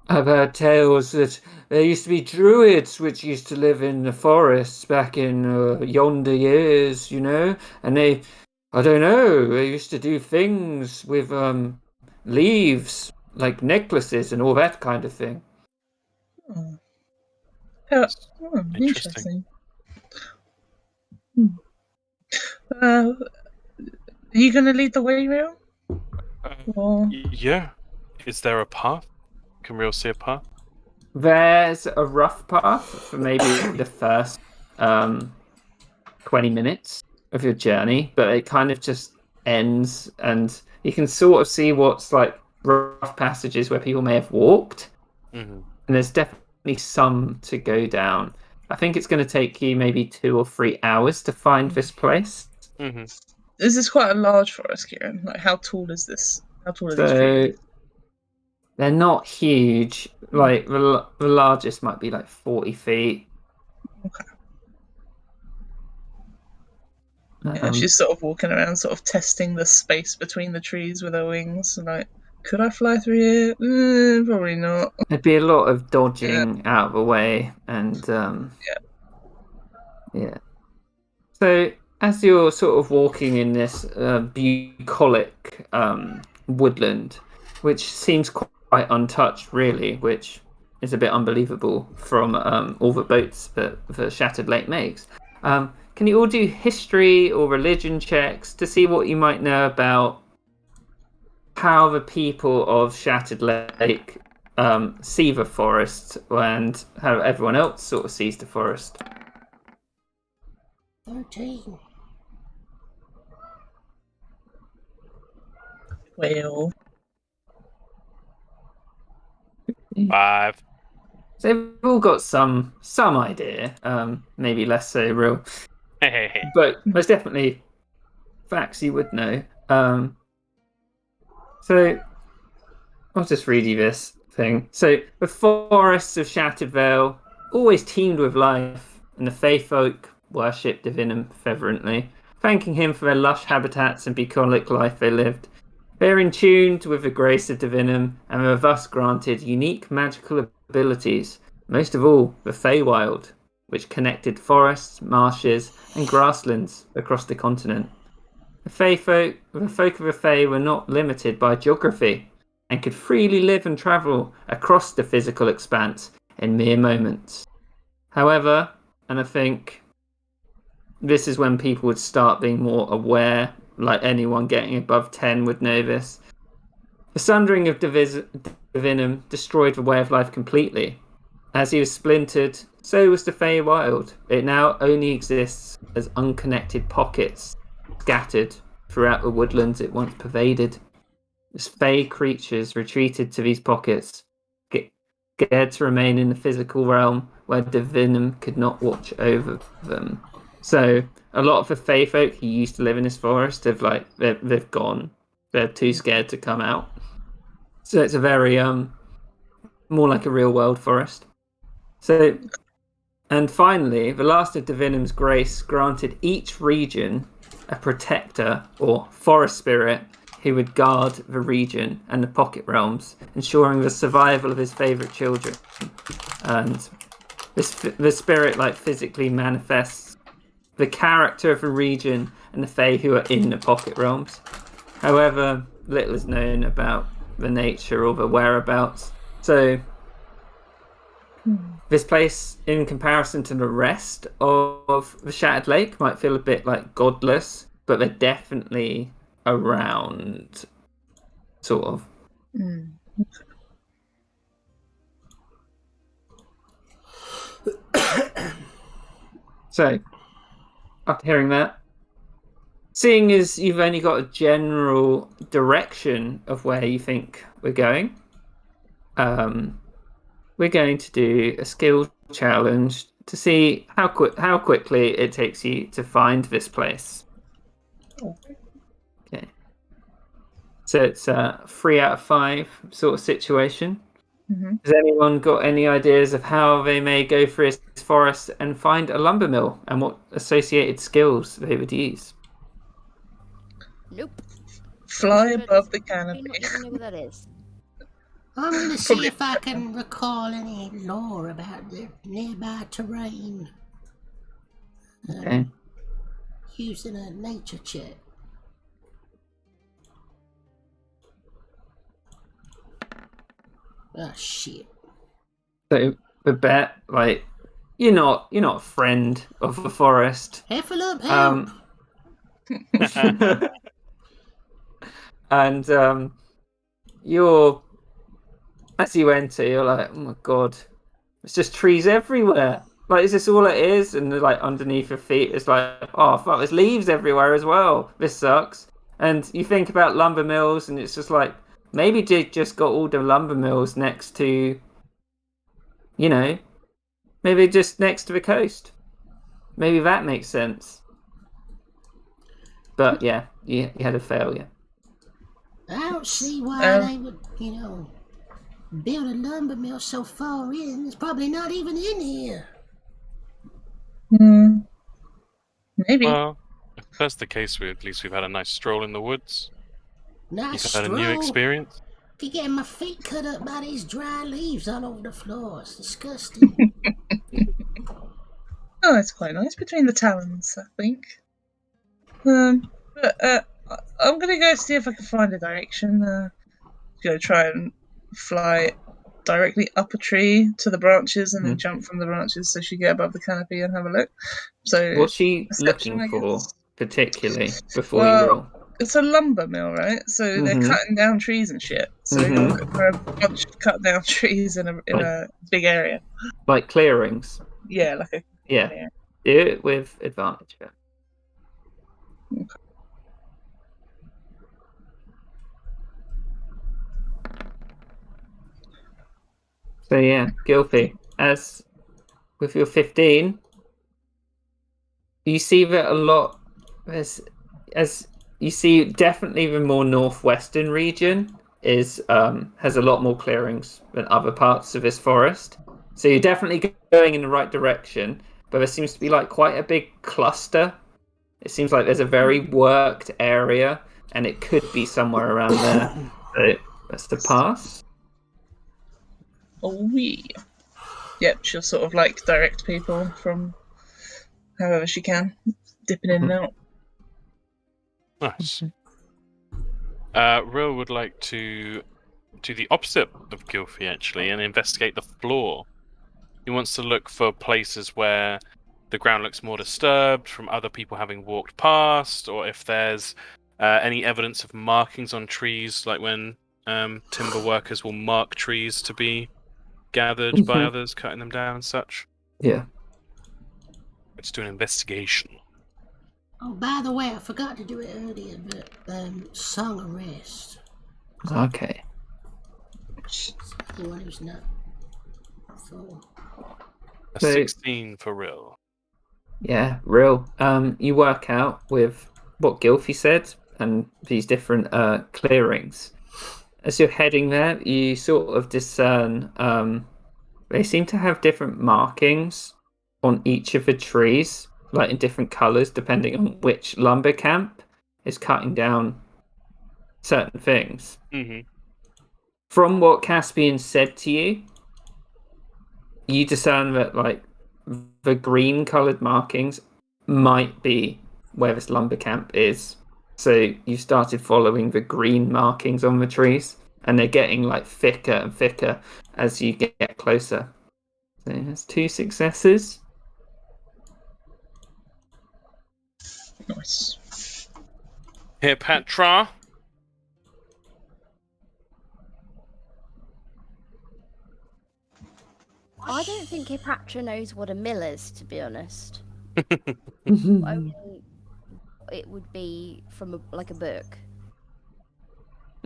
I've heard tales that there used to be druids which used to live in the forests back in yonder years, and I don't know, they used to do things with leaves, like necklaces and all that kind of thing. Oh. Interesting. Interesting. Are you going to lead the way, Real? Or... Yeah. Is there a path? Can we all see a path? There's a rough path for maybe the first 20 minutes of your journey, but it kind of just ends, and you can sort of see what's like rough passages where people may have walked, Mm-hmm. and there's definitely some to go down. I think it's going to take you maybe 2 or 3 hours to find this place. Mm-hmm. Is this quite a large forest, Kieran? Like, how tall is this? How tall are these So trees? they're not huge. Like the largest might be like 40 feet. Okay. Yeah, she's sort of walking around, sort of testing the space between the trees with her wings. Like, could I fly through here? Probably not. There'd be a lot of dodging out of the way, and yeah. So as you're sort of walking in this bucolic woodland, which seems quite untouched, really, which is a bit unbelievable from all the boats that the Shattered Lake makes. Can you all do history or religion checks to see what you might know about how the people of Shattered Lake see the forest and how everyone else sort of sees the forest? 13. Well, 5. So they've all got some idea, maybe less so real, Hey. but there's definitely facts you would know. So I'll just read you this thing. So the forests of Shattered Vale always teemed with life, and the Fey folk worshipped Divinum fervently, thanking him for their lush habitats and bucolic life they lived. They are in tune with the grace of Divinum and were thus granted unique magical abilities, most of all the Feywild, which connected forests, marshes, and grasslands across the continent. The folk of the Fey were not limited by geography and could freely live and travel across the physical expanse in mere moments. However, and I think this is when people would start being more aware, like anyone getting above 10 would know this. The sundering of Divinum destroyed the way of life completely. As he was splintered, so was the Feywild. It now only exists as unconnected pockets, scattered throughout the woodlands it once pervaded. As Fey creatures retreated to these pockets, scared to remain in the physical realm where Divinum could not watch over them. So a lot of the Fey folk who used to live in this forest they've gone. They're too scared to come out. So it's a very more like a real world forest. So, and finally, the last of Divinum's grace granted each region a protector or forest spirit who would guard the region and the pocket realms, ensuring the survival of his favourite children. And the spirit physically manifests the character of the region and the Fae who are in the pocket realms. However, little is known about the nature or the whereabouts. So this place, in comparison to the rest of the Shattered Lake, might feel a bit like godless, but they're definitely around, sort of. So, after hearing that, seeing as you've only got a general direction of where you think we're going, we're going to do a skill challenge to see how quickly it takes you to find this place. Okay. So it's a 3 out of 5 sort of situation. Mm-hmm. Has anyone got any ideas of how they may go through this forest and find a lumber mill and what associated skills they would use? Nope. Fly Sure, above the do canopy. not even know what that is. I'm gonna see if I can recall any lore about the nearby terrain. Okay. Using a nature check. Oh shit. So Babette, like, you're not a friend of the forest. Heffalump, help! And you're as you enter, you're like, oh my god, it's just trees everywhere. Like, is this all it is? And like underneath your feet, it's like, oh fuck, there's leaves everywhere as well. This sucks. And you think about lumber mills, and it's just like, maybe they just got all the lumber mills next to, maybe just next to the coast. Maybe that makes sense. But yeah, you had a failure. I don't see why they would, build a lumber mill so far in. It's probably not even in here. Maybe. Well, if that's the case, at least we've had a nice stroll in the woods. Nice You've had stroll. a new experience. Keep getting my feet cut up by these dry leaves all over the floor. It's disgusting. Oh, it's quite nice between the talons, I think. But I'm gonna go see if I can find a direction. Go try and fly directly up a tree to the branches and then jump from the branches so she get above the canopy and have a look. So What's she perception, looking I for guess. particularly before Well, you roll? It's a lumber mill, right? So they're cutting down trees and shit. So they're looking for a bunch of cut down trees in a big area. Like clearings. Yeah, like a Yeah. Do it with advantage. Okay. So yeah, Gilfie, as with your 15, you see that a lot as you see definitely the more northwestern region is has a lot more clearings than other parts of this forest. So you're definitely going in the right direction, but there seems to be like quite a big cluster. It seems like there's a very worked area, and it could be somewhere around there. So that's the pass. Oh yeah. Yep, she'll sort of like direct people from however she can, dipping in and out. Nice. Rill would like to do the opposite of Gilfie, actually, and investigate the floor. He wants to look for places where the ground looks more disturbed from other people having walked past, or if there's any evidence of markings on trees, like when timber workers will mark trees to be gathered by others, cutting them down and such. Yeah. Let's do an investigation. Oh, by the way, I forgot to do it earlier, but song of rest. Okay. The one who's not full. A So- 16 for Rill. Yeah, real. You work out with what Gilfie said and these different clearings. As you're heading there, you sort of discern. They seem to have different markings on each of the trees, like in different colors, depending on which lumber camp is cutting down certain things. Mm-hmm. From what Caspian said to you, you discern that like the green colored markings might be where this lumber camp is. So you started following the green markings on the trees, and they're getting like thicker and thicker as you get closer. So that's 2 successes. Nice. Here, Patra. I don't think Hipatra knows what a mill is, to be honest. Mm-hmm. Only it would be from a book.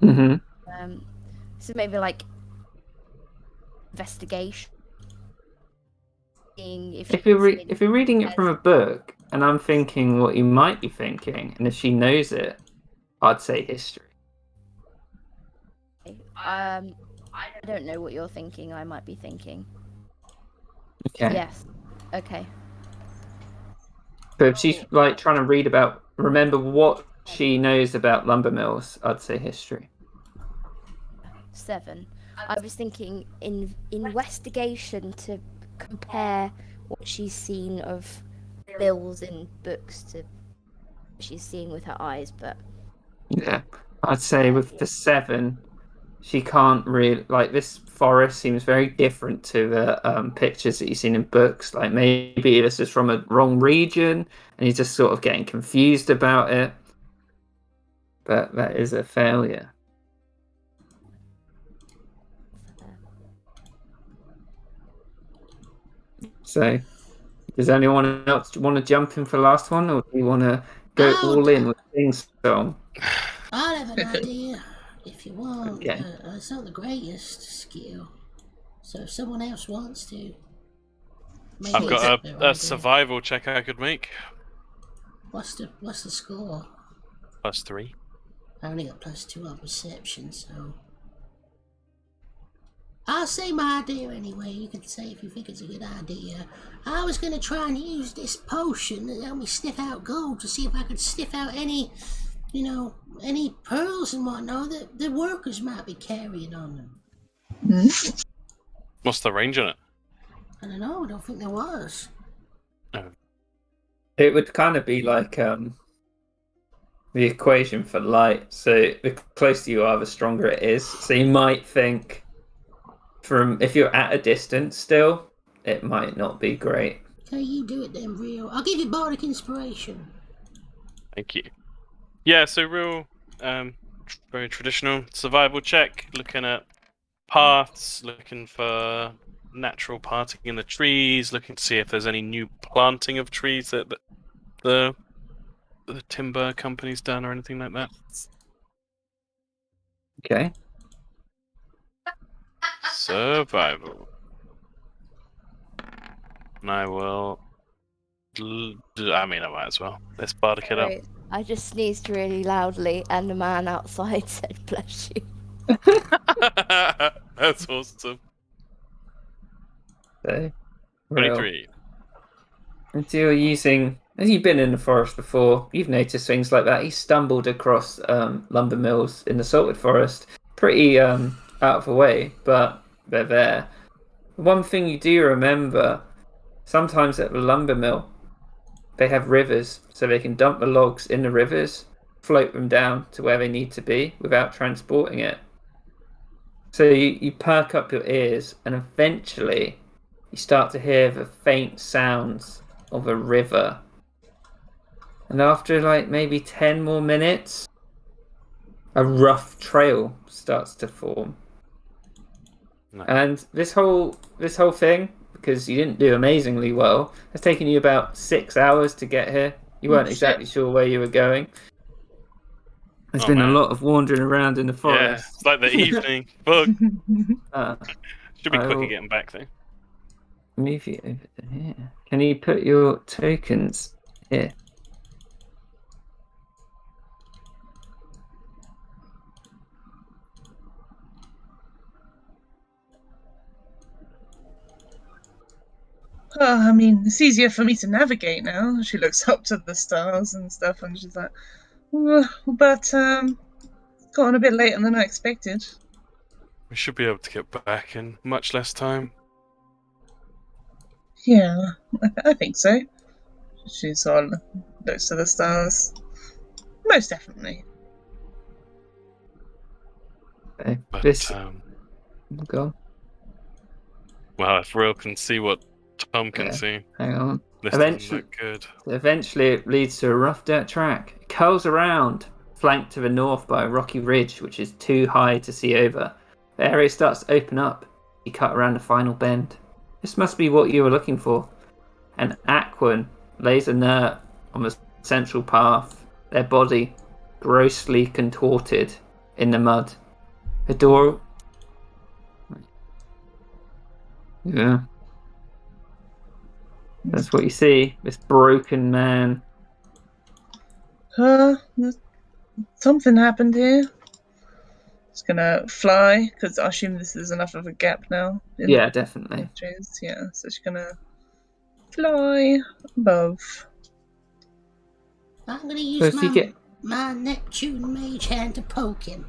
So maybe like investigation. Seeing If you're reading it from a book, and I'm thinking what you might be thinking, and if she knows it, I'd say history. I don't know what you're thinking. I might be thinking. Okay. Yes. Okay. So if she's like trying to remember what she knows about lumber mills, I'd say history. 7. I was thinking investigation to compare what she's seen of bills in books to what she's seeing with her eyes, but Yeah, I'd say with the 7, she can't really like this forest seems very different to the pictures that you've seen in books. Like maybe this is from a wrong region, and you're just sort of getting confused about it. But that is a failure. So, does anyone else want to jump in for the last one, or do you want to go all in with Sing Song? I'll have an idea if you want. Okay. It's not the greatest skill, so if someone else wants to, maybe I've got it's their a idea. survival check I could make. What's the score? +3. I only got +2 on perception, so I'll say my idea anyway. You can say if you think it's a good idea. I was gonna try and use this potion to help me sniff out gold to see if I could sniff out any, any pearls and whatnot that the workers might be carrying on them. What's the range on it? I don't know. I don't think there was. It would kind of be like the equation for light. So the closer you are, the stronger it is. So you might think if you're at a distance still, it might not be great. Okay, you do it then, Rio. I'll give you bardic inspiration. Thank you. Yeah, so real, very traditional survival check. Looking at paths, looking for natural parting in the trees, looking to see if there's any new planting of trees that the timber company's done or anything like that. Okay. Survival. And I will. I might as well. Let's bardic it up. Right. I just sneezed really loudly, and the man outside said, "Bless you." That's awesome. So, real. 23. If you're using, as you've been in the forest before, you've noticed things like that. He stumbled across lumber mills in the salted forest, pretty out of the way, but they're there. One thing you do remember, sometimes at the lumber mill, they have rivers, so they can dump the logs in the rivers, float them down to where they need to be without transporting it. So you perk up your ears, and eventually you start to hear the faint sounds of a river. And after like maybe 10 more minutes, a rough trail starts to form. Nice. And this whole thing, because you didn't do amazingly well, has taken you about 6 hours to get here. You weren't exactly sure where you were going. There's been a lot of wandering around in the Yeah, forest. it's like the evening. Fuck. Uh, Should be I quicker will- getting back though. move you over to here. Can you put your tokens here? I mean, it's easier for me to navigate now. She looks up to the stars and stuff, and she's like, but gotten a bit later than I expected. We should be able to get back in much less time. Yeah, I think so. She sort of looks to the stars. Most definitely. Okay. But This go. well, if Real can see what Tom can Yeah. see, Hang on. this doesn't Eventually- look good. Eventually, it leads to a rough dirt track. It curls around, flanked to the north by a rocky ridge, which is too high to see over. The area starts to open up. You cut around the final bend. This must be what you were looking for. An Aquan lays inert on the central path, their body grossly contorted in the mud. The door. Yeah. That's what you see. This broken man. Something happened here. It's gonna fly, because I assume this is enough of a gap now. in Yeah, definitely. the trees. Yeah, so she's gonna fly above. I'm gonna So use if you get my Neptune mage hand to poke him.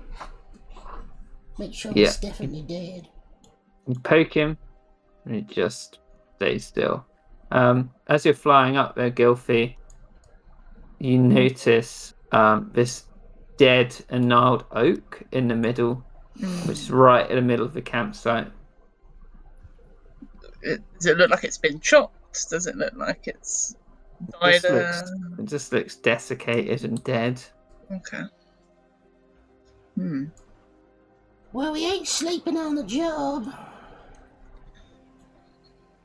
Make sure Yeah. he's definitely dead. You poke him, and it just stays still. As you're flying up there, Gilfie, you notice this dead and gnarled oak in the middle, which is right in the middle of the campsite. Does it look like it's been chopped? Does it look like it's died? It just looks desiccated and dead. Okay. Well, we ain't sleeping on the job.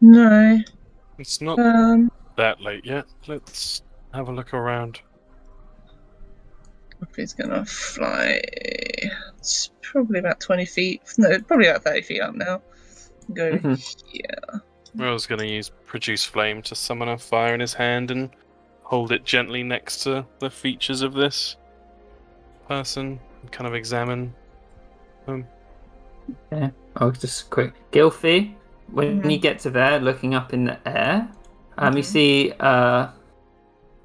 No. It's not that late yet. Let's have a look around. If he's gonna fly, it's probably about 20 feet. No, probably about 30 feet up now. Go here. Will's going to use Produce Flame to summon a fire in his hand and hold it gently next to the features of this person and kind of examine them. Yeah, I'll just quick. Gilfie, when you get to there, looking up in the air, you see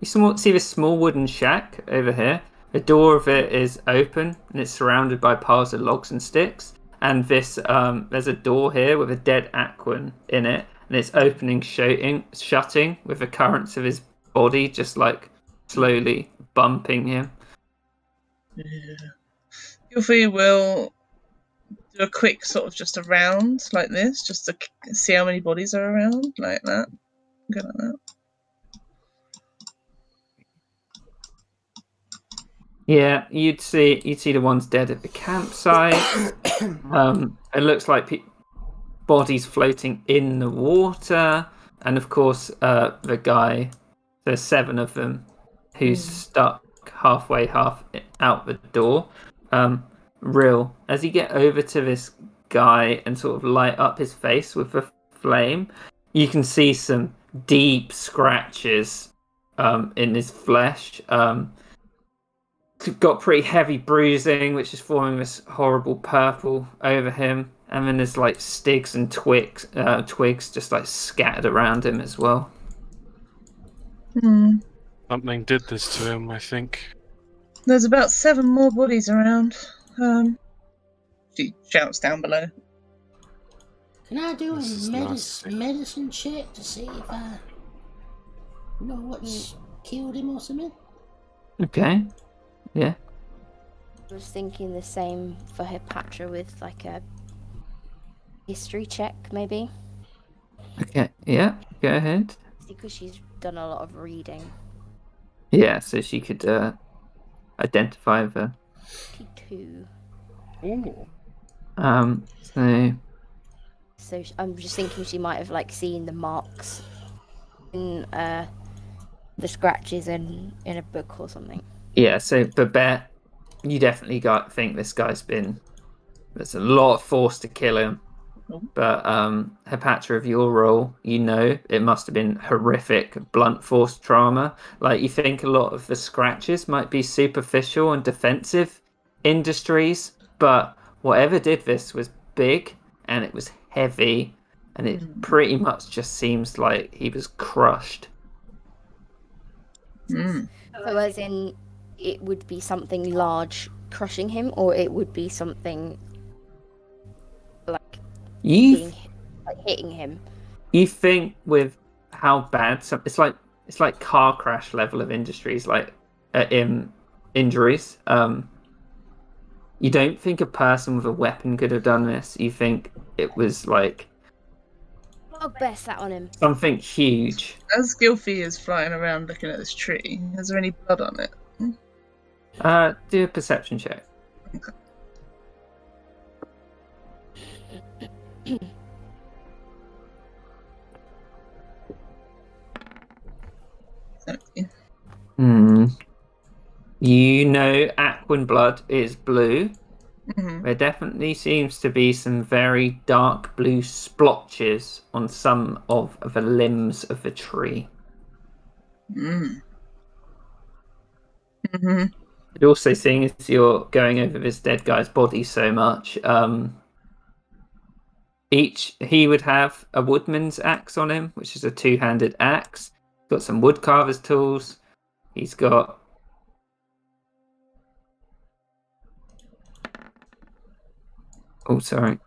see this small wooden shack over here. The door of it is open and it's surrounded by piles of logs and sticks. And this there's a door here with a dead Aquan in it, and it's opening, shutting with the currents of his body just like slowly bumping him. Gilfie will do a quick sort of just around like this, just to see how many bodies are around, like that. Go like that. Yeah, you'd see the ones dead at the campsite. It looks like bodies floating in the water, and of course, the guy. There's 7 of them who's stuck halfway, half out the door. Real, as you get over to this guy and sort of light up his face with the flame, you can see some deep scratches in his flesh. Got pretty heavy bruising, which is forming this horrible purple over him, and then there's like sticks and twigs just like scattered around him as well. Something did this to him, I think. There's about 7 more bodies around. She shouts down below. Can I do This is a nasty. medicine check to see if I know what's killed him or something? Okay. Yeah. I was thinking the same for Hepatra with like a history check, maybe. Okay. Yeah. Go ahead. Because she's done a lot of reading. Yeah. So she could identify the. 52. Ooh. So I'm just thinking she might have like seen the marks in the scratches in a book or something. Yeah. So Babette, you definitely think this guy's been. There's a lot of force to kill him. But Hepatra, of your role, you know it must have been horrific, blunt force trauma. Like, you think a lot of the scratches might be superficial and defensive industries, but whatever did this was big and it was heavy, and it pretty much just seems like he was crushed. So as in, it would be something large crushing him, or it would be something like hitting him. You think with how bad it's like car crash level of industries, like injuries. You don't think a person with a weapon could have done this. You think it was like Bugbear sat on him. something huge. As Gilfie is flying around looking at this tree, is there any blood on it? Do a perception check. You know Aquan blood is blue. There definitely seems to be some very dark blue splotches on some of the limbs of the tree. But also, seeing as you're going over this dead guy's body so much, he would have a woodman's axe on him, which is a 2-handed axe. He's got some woodcarver's tools. He's got Oh, sorry.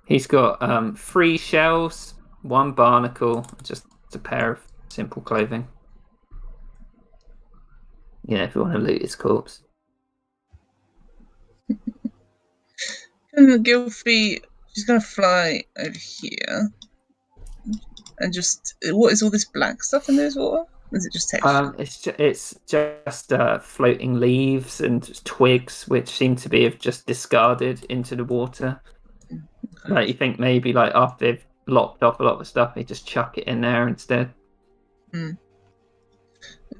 He's got 3 shells, 1 barnacle, just a pair of simple clothing. Yeah, if you want to loot his corpse. And Gilfie, she's gonna fly over here. And just, what is all this black stuff in this water? Is it just texture? It's just floating leaves and twigs, which seem to be have just discarded into the water. Like you think maybe like after they've lopped off a lot of stuff, they just chuck it in there instead. Is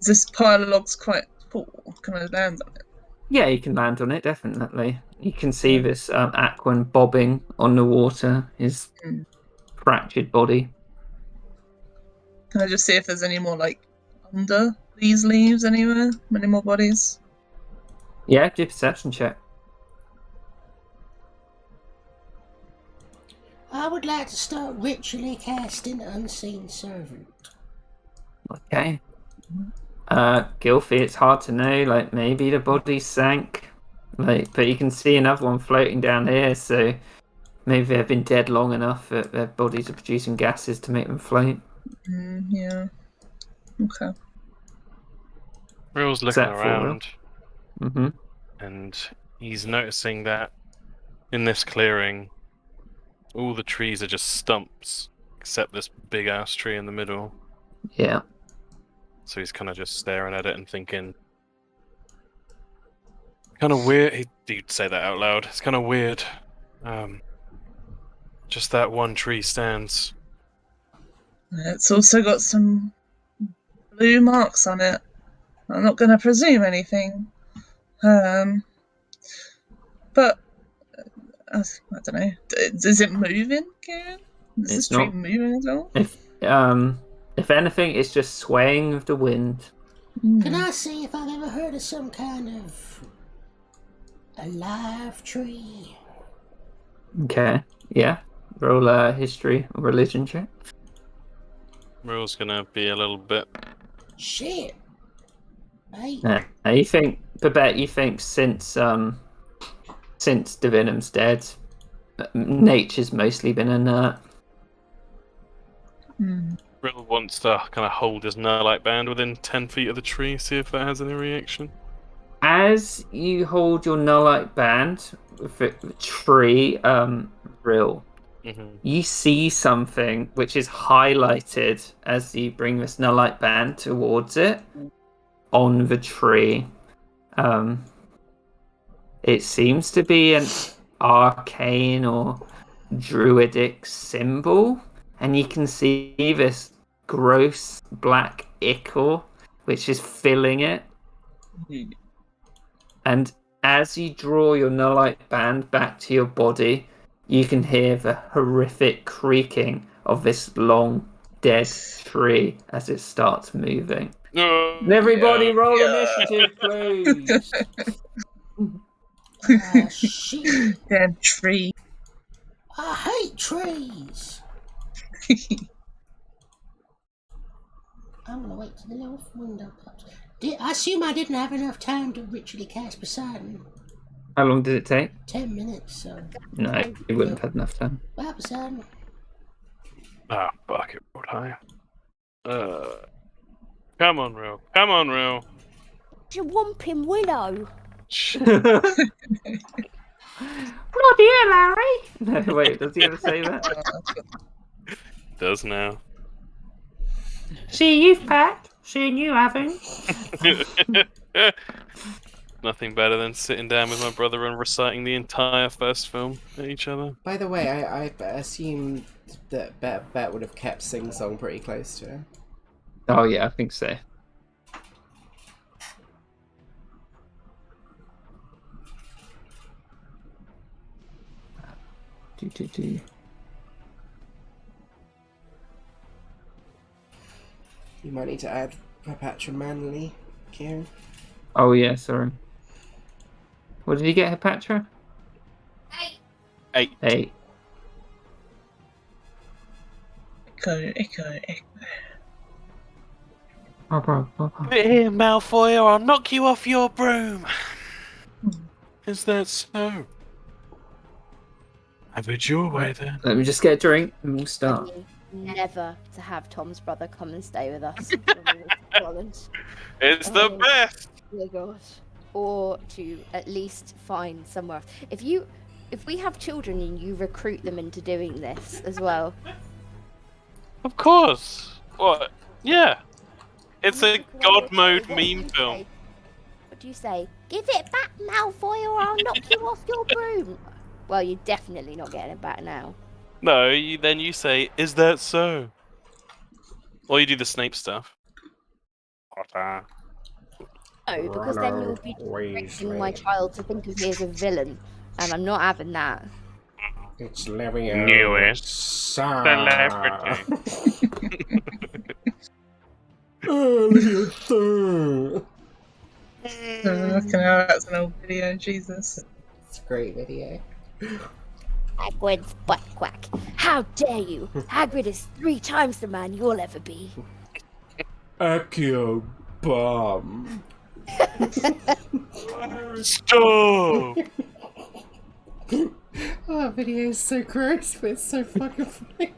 this pile of logs quite full? Can I land on it? Yeah, you can land on it definitely. You can see this Aquan bobbing on the water, his fractured body. Can I just see if there's any more like under these leaves anywhere? Any more bodies? Yeah, do a perception check. I would like to start ritually casting Unseen Servant. Okay. Gilfie, it's hard to know. Like maybe the body sank, like, but you can see another one floating down here. So maybe they've been dead long enough that their bodies are producing gases to make them float. Yeah. Okay. Real's looking that for real? around, Mm-hmm. and he's noticing that in this clearing, all the trees are just stumps, except this big ass tree in the middle. Yeah. So he's kind of just staring at it and thinking, kind of weird. He'd say that out loud. It's kind of weird. Just that one tree stands. It's also got some blue marks on it. I'm not going to presume anything. But I don't know. Is it moving, Kieran? Is this It's tree not. moving at all? If anything, it's just swaying with the wind. Can I see if I've ever heard of some kind of alive tree? Okay. Yeah. Roll a history or religion check. Real's gonna be a little bit. Shit. Hey. You think, Babette? You think since Divinum's dead, nature's mostly been inert. Real wants to kind of hold his Nurlite band within 10 feet of the tree, see if that has any reaction. As you hold your Nullite band with the tree, Real, you see something which is highlighted as you bring this Nullite band towards it on the tree. It seems to be an arcane or druidic symbol, and you can see this gross black ichor which is filling it. And as you draw your Nullite band back to your body, you can hear the horrific creaking of this long dead tree as it starts moving. Everybody roll initiative, please. Shit. Damn tree. I hate trees. I'm gonna wait till the little window pops. I assume I didn't have enough time to ritually cast Poseidon. How long did it take? 10 minutes, so. No, you wouldn't have had enough time. Bye, Poseidon. Ah, fuck it, rolled high. Come on, Real. Come on, Real. You're whomping Willow. Bloody hell, Larry! No, wait, does he ever say that? Does now. See you, Pat. Seeing you, haven't. Nothing better than sitting down with my brother and reciting the entire first film at each other. By the way, I assumed that Bet would have kept Sing Song pretty close to her. Oh yeah, I think so. Do. You might need to add Hepatra manually, Kieran. Oh yeah, sorry. What did you get, Hepatra? 8. 8. Echo. Here, Malfoy, or I'll knock you off your broom. Is that so? Have it your way then. Let me just get a drink and we'll I start. mean, never to have Tom's brother come and stay with us when we went to Scotland. It's the Oh. best. Oh gosh. Or to at least find somewhere else. If we have children and you recruit them into doing this as well. Of course. What? Yeah. It's a What do God mode you meme say? film. What do you say? Give it back, Malfoy, or I'll knock you off your broom. Well, you're definitely not getting it back now. No, then you say, "Is that so?" Or you do the Snape stuff. Potter. No, because then you'll be directing my child to think of me as a villain, and I'm not having that. It's Levio. Newest Celebrity. Looking out, that's an old video, Jesus. It's a great video. Hagrid's butt quack. How dare you? Hagrid is 3 times the man you'll ever be. Accio bomb. Stop! Oh, that video is so gross, but it's so fucking funny.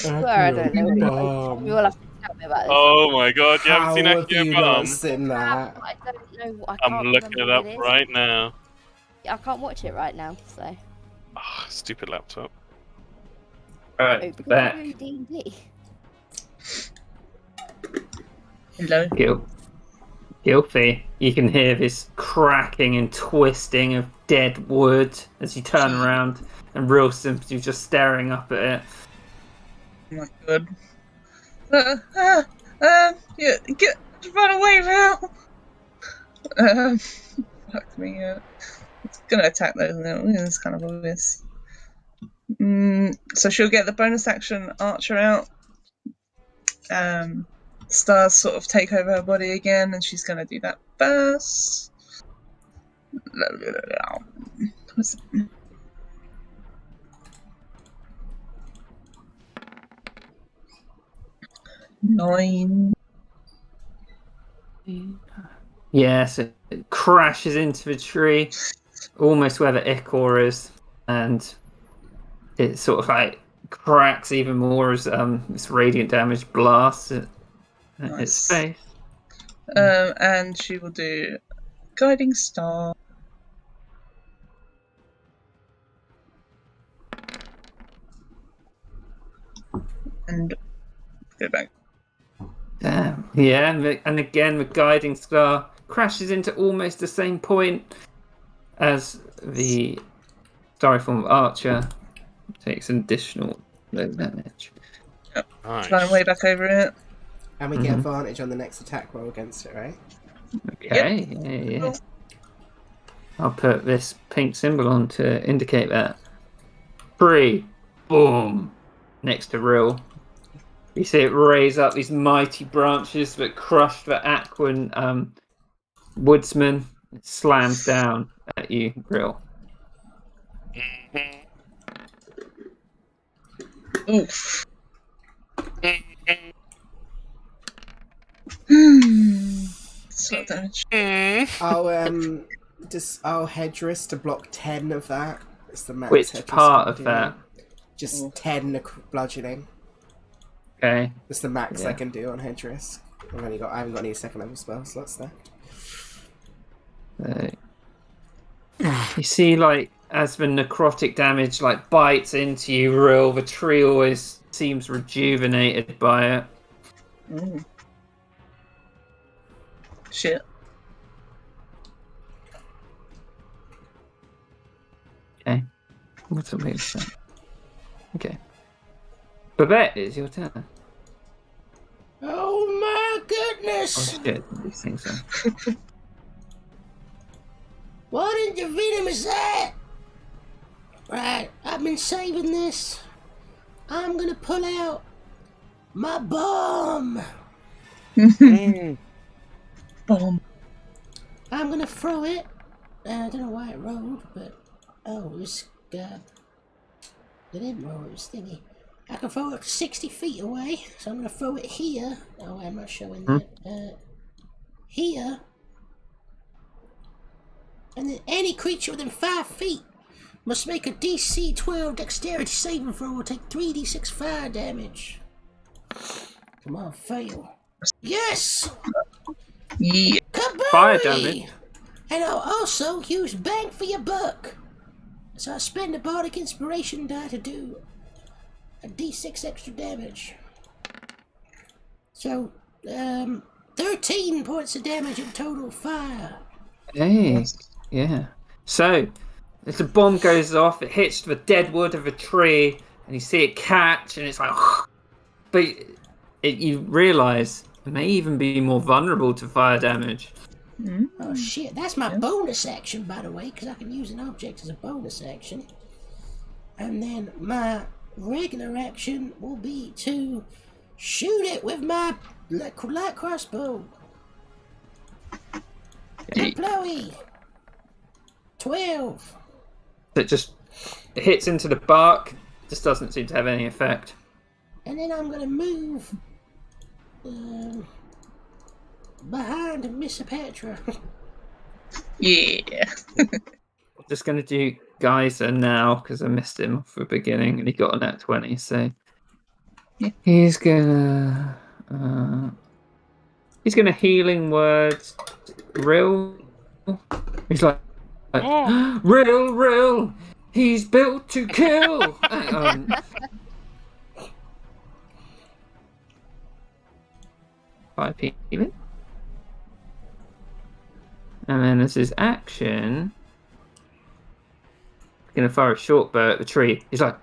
Well, I don't know. Bomb. You all have to tell me about this. Oh my god, you haven't seen How have you Accio not Bomb? seen that? I don't know. I I'm can't looking remember it what up is. right now. I can't watch it right now, so. Oh, stupid laptop. Oh, Alright, because back. we're doing D&D. Hello. Gilfy, you can hear this cracking and twisting of dead wood as you turn around, and real simply just staring up at it. Oh my god. Yeah, run away, Val! Fuck me, it's gonna attack those now. It's kind of obvious. So she'll get the bonus action Archer out. Stars sort of take over her body again, and she's gonna do that first. What's it? Nine. Yes, it crashes into the tree, almost where the Ichor is, and it sort of like cracks even more as this radiant damage blasts at its Nice. face. And she will do Guiding Star. And go back. Damn. Yeah, and again the guiding star crashes into almost the same point as the starry form of Archer. Takes an additional low damage. Nice. Flying way back over it. And we get advantage on the next attack roll against it, right? Okay, yeah. I'll put this pink symbol on to indicate that. 3, boom, next to Rill. You see it raise up these mighty branches that crush the Aquan woodsman. It slams down at you, Rill. Oof. Slight damage. I'll Hedris to block 10 of that. It's the max. Which Hedris part can of do. that? Just 10 bludgeoning. Okay. That's the max I Yeah. can do on Hedris. I haven't got any second level spell slots there. You see, like, as the necrotic damage like bites into you, Rill, the tree always seems rejuvenated by it. Ooh. Shit. Okay. What's a move then? Okay. Babette, it's your turn. Oh my Oh goodness! shit, these things are. What in the venom is that? Right, I've been saving this. I'm gonna pull out my bomb. Bomb. I'm gonna throw it. I don't know why it rolled, but oh, it was it didn't roll. It was thingy. I can throw it 60 feet away, so I'm gonna throw it here. Oh, why am I showing that? Here. And then any creature within 5 feet Must make a DC 12 dexterity saving throw or take 3d6 fire damage. Come on, fail. Yes! Yeah. Kabooey! Fire damage? And I'll also use bang for your buck. So I spend a bardic inspiration die to do a d6 extra damage. So, 13 points of damage in total fire. Hey, yeah. So, as the bomb goes off, it hits the dead wood of a tree, and you see it catch, and it's like, but you realise it may even be more vulnerable to fire damage. Oh shit, that's my bonus action, by the way, because I can use an object as a bonus action. And then my regular action will be to shoot it with my light crossbow. Blowy! 12. It just hits into the bark, just doesn't seem to have any effect. And then I'm gonna move behind Miss Petra. Yeah. Just going to do Geyser now because I missed him off the beginning and he got a nat 20. So he's gonna healing words. Real. He's like real. He's built to kill. 5 healing. And then as his action, he's going to fire a short bow at the tree. He's like,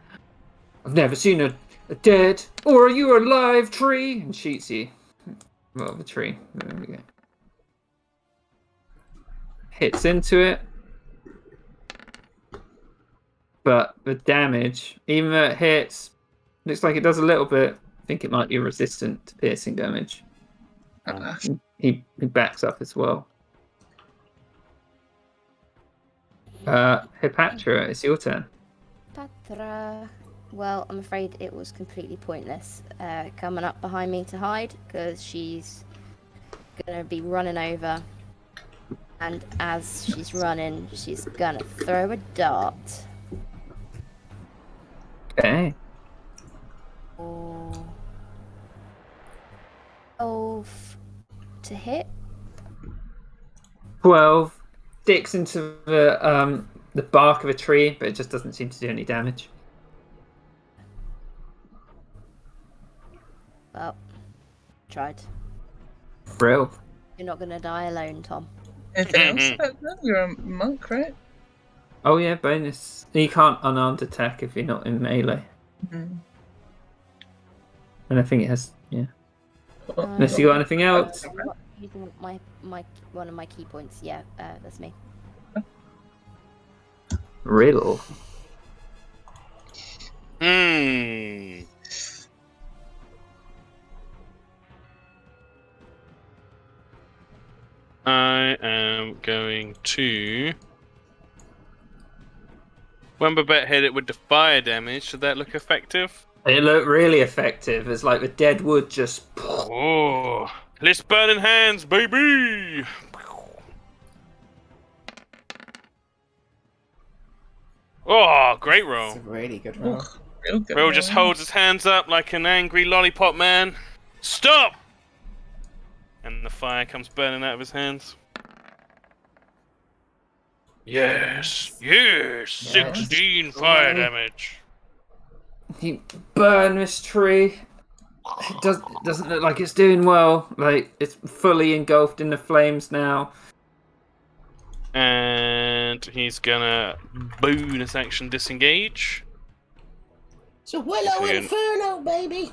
I've never seen a dead or are you alive tree? And shoots you. Well, the tree. There we go. Hits into it. But the damage, even though it hits, looks like it does a little bit. I think it might be resistant to piercing damage. He backs up as well. Hipatra, it's your turn. Patra. Well, I'm afraid it was completely pointless coming up behind me to hide because she's gonna be running over, and as she's running, she's gonna throw a dart. Okay. 12 to hit. 12 sticks into the bark of a tree, but it just doesn't seem to do any damage. Well, tried. Brill. You're not gonna die alone, Tom. Anything else? You're a monk, right? Oh yeah, bonus. You can't unarmed attack if you're not in melee. Mm. And I think it has, yeah. Unless you got anything else. I'm not using my one of my key points. Yeah, that's me. Riddle. I am going to. When Babette hit it with the fire damage, should that look effective? It looked really effective. It's like the dead wood just. Oh, let's burning hands, baby! Oh, great roll. It's a really good roll. Real good. Will just holds his hands up like an angry lollipop man. Stop! And the fire comes burning out of his hands. Yes. 16 fire damage. You burn this tree. It doesn't look like it's doing well. Like, it's fully engulfed in the flames now. And he's gonna bonus action disengage. So Willow Brilliant. Inferno, baby!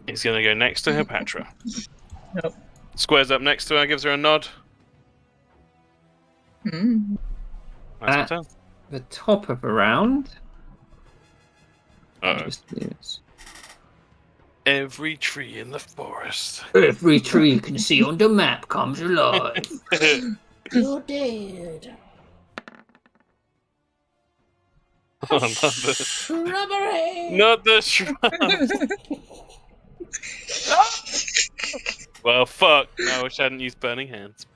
He's gonna go next to Hipatra. Nope. Squares up next to her, gives her a nod. Mm. That's her turn. The top of a round. Uh-oh. Just do this. Every tree in the forest. Every tree you can see on the map comes alive. You're dead. Oh, not the Shrubbery! not the shrub. Well, fuck. No, I wish I hadn't used burning hands.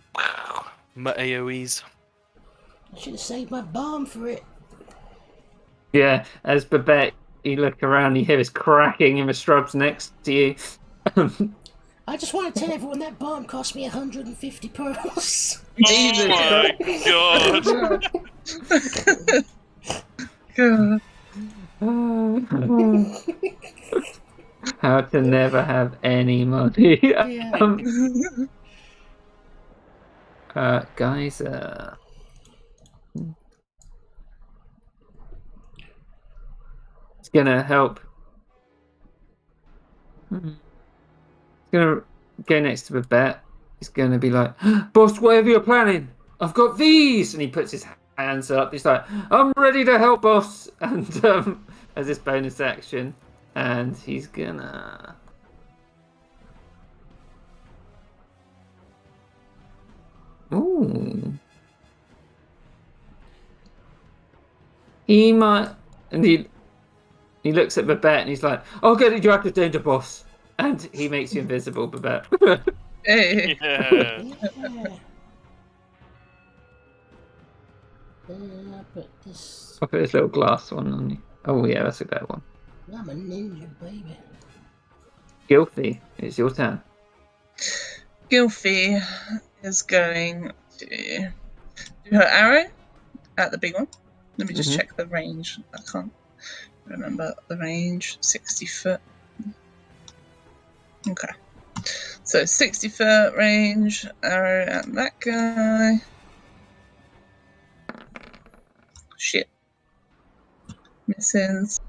My AoEs. I should have saved my bomb for it. Yeah, as Babette, you look around, you hear this cracking in the shrubs next to you. I just want to tell everyone that bomb cost me 150 pearls. Jesus Oh my god! God. How to never have any money. Yeah. Guys, it's gonna help. It's gonna go next to Babette. He's gonna be like, "Boss, whatever you're planning, I've got these," and he puts his hands up. He's like, "I'm ready to help, boss," and as this bonus action, and he's gonna. Ooh. He might, and he looks at Babette and he's like, "I'll get you out of danger, boss," and he makes you invisible, Babette. Hey. Yeah. Yeah. I'll put this. I'll put this little glass one on you. Oh yeah, that's a good one. I'm a ninja, baby. Guilty, it's your turn. Gilfie is going to do her arrow at the big one. Let me just Mhm. check the range. I can't remember the range. 60 foot. Okay. So 60 foot range, arrow at that guy. Shit. Misses.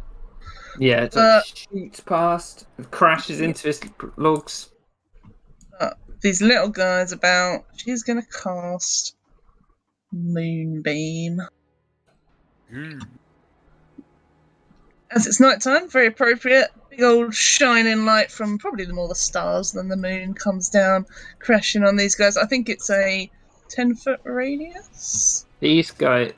Yeah, it just shoots past, crashes into his logs. These little guys about. She's gonna cast Moonbeam. As it's nighttime, very appropriate. Big old shining light from probably more the stars than the moon comes down, crashing on these guys. I think it's a 10-foot radius. These guys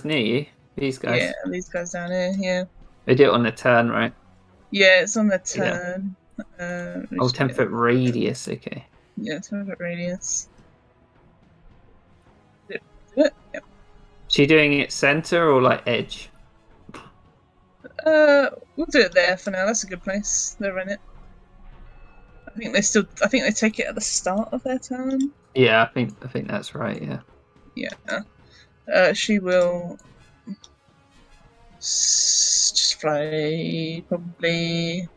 near you. These guys. Yeah, these guys down here. Yeah, They do it on a turn, right? yeah, it's on the Yeah. turn. Oh, 10-foot radius. Okay. Yeah, 10-foot radius. Do it. Yep. She doing it center or like edge? We'll do it there for now. That's a good place. They're in it. I think they take it at the start of their turn. Yeah, I think that's right. Yeah. Yeah. She will just fly probably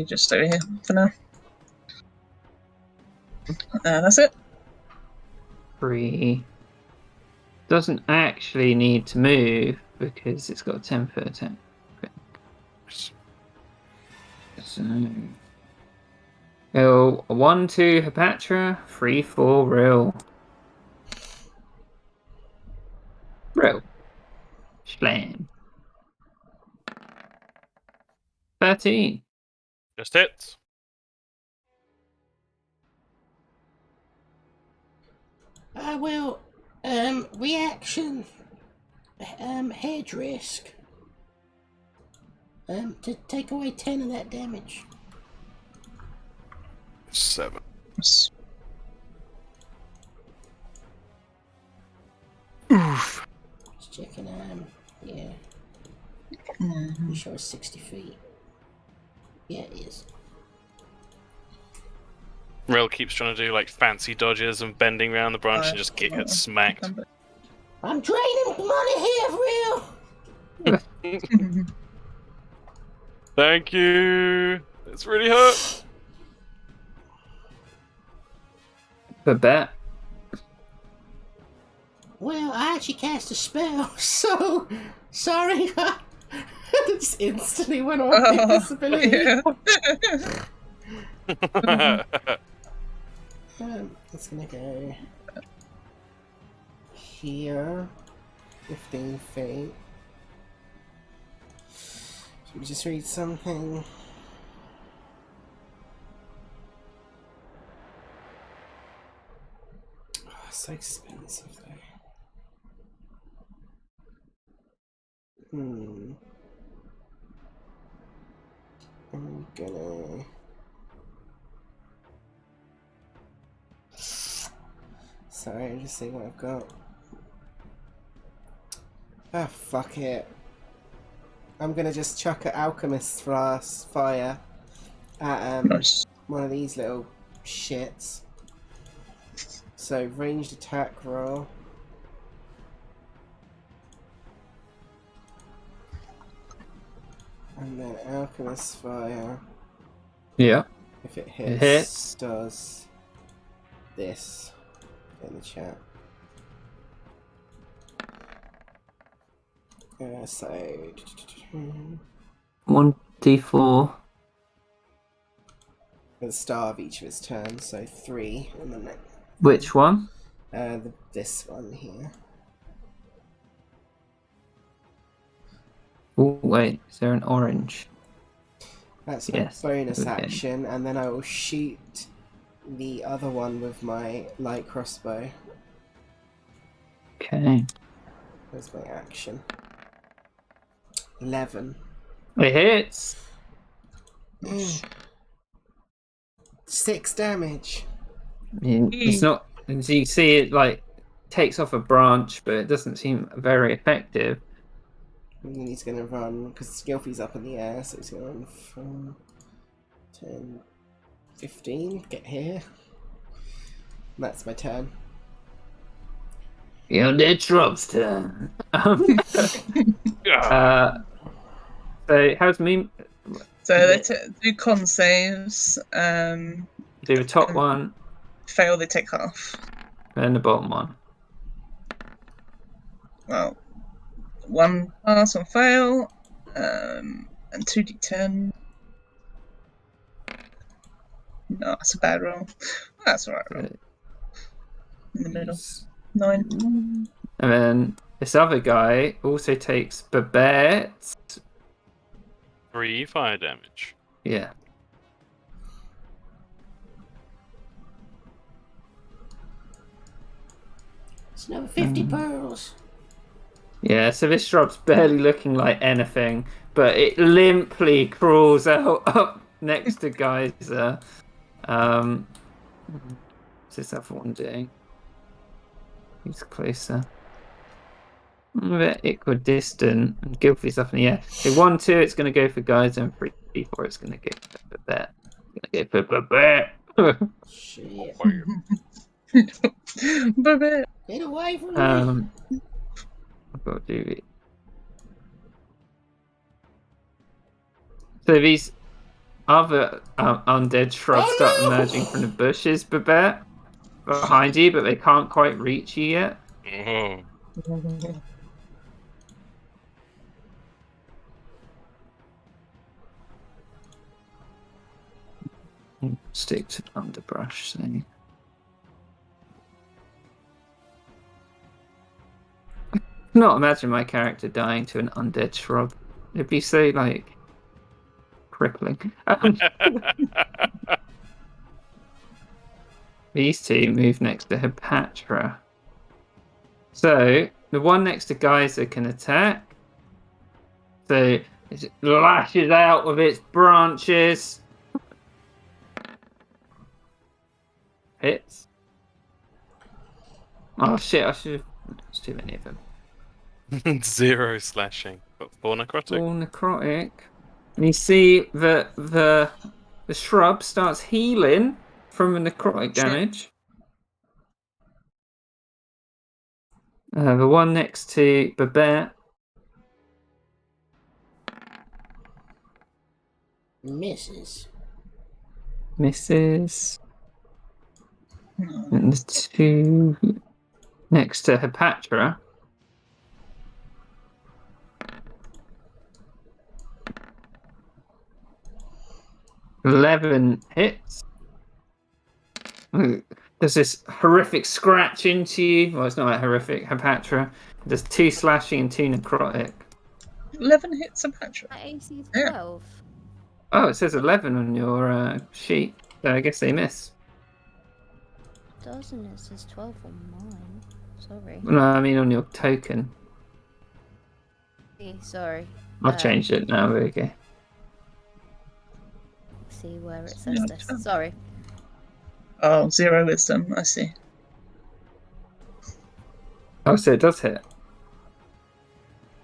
just over here for now. That's it. 3 doesn't actually need to move because it's got a 10-foot attack. So, go 1-2 Hepatra, 3-4 Rill. Rill. Slam. 13. Just hits. I will, reaction, hedge risk, to take away 10 of that damage. 7. Oof. Just checking, yeah, Mhm. you sure it's 60 feet? Yeah, it is. Rill keeps trying to do like fancy dodges and bending around the branch and just gets smacked. I'm draining money here, Real. Thank you. It's really hurt. Babette. Well, I actually cast a spell, so sorry. Just instantly went off invisibility. Yeah. It's gonna go here, 15 feet. Should we just read something? Oh, it's so expensive though. I'm gonna. Sorry, I'm just seeing what I've got. Ah, fuck it. I'm gonna just chuck an alchemist fire at Nice. one of these little shits. So ranged attack roll. And then alchemist fire. Yeah. If it It hits, hits. does this in the chat. So 1d4. at the start of each of his turns, so 3 in the next. Which one? This one here. Oh, wait. Is there an orange? That's my Yes, bonus okay. action, and then I will shoot the other one with my light crossbow. Okay. That's my action. 11. It hits. 6 damage. It's not. As you see, it like takes off a branch, but it doesn't seem very effective. And then he's going to run, because Skilfy's up in the air, so he's going to run from 10, 15, get here. And that's my turn. The undead shrub's turn. So how's me? So they do con saves. Do the top one Fail, they take half. and the bottom one. Well, 1 pass on fail, and 2d10. No, that's a bad roll. That's alright roll. In the middle. 9. And then this other guy also takes Babette. 3 fire damage. Yeah. It's another 50 pearls. Yeah, so this shrub's barely looking like anything, but it limply crawls out up next to Geyser. What's this other one doing? He's closer. A bit equidistant, and Gilfy's up in the air. So 1, 2, it's going to go for Geyser, and 3, 4, it's going to go for Babette. It's going to go for Babette. Shit. Babette. Get away from me. I've got to do it. So these other undead shrubs start emerging from the bushes, Babette, behind you, but they can't quite reach you yet. Oh. Stick to the underbrush thing. I cannot imagine my character dying to an undead shrub. It'd be so, like, crippling. These two move next to Hepatra. So, the one next to Geyser can attack. So, it lashes out with its branches. Hits. Oh shit, I should have... There's too many of them. 0 slashing. But 4 necrotic. All necrotic. And you see that the shrub starts healing from the necrotic damage. The one next to Babette. Misses. Misses. And the 2 next to Hepatra. $11 hits. There's this horrific scratch into you. Well, it's not that horrific. Hepatra. There's 2 slashing and 2 necrotic. 11 hits a Patrick. My AC is Yeah. 12. Oh, it says 11 on your sheet. So I guess they miss. Doesn't it? Says 12 on mine. Sorry. No, I mean on your token. Sorry. I've changed it now. There we go. See where it says Yeah, this. sure. Sorry. Oh, 0 wisdom. I see. Oh, so it does hit.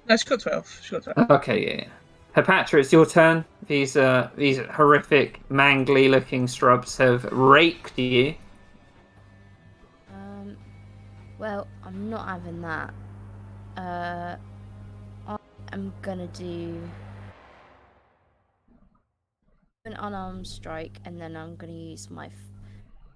No, she got 12. She got 12. Okay, yeah. Hepatra, it's your turn. These horrific, mangly-looking shrubs have raked you. Well, I'm not having that. I'm gonna do an unarmed strike, and then I'm gonna use my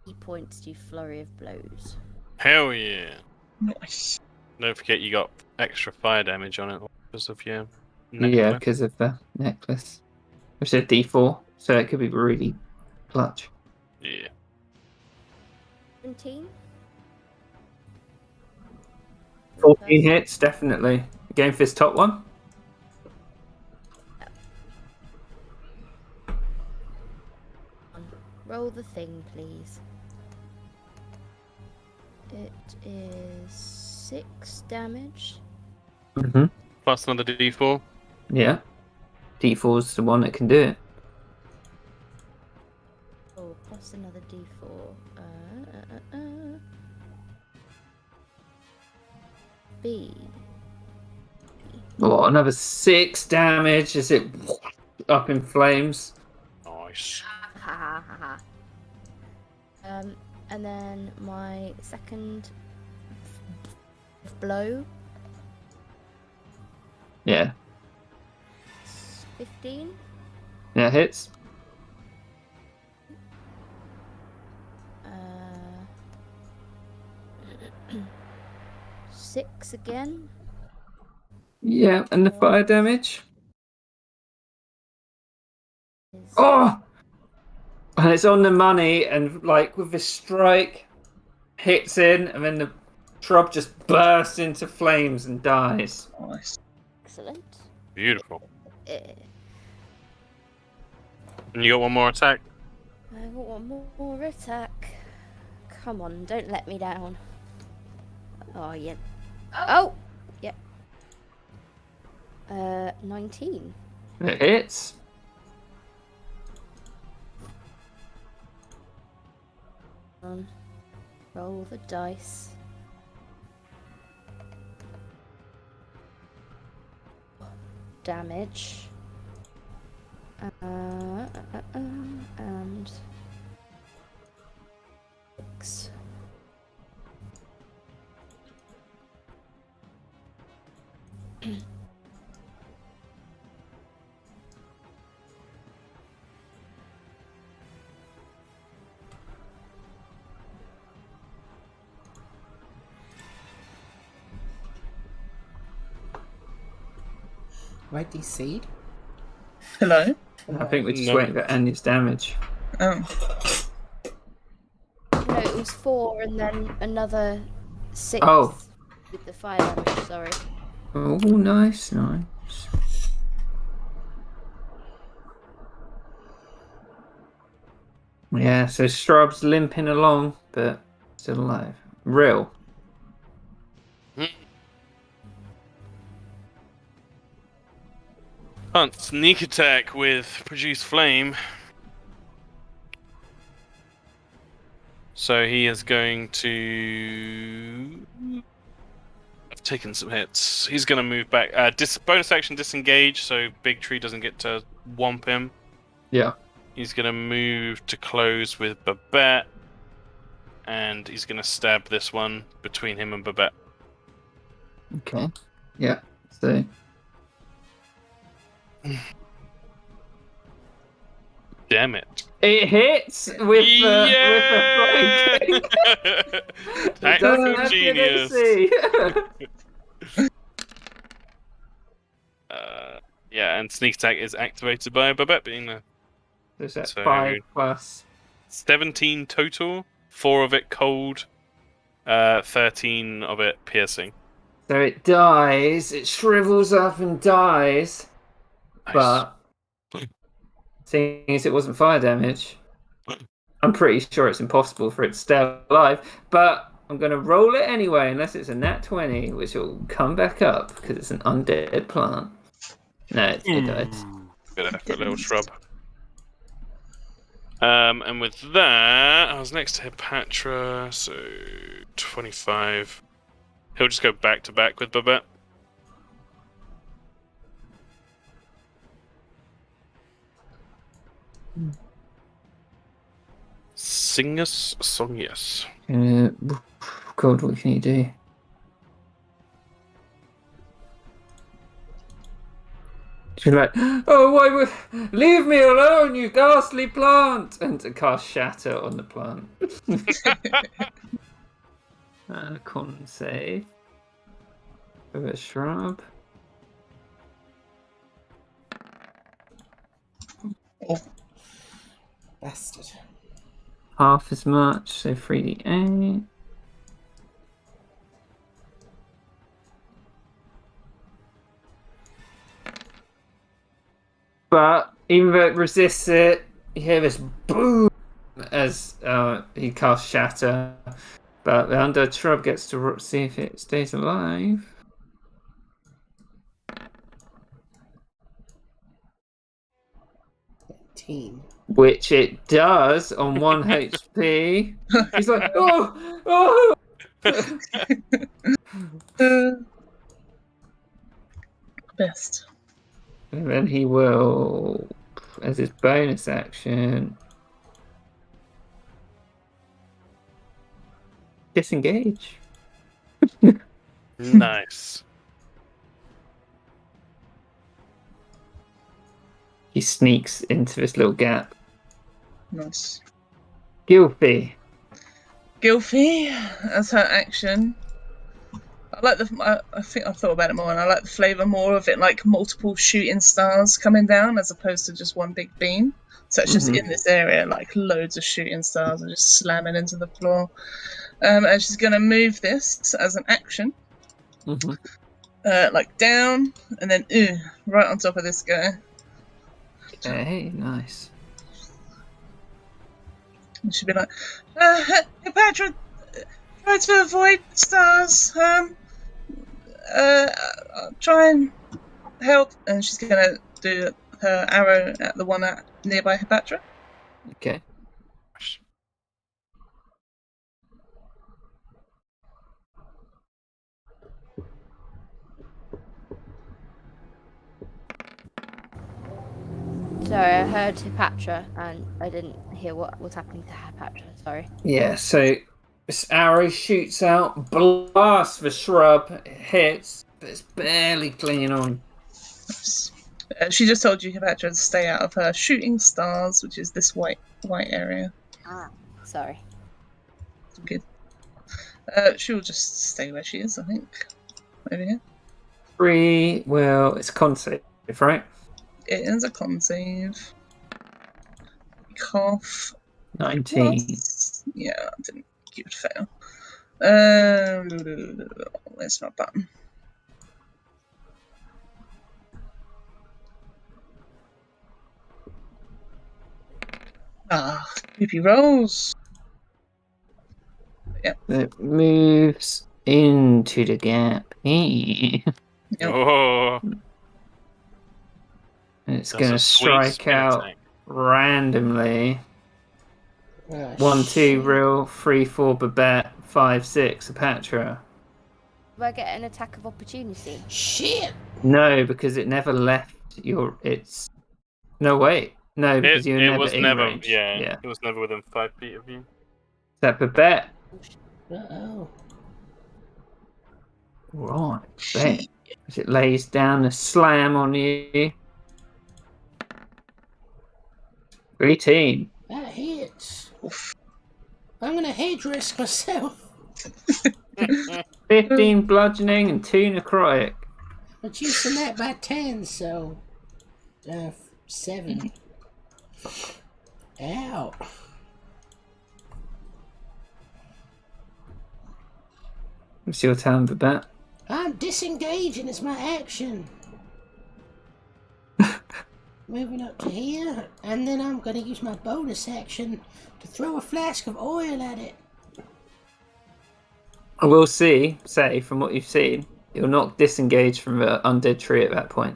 key points to do flurry of blows. Hell yeah! Nice. Don't forget you got extra fire damage on it because of your Yeah, necklace. because of the necklace. Which is a D4, so it could be really clutch. Yeah. 17. 14 hits, definitely. Game Fist top one. Roll the thing, please. It is 6 damage. Mm-hmm. Plus another D4. Yeah. D4's the one that can do it. Oh, plus another D4. B. Oh, another 6 damage as it up in flames. Nice. Ha ha ha ha. And then my second blow. Yeah. 15. Yeah, hits. 6 again. Yeah, and the fire damage. Is Oh! And it's on the money, and like with this strike, hits in, and then the shrub just bursts into flames and dies. Nice. excellent. Beautiful. Eh, And you got one more attack. I got one more attack. Come on, don't let me down. Oh, yeah. Oh! Yep. 19. It hits. Roll the dice. Damage. And 6. Where'd you seed? Hello? I think we're just No. waiting for Anya's damage. Oh. No, it was 4 and then another 6 Oh. with the fire damage, sorry. Oh, nice, nice. Yeah, so Strub's limping along, but still alive. Real. Can't sneak attack with produce flame. So he is going to. I've taken some hits. He's going to move back. Bonus action disengage, so Big Tree doesn't get to whomp him. Yeah. He's going to move to close with Babette. And he's going to stab this one between him and Babette. Okay. Yeah. So. Damn it. It hits with Yeah! with the Tactical genius. Yeah, and sneak attack is activated by Babette being there. There's that So- 5 plus. 17 total, 4 of it cold, 13 of it piercing. So it dies. It shrivels up and dies. Nice. But seeing as it wasn't fire damage, I'm pretty sure it's impossible for it to stay alive. But I'm going to roll it anyway, unless it's a nat 20, which will come back up because it's an undead plant. No, it dies. Good effort, little shrub. And with that, I was next to Hepatra, so 25. He'll just go back to back with Babette. Sing us a song, yes. God, what can you do? She's like, oh, why would leave me alone, you ghastly plant? And to cast Shatter on the plant. And a con save with a shrub. Bastard. Half as much, so 3d8. But even though it resists it, you hear this boom as he casts Shatter. But the undead shrub gets to see if it stays alive. Team. Which it does on 1 HP. He's like, oh! Best. And then he will, as his bonus action, disengage. Nice. He sneaks into this little gap. Nice. Gilfy. Gilfy, as her action. I like I think I've thought about it more, and I like the flavour more of it, like multiple shooting stars coming down as opposed to just one big beam. So it's just in this area, like loads of shooting stars are just slamming into the floor. And she's going to move this as an action, like down, and then right on top of this guy. Okay, nice. And she'll be like, Cleopatra, try to avoid stars. Try and help. And she's going to do her arrow at the one at nearby Cleopatra. Okay. Sorry, I heard Hipatra and I didn't hear what was happening to Hipatra. Sorry. Yeah, so this arrow shoots out, blasts the shrub, hits, but it's barely clinging on. She just told you, Cleopatra, to stay out of her shooting stars, which is this white area. Ah, sorry. Good. She'll just stay where she is, I think. Over here. 3, well, it's con save, right? It is a con save. Cough. 19. Yeah, I didn't give it fail. Where's my button? Creepy rolls. Yep. It moves into the gap. Yep. Oh, It's that's going to a sweet strike spin out attack. randomly. Oh, 1, 2, shit. Real, 3, 4, Babette, 5, 6, Apatra. Do I get an attack of opportunity? Shit! No, because it never left your. It's. No, wait. No, because you're It never was in never, range. yeah, it was never within 5 feet of you. Is that Babette? Uh-oh. Right. Bet. As it lays down a slam on you. 18. That hits. I'm gonna head risk myself. 15 bludgeoning and 2 necrotic. Reducing that by 10, so 7. Ow. It's your turn, Babette. I'm disengaging as my action. Moving up to here, and then I'm gonna use my bonus action to throw a flask of oil at it. I will say from what you've seen, you're not disengaged from the undead tree at that point.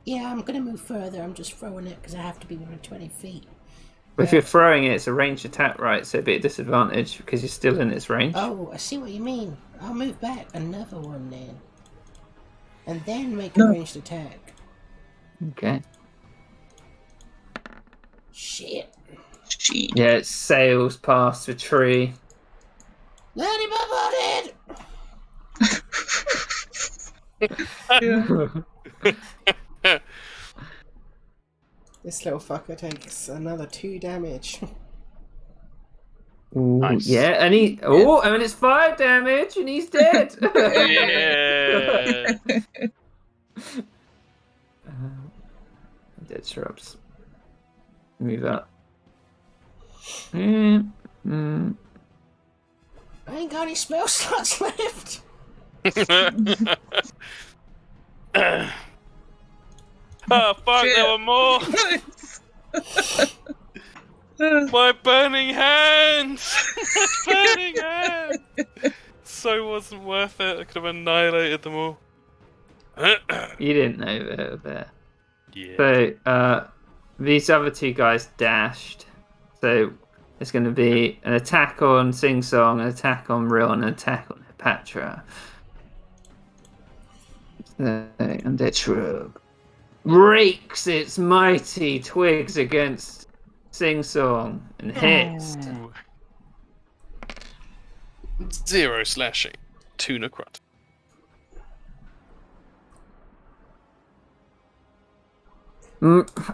Yeah, I'm gonna move further. I'm just throwing it because I have to be within 20 feet. But if you're throwing it, it's a ranged attack, right? So it'd be a disadvantage because you're still in its range. Oh, I see what you mean. I'll move back another one then. And then make a ranged attack. Okay. Shit. Gee. Yeah, it sails past the tree. Let him up on it! Yeah. This little fucker takes another 2 damage. Ooh, Nice. Yeah, and and it's 5 damage, and he's dead. Yeah. Dead shrubs. Move up. Mm. I ain't got any spell slots left. Oh fuck! Shit. There were more. My burning hands! My burning hands! So wasn't worth it. I could have annihilated them all. You didn't know they were there. Yeah. So, these other 2 guys dashed. So, it's going to be an attack on Sing Song, an attack on Rill, and an attack on Hepatra. And that shrub rakes its mighty twigs against Sing Song and hits. Ooh. 0 slashing. 2 necrot.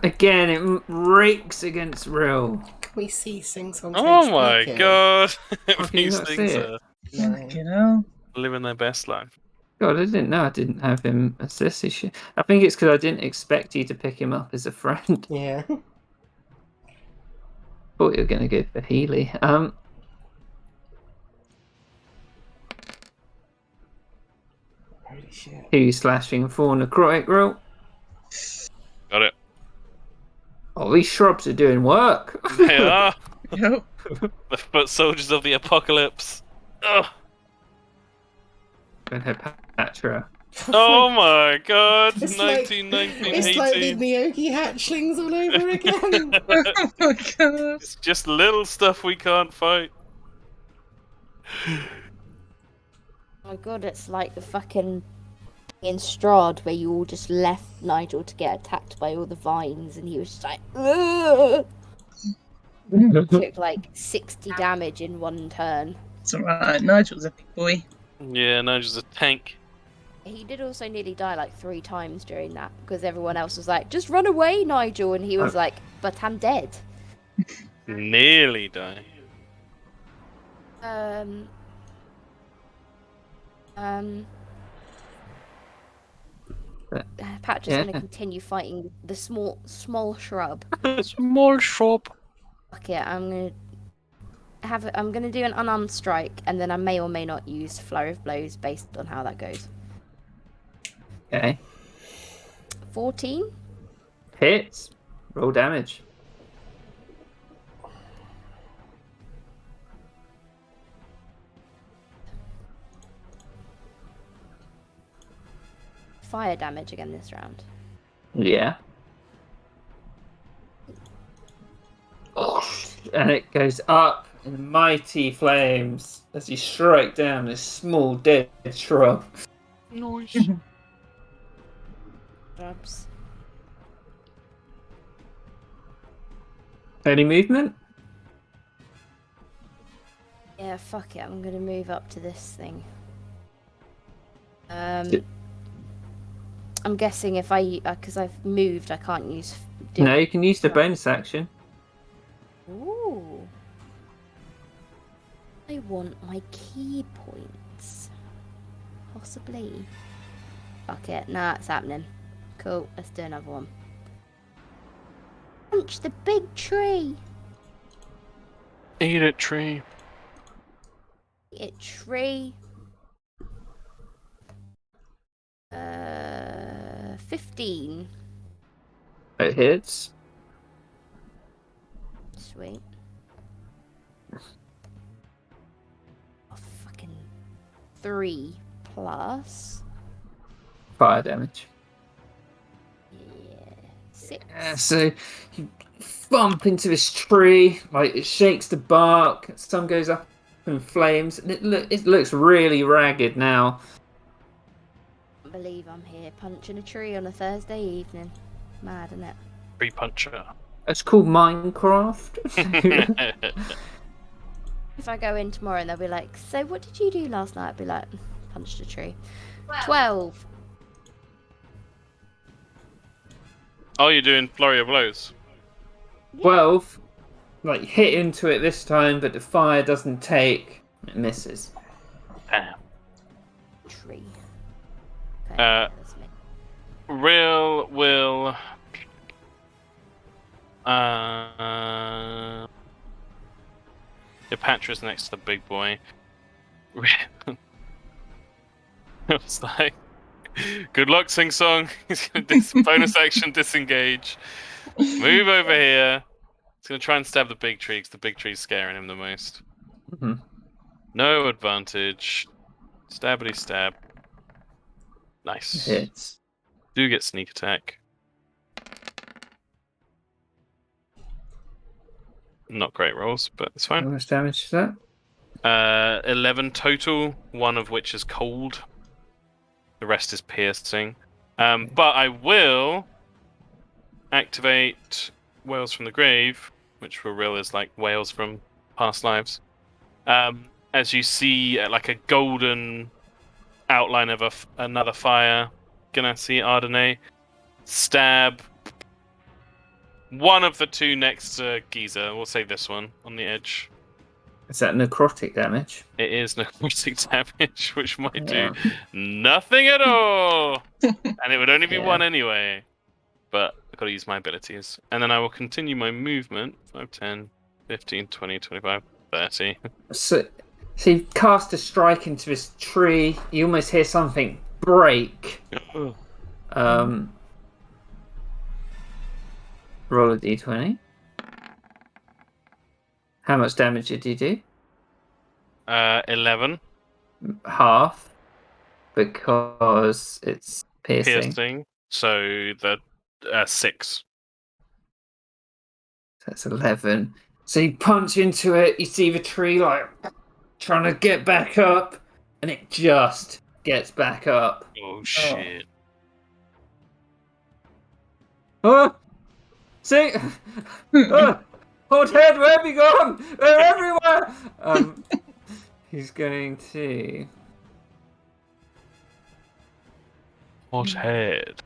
Again, it rakes against Rill. Can we see Sing Song's Oh HP my kill? god! Can you These not see things it? are No. You know. living their best life. God, I didn't know I didn't have him assist his shit. I think it's because I didn't expect you to pick him up as a friend. Yeah. Thought you were going to go for Healy. Holy shit. 2 slashing, 4 necrotic roll. Got it. Oh, these shrubs are doing work. They are Yep. the foot soldiers of the apocalypse. Ugh. And Hepatra. Oh my god! It's like- 1919, It's like the 18. Miyogi hatchlings all over again. Oh my god. It's just little stuff we can't fight. Oh my god, it's like the fucking in Strahd where you all just left Nigel to get attacked by all the vines and he was just like, ugh! Took like 60 damage in one turn. It's alright. Nigel's a big boy. Yeah, Nigel's a tank. He did also nearly die like 3 times during that because everyone else was like, just run away, Nigel, and he was like, but I'm dead. Nearly die. Patch is Yeah. going to continue fighting the small shrub. Small shop. Fuck it, I'm gonna do an unarmed strike, and then I may or may not use flurry of blows based on how that goes. Okay. 14. Hits. Roll damage. Fire damage again this round. Yeah. And it goes up in mighty flames as you strike down this small dead shrub. Nice. Shrubs. Any movement? Yeah, fuck it. I'm gonna move up to this thing. D- I'm guessing if I, because I've moved, I can't use. No, you can use the bonus action. Ooh. I want my key points. Possibly. Fuck it. Nah, it's happening. Cool. Let's do another one. Punch the big tree. Eat it, tree. It tree. 15. It hits. Sweet. Oh, fucking 3 plus. Fire damage. Yeah. 6. Yeah, so you bump into this tree, like it shakes the bark, some goes up in flames, and it looks really ragged now. I believe I'm here punching a tree on a Thursday evening. Mad, isn't it? Tree puncher. It's called Minecraft. If I go in tomorrow and they'll be like, so what did you do last night? I'll be like, punched a tree. 12. Oh, you're doing flurry of blows. 12. Like, hit into it this time, but the fire doesn't take. It misses. Damn. Tree. Okay, Uh, that's me. Real will. Epatra's next to the big boy. It's like, good luck, Sing Song. He's gonna bonus action disengage. Move over here. He's gonna try and stab the big tree because the big tree's scaring him the most. Mm-hmm. No advantage. Stabbity stab. Nice. Hits. Do get sneak attack. Not great rolls, but it's How fine. much damage is that? 11 total, one of which is cold. The rest is piercing. But I will activate Whales from the Grave, which for real is like whales from past lives. As you see, like a golden outline of another fire, Ganassi Ardenay, stab one of the two next to Giza. We'll say this one on the edge. Is that necrotic damage? It is necrotic damage, which might Yeah. do nothing at all. And it would only be Yeah. one anyway. But I've got to use my abilities. And then I will continue my movement. 5, 10, 15, 20, 25, 30. So you cast a strike into this tree. You almost hear something break. Roll a d20. How much damage did you do? 11. Half. Because it's piercing. Piercing. So the 6. That's 11. So you punch into it, you see the tree like trying to get back up, and it just gets back up. Oh shit. Oh! See? Oh! Hold head, where have you gone? They're everywhere! He's going to... What head?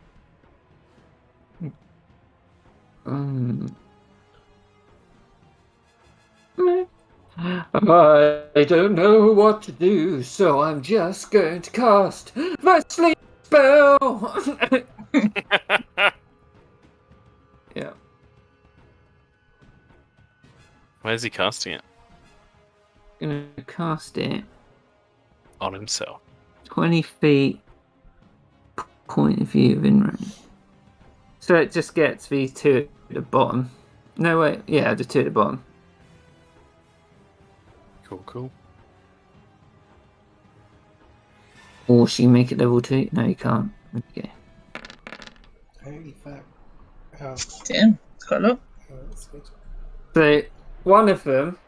I don't know what to do, so I'm just going to cast the sleep spell! Yeah. Where's he casting it? Gonna cast it On himself. 20 feet point of view of in-range. So it just gets these two at the bottom. No, wait. Yeah, the two at the bottom. Cool. Or she can make it level 2. No, you can't. Okay. Holy fuck. Oh, Damn, it's quite a lot. that's good. So one of them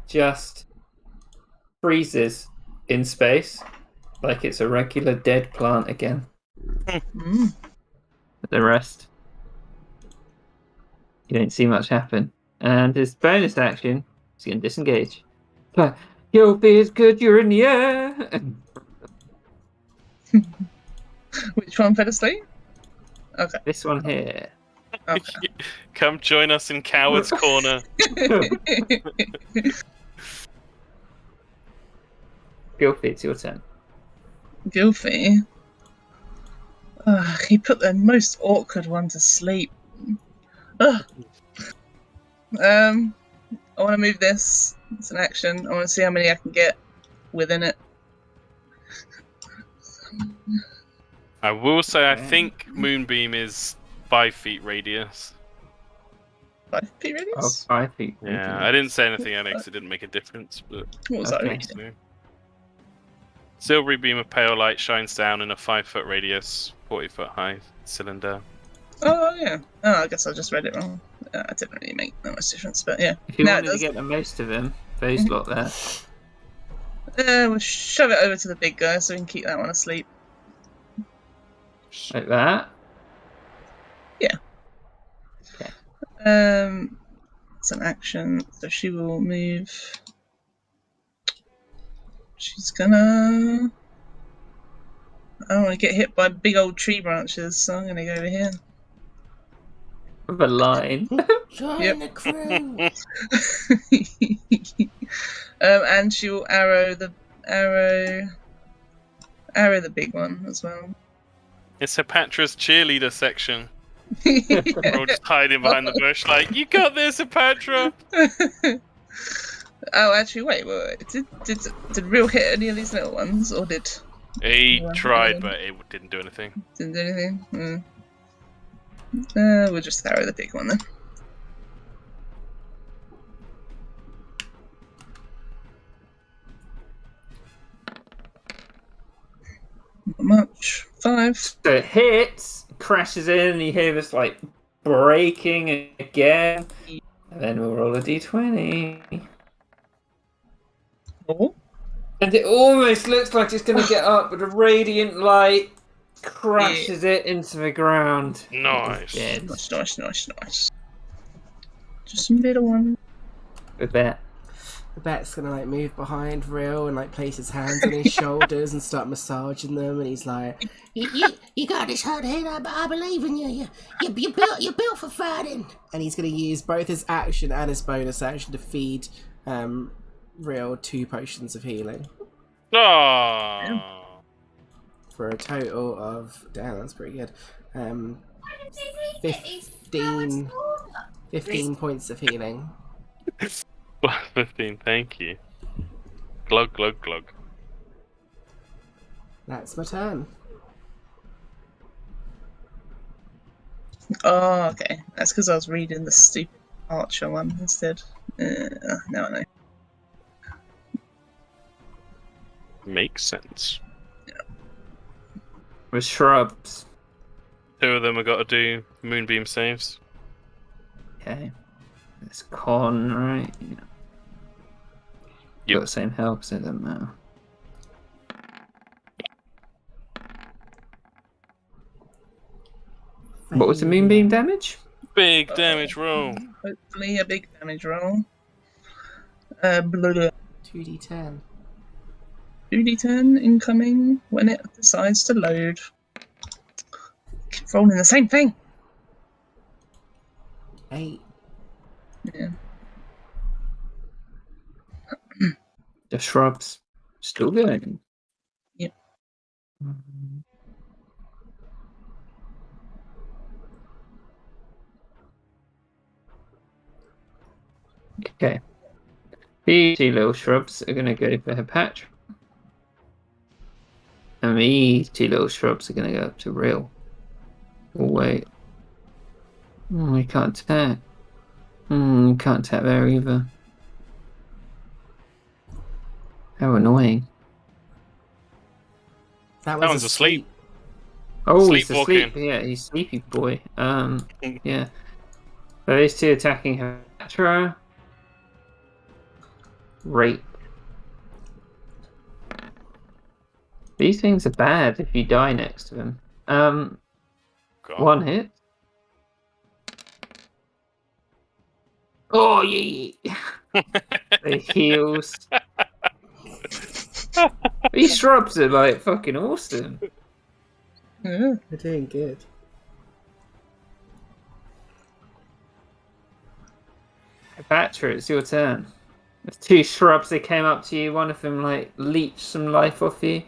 just freezes in space like it's a regular dead plant again. Mm. But the rest, you don't see much happen. And his bonus action is going to disengage. But you'll be as good, you're in the air. Which one fell asleep? Okay. This one here. Okay. Come join us in Coward's Corner. Gilfie, it's your turn. Goofy. He put the most awkward one to sleep. Ugh. I want to move this. It's an action. I want to see how many I can get within it. I will say I think Moonbeam is 5 feet radius. 5 feet Oh, radius? 5 feet. Yeah, I didn't say anything Alex, it didn't make a difference, but What was that Okay. reading? so. Silvery beam of pale light shines down in a 5-foot radius, 40-foot high cylinder. Oh, yeah. Oh, I guess I just read it wrong. It didn't really make that much difference, but yeah. If you No, it wanted to does. get the most of them, those lot there. We'll shove it over to the big guy so we can keep that one asleep. Like that. It's an action, so she will move. She's gonna. I don't want to get hit by big old tree branches, so I'm gonna go over here. With a line. Join Yep. the crew. And she will arrow the big one as well. It's Hepatra's cheerleader section. Yeah. We're all just hiding behind the bush, like, you got this, Hepatra! Oh, actually, wait. Did Real hit any of these little ones, or did He Well, tried, um, but it didn't do anything. didn't do anything? We'll just arrow the big one then. Not much. 5. So it hits, crashes in, and you hear this like breaking again. And then we'll roll a d20. Oh. And it almost looks like it's going to get up, but a radiant light crashes it into the ground. Nice. Dead. Nice. Just some little one. With that. The Bet's gonna like move behind Real and like place his hands on his shoulders and start massaging them, and he's like, You got this hard head. I believe in you. You're built for fighting. and he's gonna use both his action and his bonus action to feed Real 2 potions of healing Oh. for a total of that's pretty good. 15 points of healing. 15, thank you. Glug, glug, glug. That's my turn. Oh, okay. That's because I was reading the stupid Archer one instead. Now I know. Makes sense. With shrubs. 2 of them have got to do moonbeam saves. Okay. It's con, right? Yeah. Yep. Got the same health, so it doesn't matter. What was the moonbeam damage? Big damage roll. Hopefully a big damage roll. Blah, blah. 2d10. 2d10 incoming when it decides to load. Keep rolling the same thing. 8. Yeah. The shrubs. Still going. Yep. Okay. These 2 little shrubs are going to go for Hepatra. And these 2 little shrubs are going to go up to Real. Oh, wait. Oh, we can't attack. We can't attack there either. How annoying. That That one's asleep. Oh, he's Sleepwalking. asleep. Yeah, he's sleepy boy. Yeah. So these 2 attacking Hepatra. Rape. These things are bad if you die next to them. God. 1 hit. Oh, yeah. It heals. These shrubs are like fucking awesome. Yeah. You're doing good. Hepatra, it's your turn. There's 2 shrubs that came up to you. One of them like leached some life off you.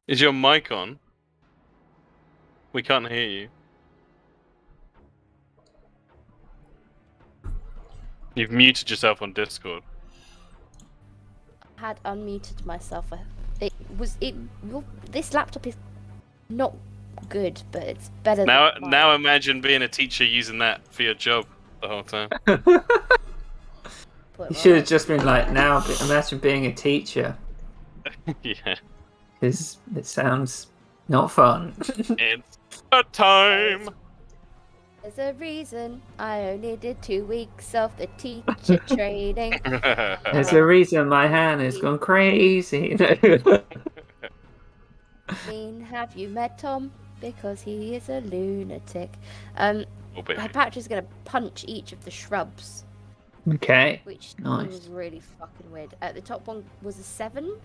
Is your mic on? We can't hear you. You've muted yourself on Discord. I had unmuted myself. This laptop is not good, but it's better Now, than mine. now imagine being a teacher using that for your job the whole time. Put You it should right. have just been like, now imagine being a teacher. Yeah. Because it sounds not fun. It's a time. There's a reason I only did 2 weeks of the teacher training. There's a reason my hand has gone crazy. Have you met Tom? Because he is a lunatic. Oh, baby. Hypatra's gonna punch each of the shrubs, Okay. which Nice. was really fucking weird. The top one was a 7,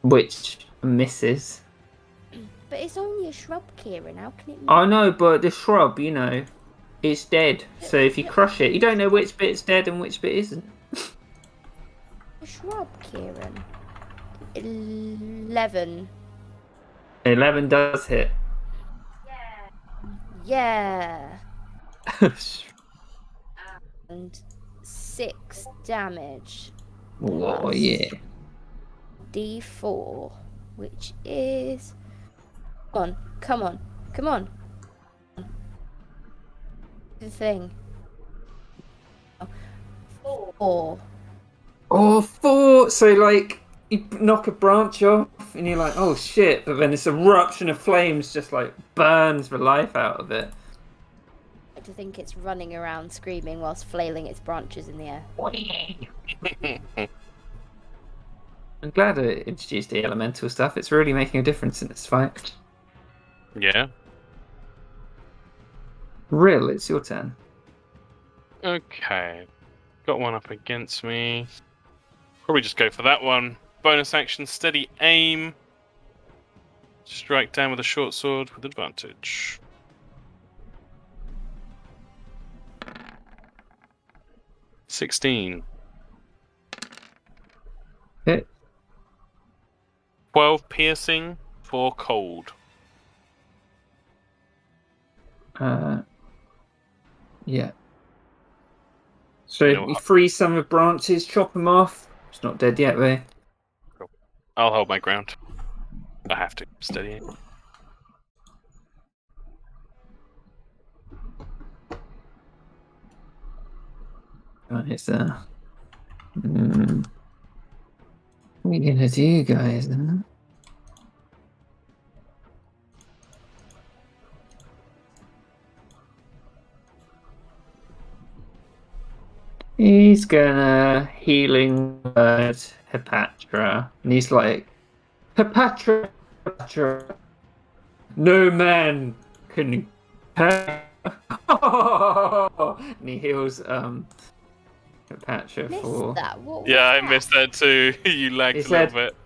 Which misses. but it's only a shrub, Kieran. How can it? I know, but the shrub, you know, it's dead. So if you crush it, you don't know which bit's dead and which bit isn't. A shrub, Kieran. 11. 11 does hit. Yeah. And 6 damage. Oh, yeah. D4, which is. Come on. The thing. 4. Oh, 4! So, like, you knock a branch off and you're like, oh shit, but then this eruption of flames just, like, burns the life out of it. To think it's running around screaming whilst flailing its branches in the air. I'm glad it introduced the elemental stuff. It's really making a difference in this fight. Yeah. Real, it's your turn. Okay. Got one up against me. Probably just go for that one. Bonus action, steady aim. Strike down with a short sword with advantage. $16. Hit. 12 piercing, 4 cold. Yeah. So You know you what? freeze some of the branches, chop them off. It's not dead yet, though. I'll hold my ground. I have to. Steady aim. Right, it's What are you gonna do, guys? Huh? He's gonna healing word Hepatra, and he's like, Hepatra, no man can. And he heals Hepatra for. Missed that. What was Yeah, I that? missed that too. You lagged He a little said- bit.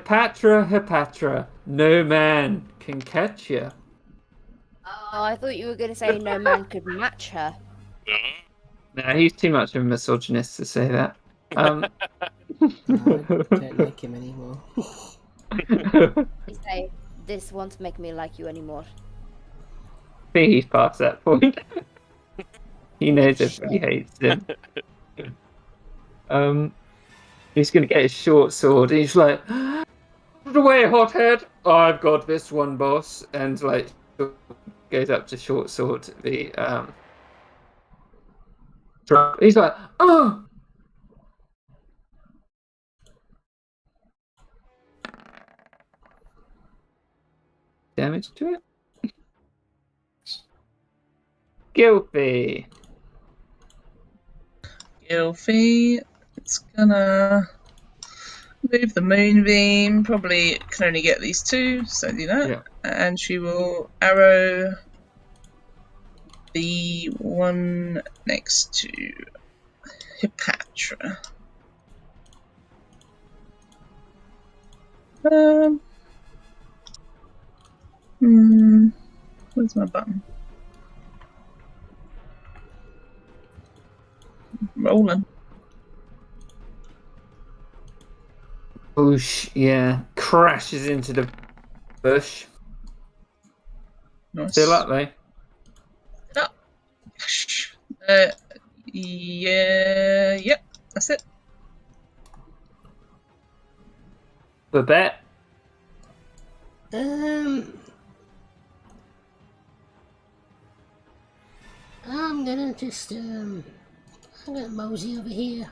Hepatra, no man can catch you. Oh, I thought you were going to say no man could match her. Nah, he's too much of a misogynist to say that. No, I don't like him anymore. You say, this won't make me like you anymore. I think he's past that point. He knows everybody hates him. He's gonna get his short sword. And he's like, "Out of the way, hothead! I've got this one, boss." And like, goes up to short sword the truck. He's like, "Oh!" Damage to it. Gilfy. Gilfy. It's gonna move the moonbeam. Probably can only get these 2, so do that. Yeah. And she will arrow the one next to Hepatra. Where's my button? Rolling. Whoosh, yeah. Crashes into the bush. Nice. Still up, though. Yeah, yep, that's it. Babette. I'm gonna just, I'm gonna mosey over here.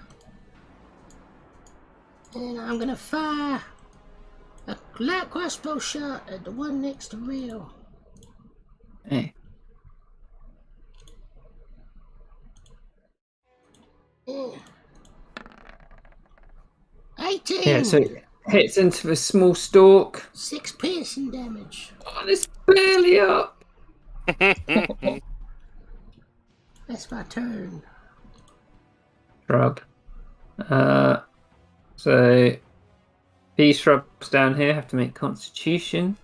And I'm gonna fire a light crossbow shot at the one next to Rio. Hey. Yeah. 18. Yeah, so it hits into the small stalk. 6 piercing damage. Oh, it's barely up. That's my turn. Shrub. So these shrubs down here have to make Constitution.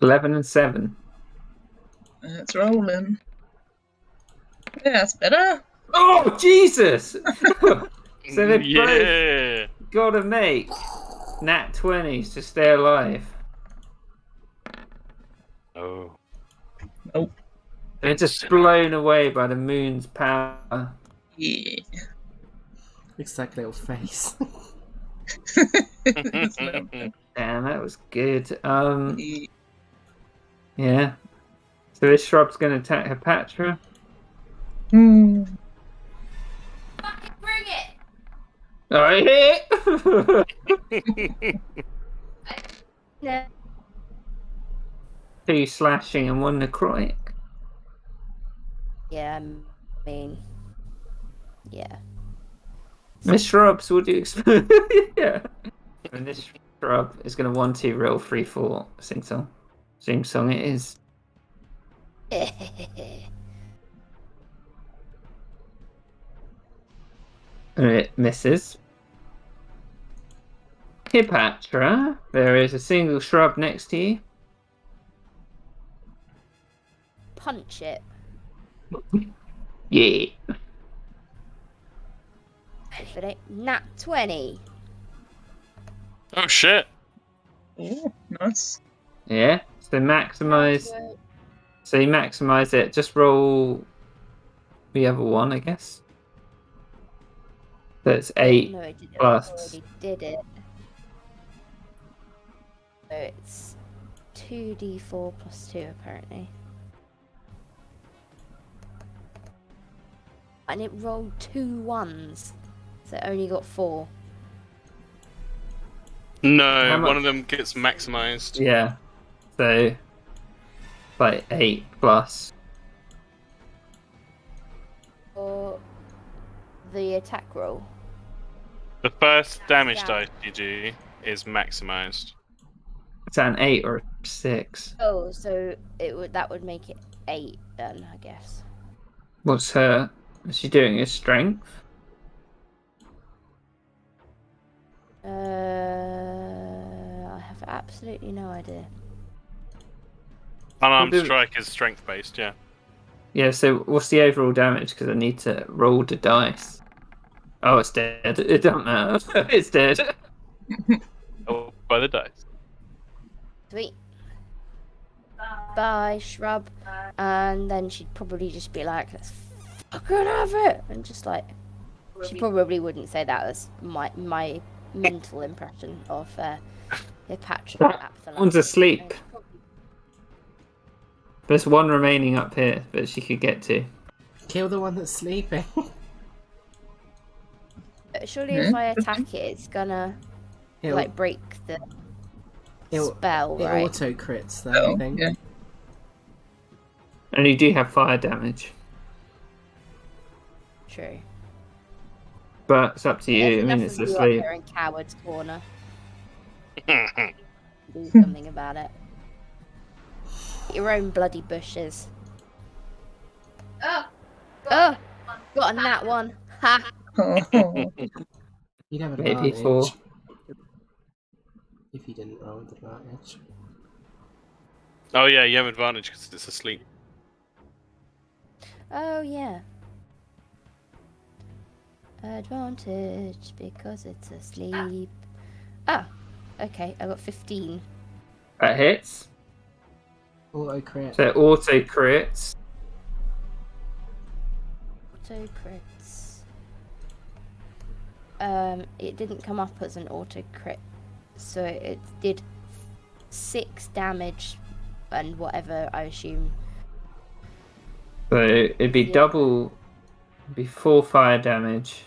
11 and 7. It's rolling. Yeah, that's better. Oh, Jesus! So they've Yeah. both got to make nat 20s to stay alive. Oh. They're just blown away by the moon's power. Yeah. Looks like a little face. It's a little bit. Damn, that was good. Yeah. Yeah. So this shrub's going to attack Hepatra. Hmm. Bring it! Oh, hit! No. 2 slashing and 1 necrotic. Yeah, I mean, yeah. Miss Shrubs, what do you expect? Yeah. And this shrub is going to 1-2 roll 3-4 sing song. Sing song it is. And it misses. Hipatra, there is a single shrub next to you. Punch it. Yeah. If it ain't nat 20. Oh shit. Ooh, nice. Yeah. So maximize. So you maximize it. Just roll the other one, I guess. That's 8 No, it didn't. plus. I already did it. So it's 2d4 plus 2 apparently. And it rolled 2 1s. So it only got 4. No, How much- one of them gets maximized. Yeah. So like 8 plus. For the attack roll. The first damage Yeah. dice you do is maximized. Is that an 8 or a 6? Oh, so that would make it 8 then, I guess. What's her? Is she doing a strength? I have absolutely no idea. Unarmed We'll do- strike is strength based, yeah. Yeah, so what's the overall damage? Because I need to roll the dice. Oh, it's dead. It doesn't matter. It's dead. Oh, by the dice. Sweet. Bye, shrub. And then she'd probably just be like, let's fucking have it. And just like, she probably wouldn't say that. That's my mental impression of Hipatra. One's asleep. There's one remaining up here that she could get to. Kill the one that's sleeping. Surely if I attack it, it's gonna It'll, like break the it'll, spell, it right? auto crits though, I Oh, think. yeah. And you do have fire damage. True. But it's up to you. I There's mean, enough it's of you up asleep. there in Coward's Corner. Do something about it. Your own bloody bushes. Oh, got a nat one. Ha! Oh, You'd have Maybe advantage 4. if you didn't roll with advantage. Oh yeah, you have advantage because it's asleep. Oh yeah. Advantage because it's asleep. Ah, okay. I got 15. That hits. Auto crit. So auto crits. Auto crits. It didn't come up as an auto crit, so it did 6 damage and whatever, I assume. So it'd be Yeah. double. It'd be 4 fire damage.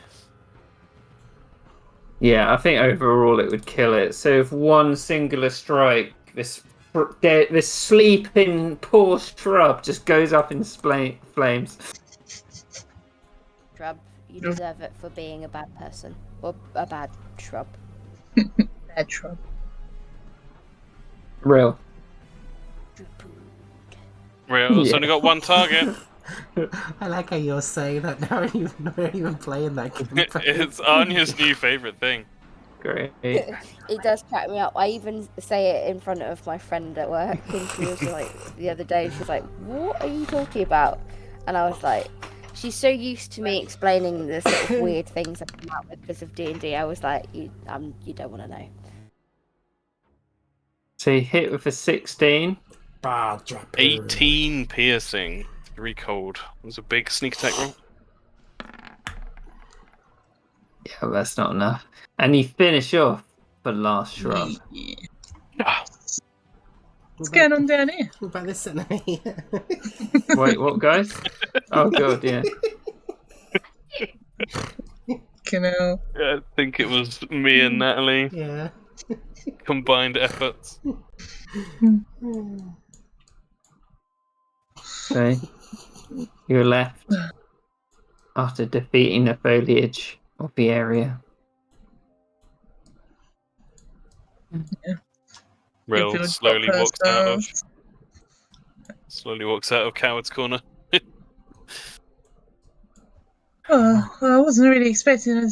Yeah, I think overall it would kill it. So if one singular strike, this this sleeping poor shrub just goes up in flames. Shrub, you deserve it for being a bad person. Or a bad shrub. Bad shrub. Real. Real's Yeah. only got one target. I like how you're saying that now. You're not even playing that game. It's Anya's new favourite thing. Great. It does crack me up. I even say it in front of my friend at work, and she was like, the other day, she was like, "What are you talking about?" And I was like, she's so used to me explaining the sort of weird things I come out with because of D&D. I was like, you don't want to know. So you hit with a 16. 18 piercing, 3 cold. It was a big sneak attack roll. Yeah, well, that's not enough. And you finish off the last shrub. Yeah. Ah, What's going on down here? What about this at night? Wait, what, guys? Oh, God, yeah. Canal. I think it was me and Natalie. Yeah. Combined efforts. So you're left after defeating the foliage of the area. Real If you would slowly drop walks out of herself. Coward's Corner. Oh, well, I wasn't really expecting a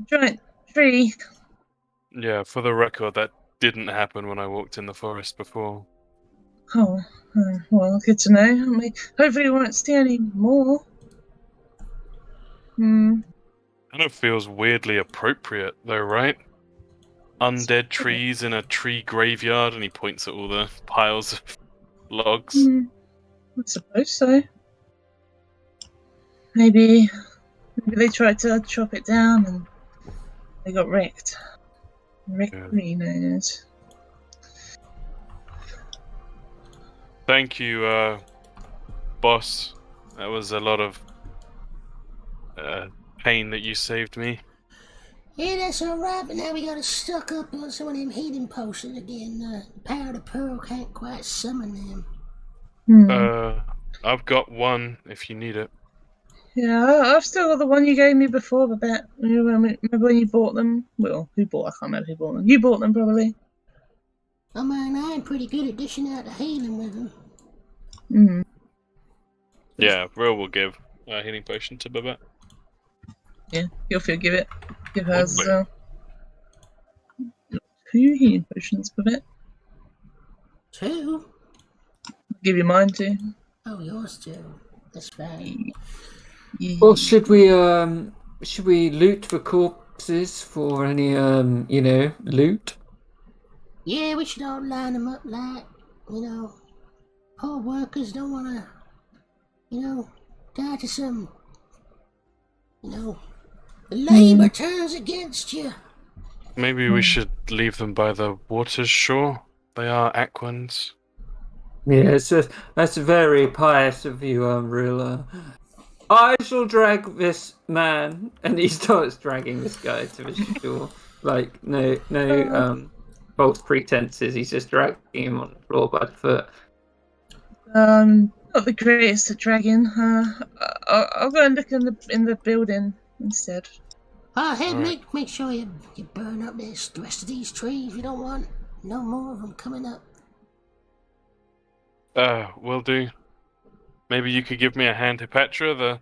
giant tree. Yeah, for the record, that didn't happen when I walked in the forest before. Oh, well, good to know. I mean, hopefully we won't see any more. Kind of feels weirdly appropriate, though, right? Undead trees in a tree graveyard, and he points at all the piles of logs. I suppose so. Maybe they tried to chop it down and they got wrecked. Wrecked. Thank you, boss. That was a lot of pain that you saved me. Yeah, that's alright, but now we gotta stock up on some of them healing potions again. The power of the pearl can't quite summon them. I've got one if you need it. Yeah, I've still got the one you gave me before, the bet. Remember when you bought them? Well, who bought? I can't remember who bought them. You bought them, probably. I mean, I'm pretty good at dishing out the healing with them. Yeah, Real will give a healing potion to Babette. Yeah, you'll feel give it. Give hers as Lovely. well. 2 healing potions, Babette. 2? I'll give you mine too. Oh, yours too. That's fine. Yeah. Well, should we loot the corpses for any loot? Yeah, we should all line them up like, poor workers don't wanna, die to some, the labor turns against you. Maybe we should leave them by the water's shore. They are Aquans. Yeah, that's very pious of you, Rula. I shall drag this man, and he starts dragging this guy to the shore. Like no false pretenses. He's just dragging him on the floor by the foot. Not the greatest at dragging. I'll go and look in the building instead. Hey, Alright. make sure you burn up the rest of these trees. We don't want no more of them coming up. Will do. Maybe you could give me a hand, Hipatra.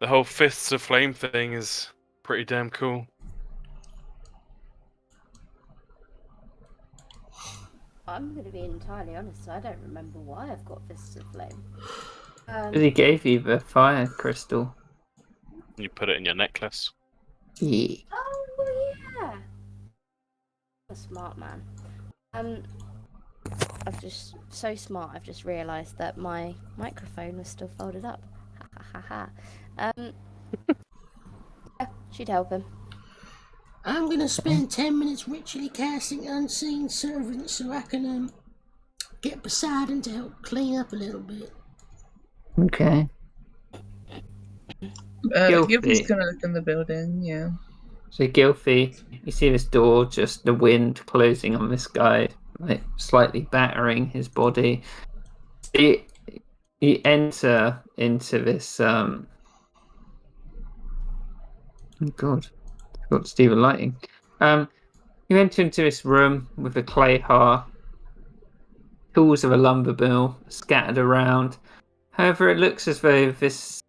The whole Fists of Flame thing is pretty damn cool. I'm going to be entirely honest, I don't remember why I've got Fists of Flame. Because he gave you the fire crystal. You put it in your necklace. Yeah. Oh, yeah! A smart man. I've just realised that my microphone was still folded up. Ha ha ha ha. Yeah, she'd help him. I'm gonna spend 10 minutes ritually casting Unseen Servant so I can get Poseidon to help clean up a little bit. Okay. Gilby's gonna look in the building, yeah. So Gilfy, you see this door, just the wind closing on this guy like slightly battering his body. You enter into this. Oh God, I forgot to do the lighting. You enter into this room with a clay hearth, tools of a lumber mill scattered around. However, it looks as though this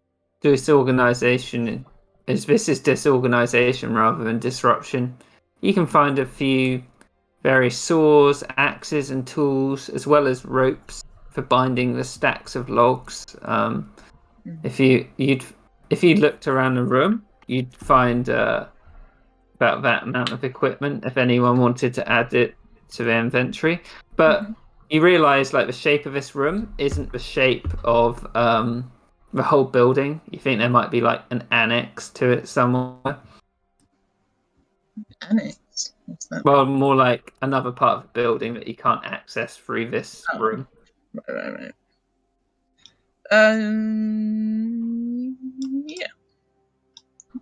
disorganization rather than disruption. You can find a few various saws, axes, and tools, as well as ropes for binding the stacks of logs. If you looked around the room, you'd find about that amount of equipment if anyone wanted to add it to their inventory. But you realise like the shape of this room isn't the shape of the whole building. You think there might be like an annex to it somewhere. Annex? What's that? Well, more like another part of the building that you can't access through this room. Right. Yeah.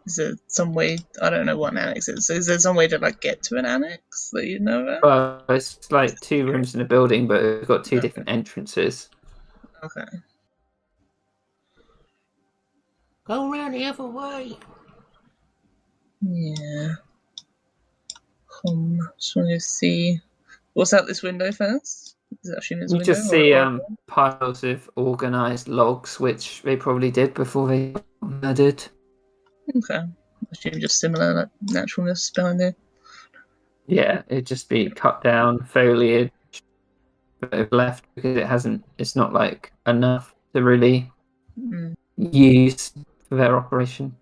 Is there some way? I don't know what an annex is. Is there some way to like get to an annex that you know about? Well, it's like 2 rooms in a building, but it's got 2 different entrances. Okay. Go around the other way. Yeah. Just want to see what's out this window first. Is that Shima's You window? just see or- piles of organised logs, which they probably did before they got murdered. Okay. I assume just similar like naturalness behind it. Yeah, it'd just be cut down foliage that they've left because it's not like enough to really use for their operation.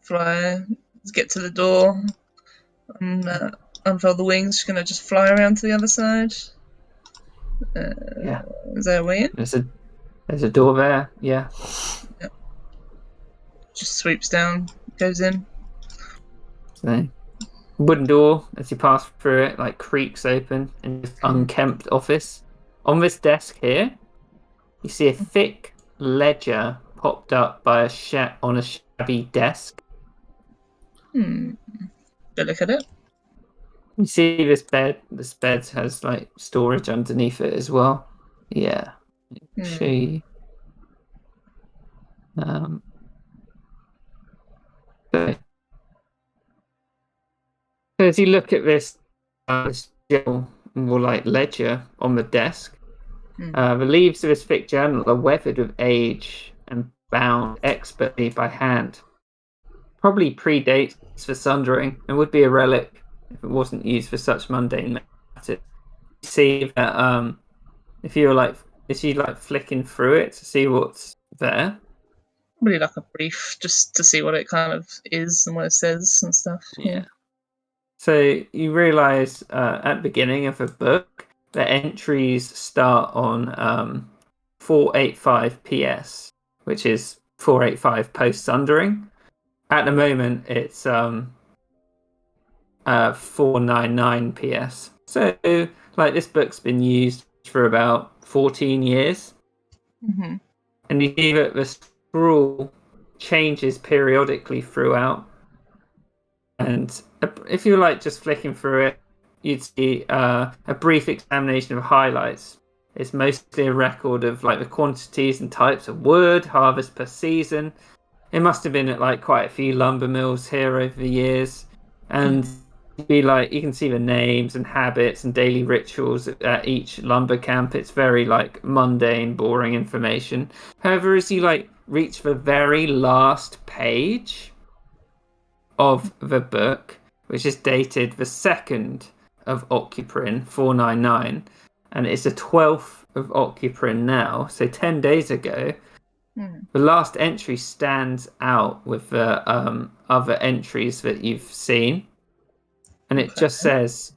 Fly. Let's get to the door. Unfurl the wings. Just gonna just fly around to the other side. Yeah, Is there a way in? there's a door there. Yeah, Just sweeps down, goes in. so wooden door as you pass through it like creaks open in this unkempt office. On this desk here, you see a thick ledger popped up by on a shabby desk. Go look at it. You see this bed. This bed has like storage underneath it as well. Yeah, show you. So as you look at this more like ledger on the desk, the leaves of this thick journal are weathered with age and bound expertly by hand. Probably predates for sundering and would be a relic if it wasn't used for such mundane matters. You see that if you flicking through it to see what's there. Probably like a brief, just to see what it kind of is and what it says and stuff. Yeah. So you realise at the beginning of the book, the entries start on 485 PS, which is 485 post sundering. At the moment, it's 499 PS. So like this book's been used for about 14 years, and you see that the scroll changes periodically throughout. And if you like just flicking through it, you'd see a brief examination of highlights. It's mostly a record of like the quantities and types of wood harvest per season. It must have been at like quite a few lumber mills here over the years, and you can see the names and habits and daily rituals at each lumber camp. It's very like mundane, boring information. However, as you like reach the very last page of the book, which is dated the 2nd of Occuprin 499, and it's the 12th of Occuprin now, so 10 days ago, the last entry stands out with the other entries that you've seen, and it just says,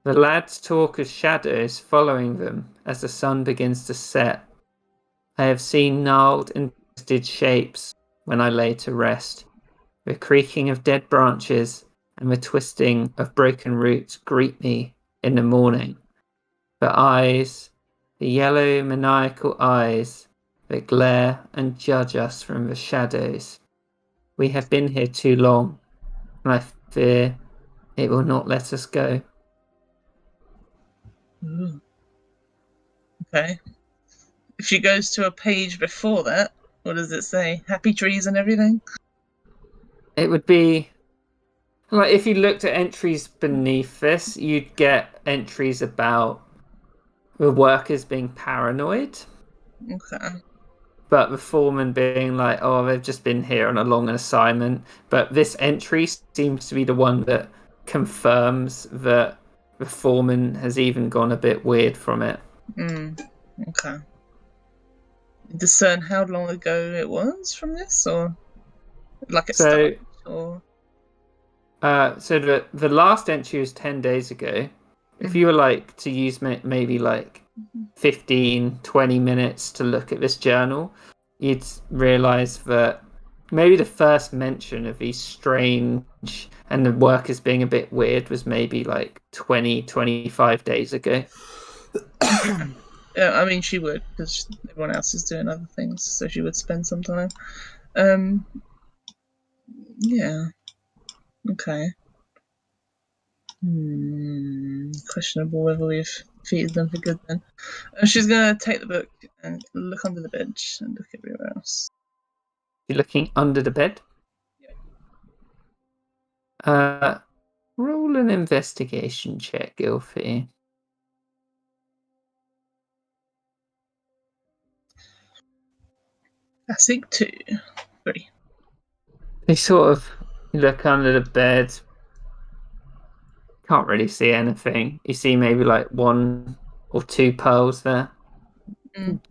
"The lads talk of shadows following them as the sun begins to set. I have seen gnarled and twisted shapes when I lay to rest. The creaking of dead branches and the twisting of broken roots greet me in the morning. The eyes, the yellow maniacal eyes that glare and judge us from the shadows. We have been here too long, and I fear it will not let us go." Ooh. Okay. If she goes to a page before that, what does it say? Happy trees and everything? It would be like if you looked at entries beneath this, you'd get entries about the workers being paranoid, Okay. but the foreman being like, "Oh, they've just been here on a long assignment." But this entry seems to be the one that confirms that the foreman has even gone a bit weird from it. Okay. Discern how long ago it was from this, or like it So, started, or so the last entry was 10 days ago. If you were like to use maybe like 15, 20 minutes to look at this journal, you'd realize that maybe the first mention of these strange and the workers being a bit weird was maybe like 20, 25 days ago. yeah, I mean she would because everyone else is doing other things, so she would spend some time. Yeah. Okay. Questionable whether we've defeated them for good then. She's gonna take the book and look under the bed and look everywhere else. You're looking under the bed? Yeah. Roll an investigation check, Gilfie. I think 2, 3. You sort of look under the bed. Can't really see anything. You see maybe like 1 or 2 pearls there.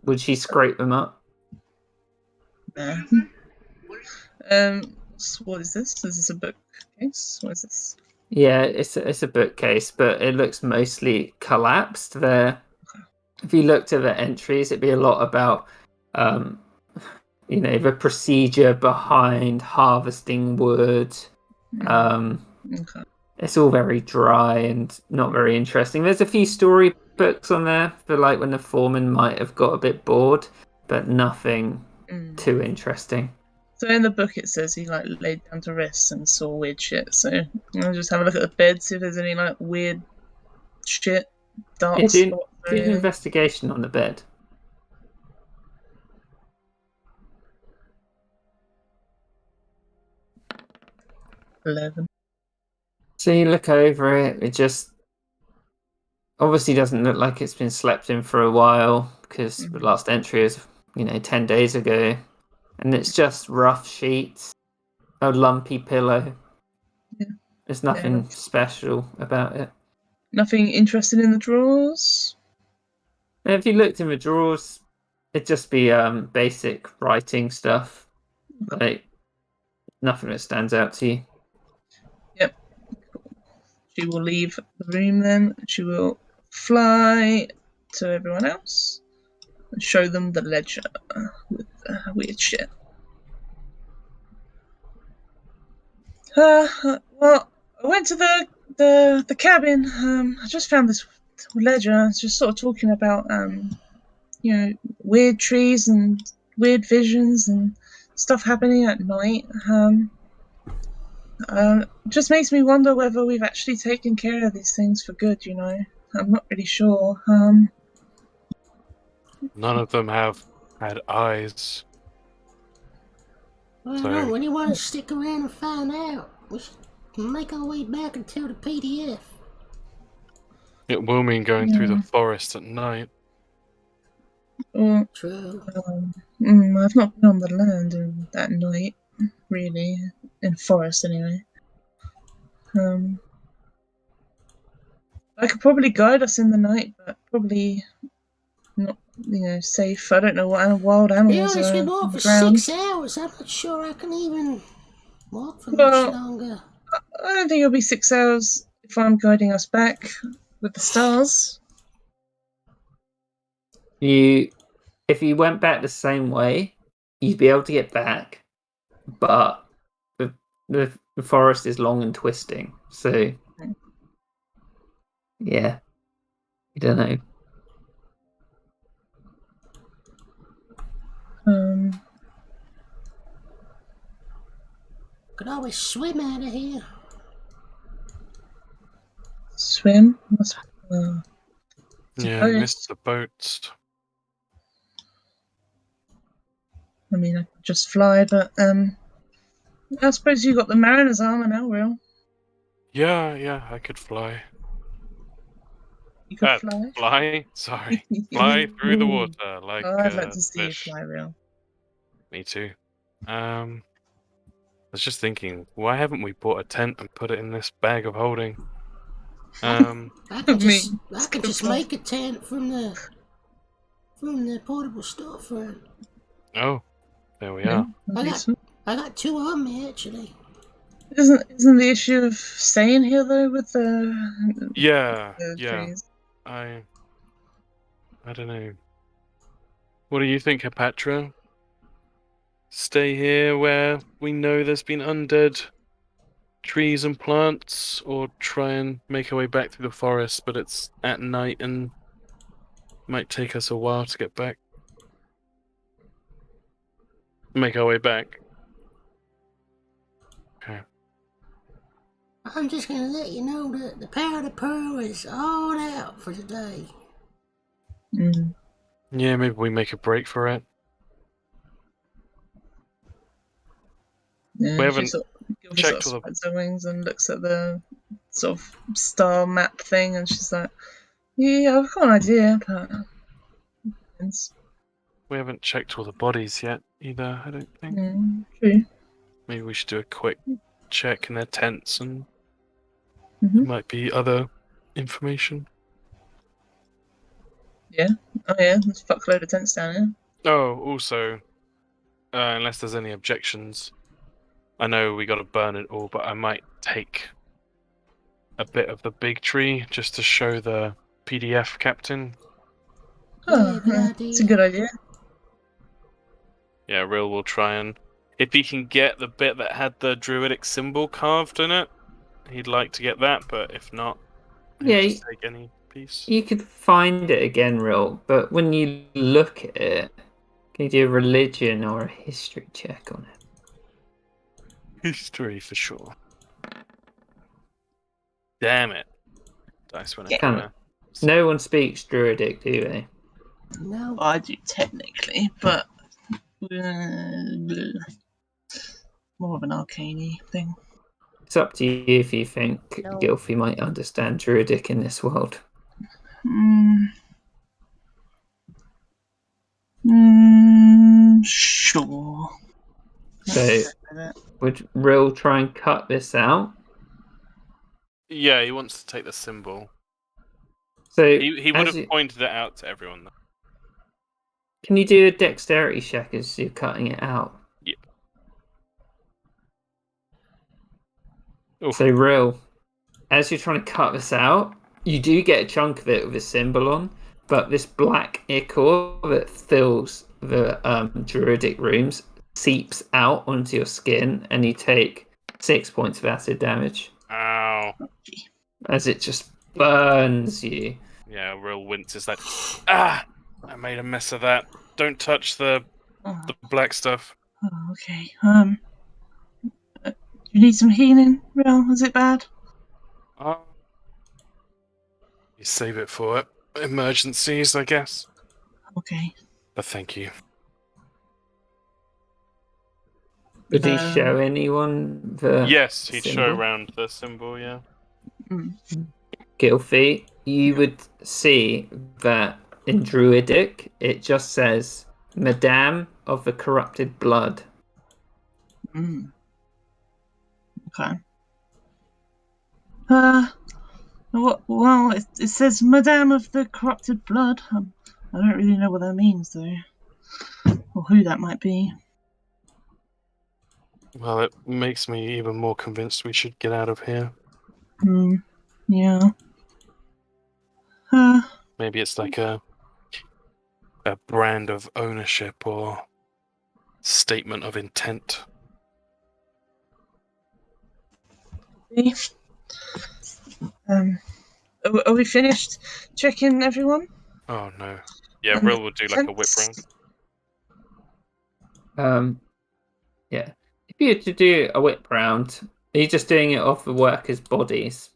Would she scrape them up? Nah. So what is this? Is this a bookcase? What is this? Yeah, it's a bookcase, but it looks mostly collapsed there. If you looked at the entries, it'd be a lot about, the procedure behind harvesting wood. Okay. It's all very dry and not very interesting. There's a few story books on there for like when the foreman might have got a bit bored, but nothing too interesting. So in the book it says he like laid down to rest and saw weird shit. So I'll just have a look at the bed, see if there's any like weird shit, dark Yeah, spots. do an investigation on the bed. 11. So you look over it. It just obviously doesn't look like it's been slept in for a while because the last entry is 10 days ago, and it's just rough sheets, a lumpy pillow. Yeah. There's nothing special about it. Nothing interesting in the drawers. And if you looked in the drawers, it'd just be basic writing stuff, like nothing that stands out to you. Yep. She will leave the room then. She will fly to everyone else and show them the ledger with weird shit. Well, I went to the cabin. I just found this ledger. It's just sort of talking about weird trees and weird visions and stuff happening at night. Just makes me wonder whether we've actually taken care of these things for good. I'm not really sure. None of them have had eyes. Well, So- when you want to stick around and find out, we should make our way back until the PDF. It will mean going through the forest at night. Well, True. I've not been on the land at night, really, in forest anyway. I could probably guide us in the night, but probably not, safe. I don't know what wild To be animals honest, are we on walked the for ground. 6 hours. I'm not sure I can even walk for Well- much longer. I don't think it'll be 6 hours if I'm guiding us back with the stars. If you went back the same way, you'd be able to get back, but the forest is long and twisting, so yeah, I don't know. Could always swim out of here. Swim? Yeah, missed the boats. I mean, I could just fly, but I suppose you got the mariner's armor now, Will. Yeah, I could fly. You could fly. Fly? Sorry. Fly through the water like Oh, I'd like to see you fish. fly, Will. Me too. I was just thinking, why haven't we bought a tent and put it in this bag of holding? I could Me. just make a tent from the portable storefront. Oh, there we are. I got 2 on me actually. Isn't the issue of staying here though with the Yeah. trees? I don't know. What do you think, Hepatra? Stay here where we know there's been undead trees and plants, or try and make our way back through the forest, but it's at night and might take us a while to get back. Make our way back. Okay. I'm just gonna let you know that the powder pearl is all out for today. Mm. Yeah, maybe we make a break for it. Yeah, We haven't checked all the... spreads her wings and looks at the sort of star map thing, and she's like, "Yeah, I've got an idea, but we haven't checked all the bodies yet either. I don't think. True. Maybe we should do a quick check in their tents, and Mhm. there might be other information. Yeah. Oh yeah, there's a fuckload of tents down here. Oh, also, unless there's any objections, I know we got to burn it all, but I might take a bit of the big tree just to show the PDF captain. Oh, it's a good idea. Yeah, Rill will try and, if he can get the bit that had the druidic symbol carved in it, he'd like to get that, but if not, he'll just take any piece. You could find it again, Rill, but when you look at it, can you do a religion or a history check on it? History for sure. Damn it. Dice went Kind of. No one speaks druidic, do they? No. I do technically, but more of an arcane thing. It's up to you if you think No. Gilfie might understand druidic in this world. Sure. So, would Rill try and cut this out? Yeah, he wants to take the symbol. So he would have pointed it out to everyone, though. Can you do a dexterity check as you're cutting it out? Yeah. Oof. So, Rill, as you're trying to cut this out, you do get a chunk of it with a symbol on, but this black ichor that fills the druidic runes seeps out onto your skin, and you take 6 points of acid damage. Ow. As it just burns you. Yeah, Rill winces like, I made a mess of that. Don't touch the black stuff. Oh, okay. You need some healing, Rill? Is it bad? You save it for emergencies, I guess. Okay. But thank you. Would he show anyone the Yes, he'd symbol? show around the symbol, yeah. Gilfie, you would see that in Druidic, it just says Madame of the Corrupted Blood. Okay. Well, it says Madame of the Corrupted Blood. I don't really know what that means, though. Or who that might be. Well, it makes me even more convinced we should get out of here. Yeah. Maybe it's like a brand of ownership or statement of intent. Are we finished checking everyone? Oh no. Yeah, Rill will do like a whip round. Yeah. If you had to do a whip round, are you just doing it off the workers' bodies?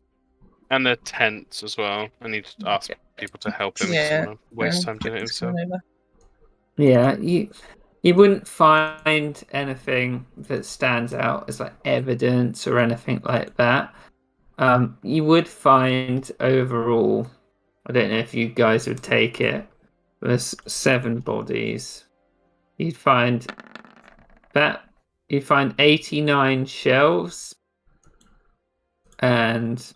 And they're tents as well. I need to ask people to help him. Yeah, Yeah. Want to waste time doing it it's himself. gone over. Yeah, you wouldn't find anything that stands out as like evidence or anything like that. You would find overall, I don't know if you guys would take it. There's 7 bodies. You'd find 89 shells and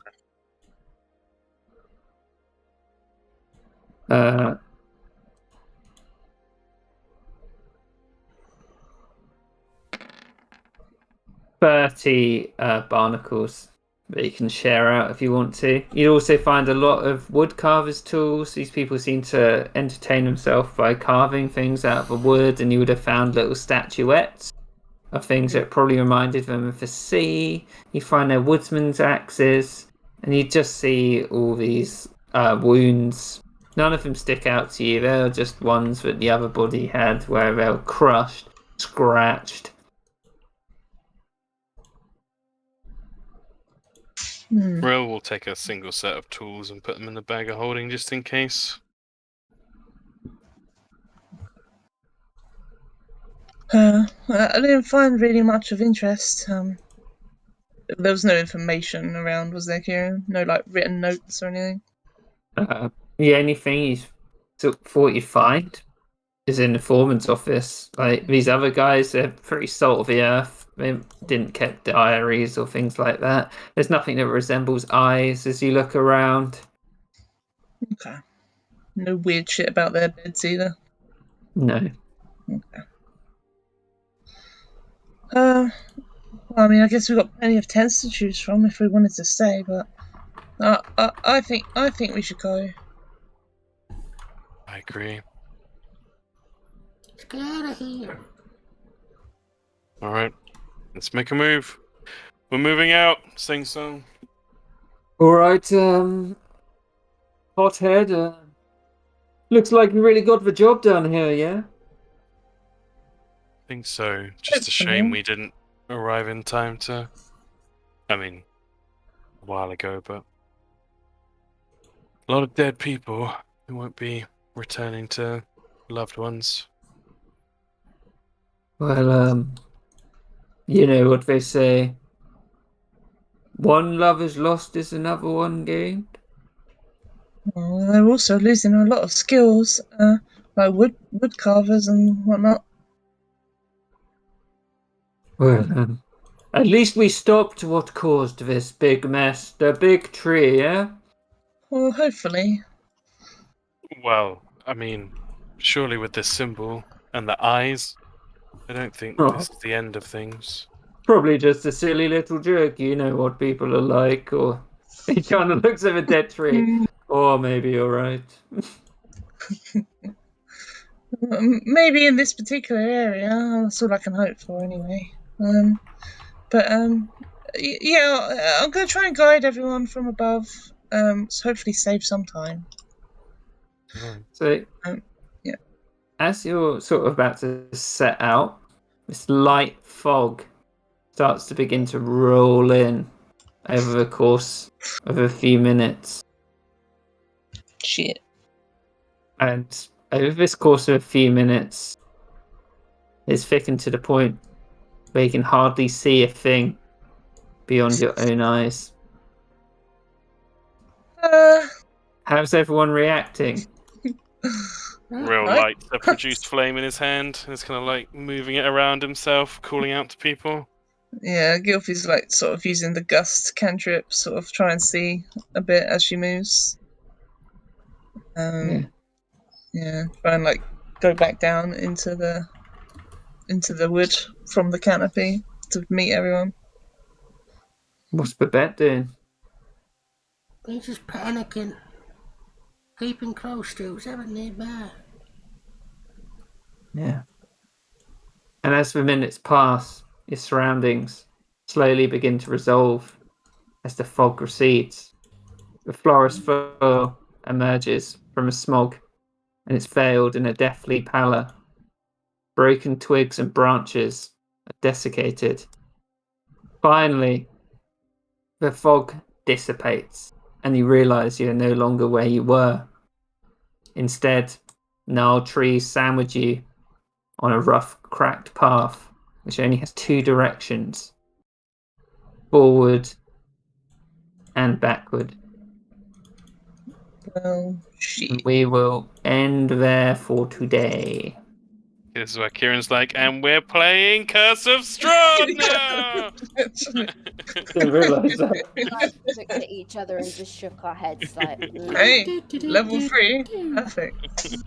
30 barnacles that you can share out if you want to. You'd also find a lot of wood carvers' tools. These people seem to entertain themselves by carving things out of the wood, and you would have found little statuettes of things that probably reminded them of the sea. You find their woodsman's axes, and you just see all these wounds. None of them stick out to you. They're just ones that the other body had where they were crushed, scratched. Rill will take a single set of tools and put them in the bag of holding just in case. I didn't find really much of interest. There was no information around, was there, Kieran? No, like, written notes or anything? The only thing you thought you'd find is in the foreman's office. Like, these other guys, they're pretty salt of the earth. They didn't keep diaries or things like that. There's nothing that resembles eyes as you look around. Okay. No weird shit about their beds either. No. Okay. Well, I mean, I guess we've got plenty of tents to choose from if we wanted to stay, but I think we should go. I agree. Let's get out of here. Alright. Let's make a move. We're moving out. Sing song. Alright, Hothead, looks like you really got the job done here, yeah? I think so. Just a shame we didn't arrive in time to. I mean, a while ago, but. A lot of dead people who won't be returning to loved ones. Well, you know what they say. One love is lost is another one gained. Well, they're also losing a lot of skills, like wood carvers and whatnot. Well, at least we stopped what caused this big mess. The big tree, yeah? Well, hopefully. Well, I mean, surely with this symbol and the eyes, I don't think this is the end of things. Probably just a silly little joke. You know what people are like, or he kind of looks at a dead tree. Or maybe you're right. Maybe in this particular area, that's all I can hope for anyway. Yeah, I'm gonna try and guide everyone from above. So hopefully save some time. So, yeah. As you're sort of about to set out, this light fog starts to begin to roll in over the course of a few minutes. Shit. And over this course of a few minutes, it's thickened to the point where you can hardly see a thing beyond your own eyes. How's everyone reacting? Real lights a produced flame in his hand, and it's kind of like moving it around himself, calling out to people. Yeah, Gilfie's like sort of using the gust cantrip, sort of try and see a bit as she moves. Yeah, try and like go back down into the wood from the canopy to meet everyone. What's Babette doing? He's just panicking. Keeping close to whoever nearby. Yeah. And as the minutes pass, your surroundings slowly begin to resolve as the fog recedes. The forest floor emerges from a smog, and it's veiled in a deathly pallor. Broken twigs and branches are desiccated. Finally, the fog dissipates, and you realise you're no longer where you were. Instead, gnarled trees sandwich you on a rough, cracked path, which only has 2 directions: forward and backward. Well, shit. We will end there for today. This is where Kieran's like, and we're playing Curse of Strahd now! Didn't realise that. We like looked at each other and just shook our heads like, Hey, level 3. Perfect.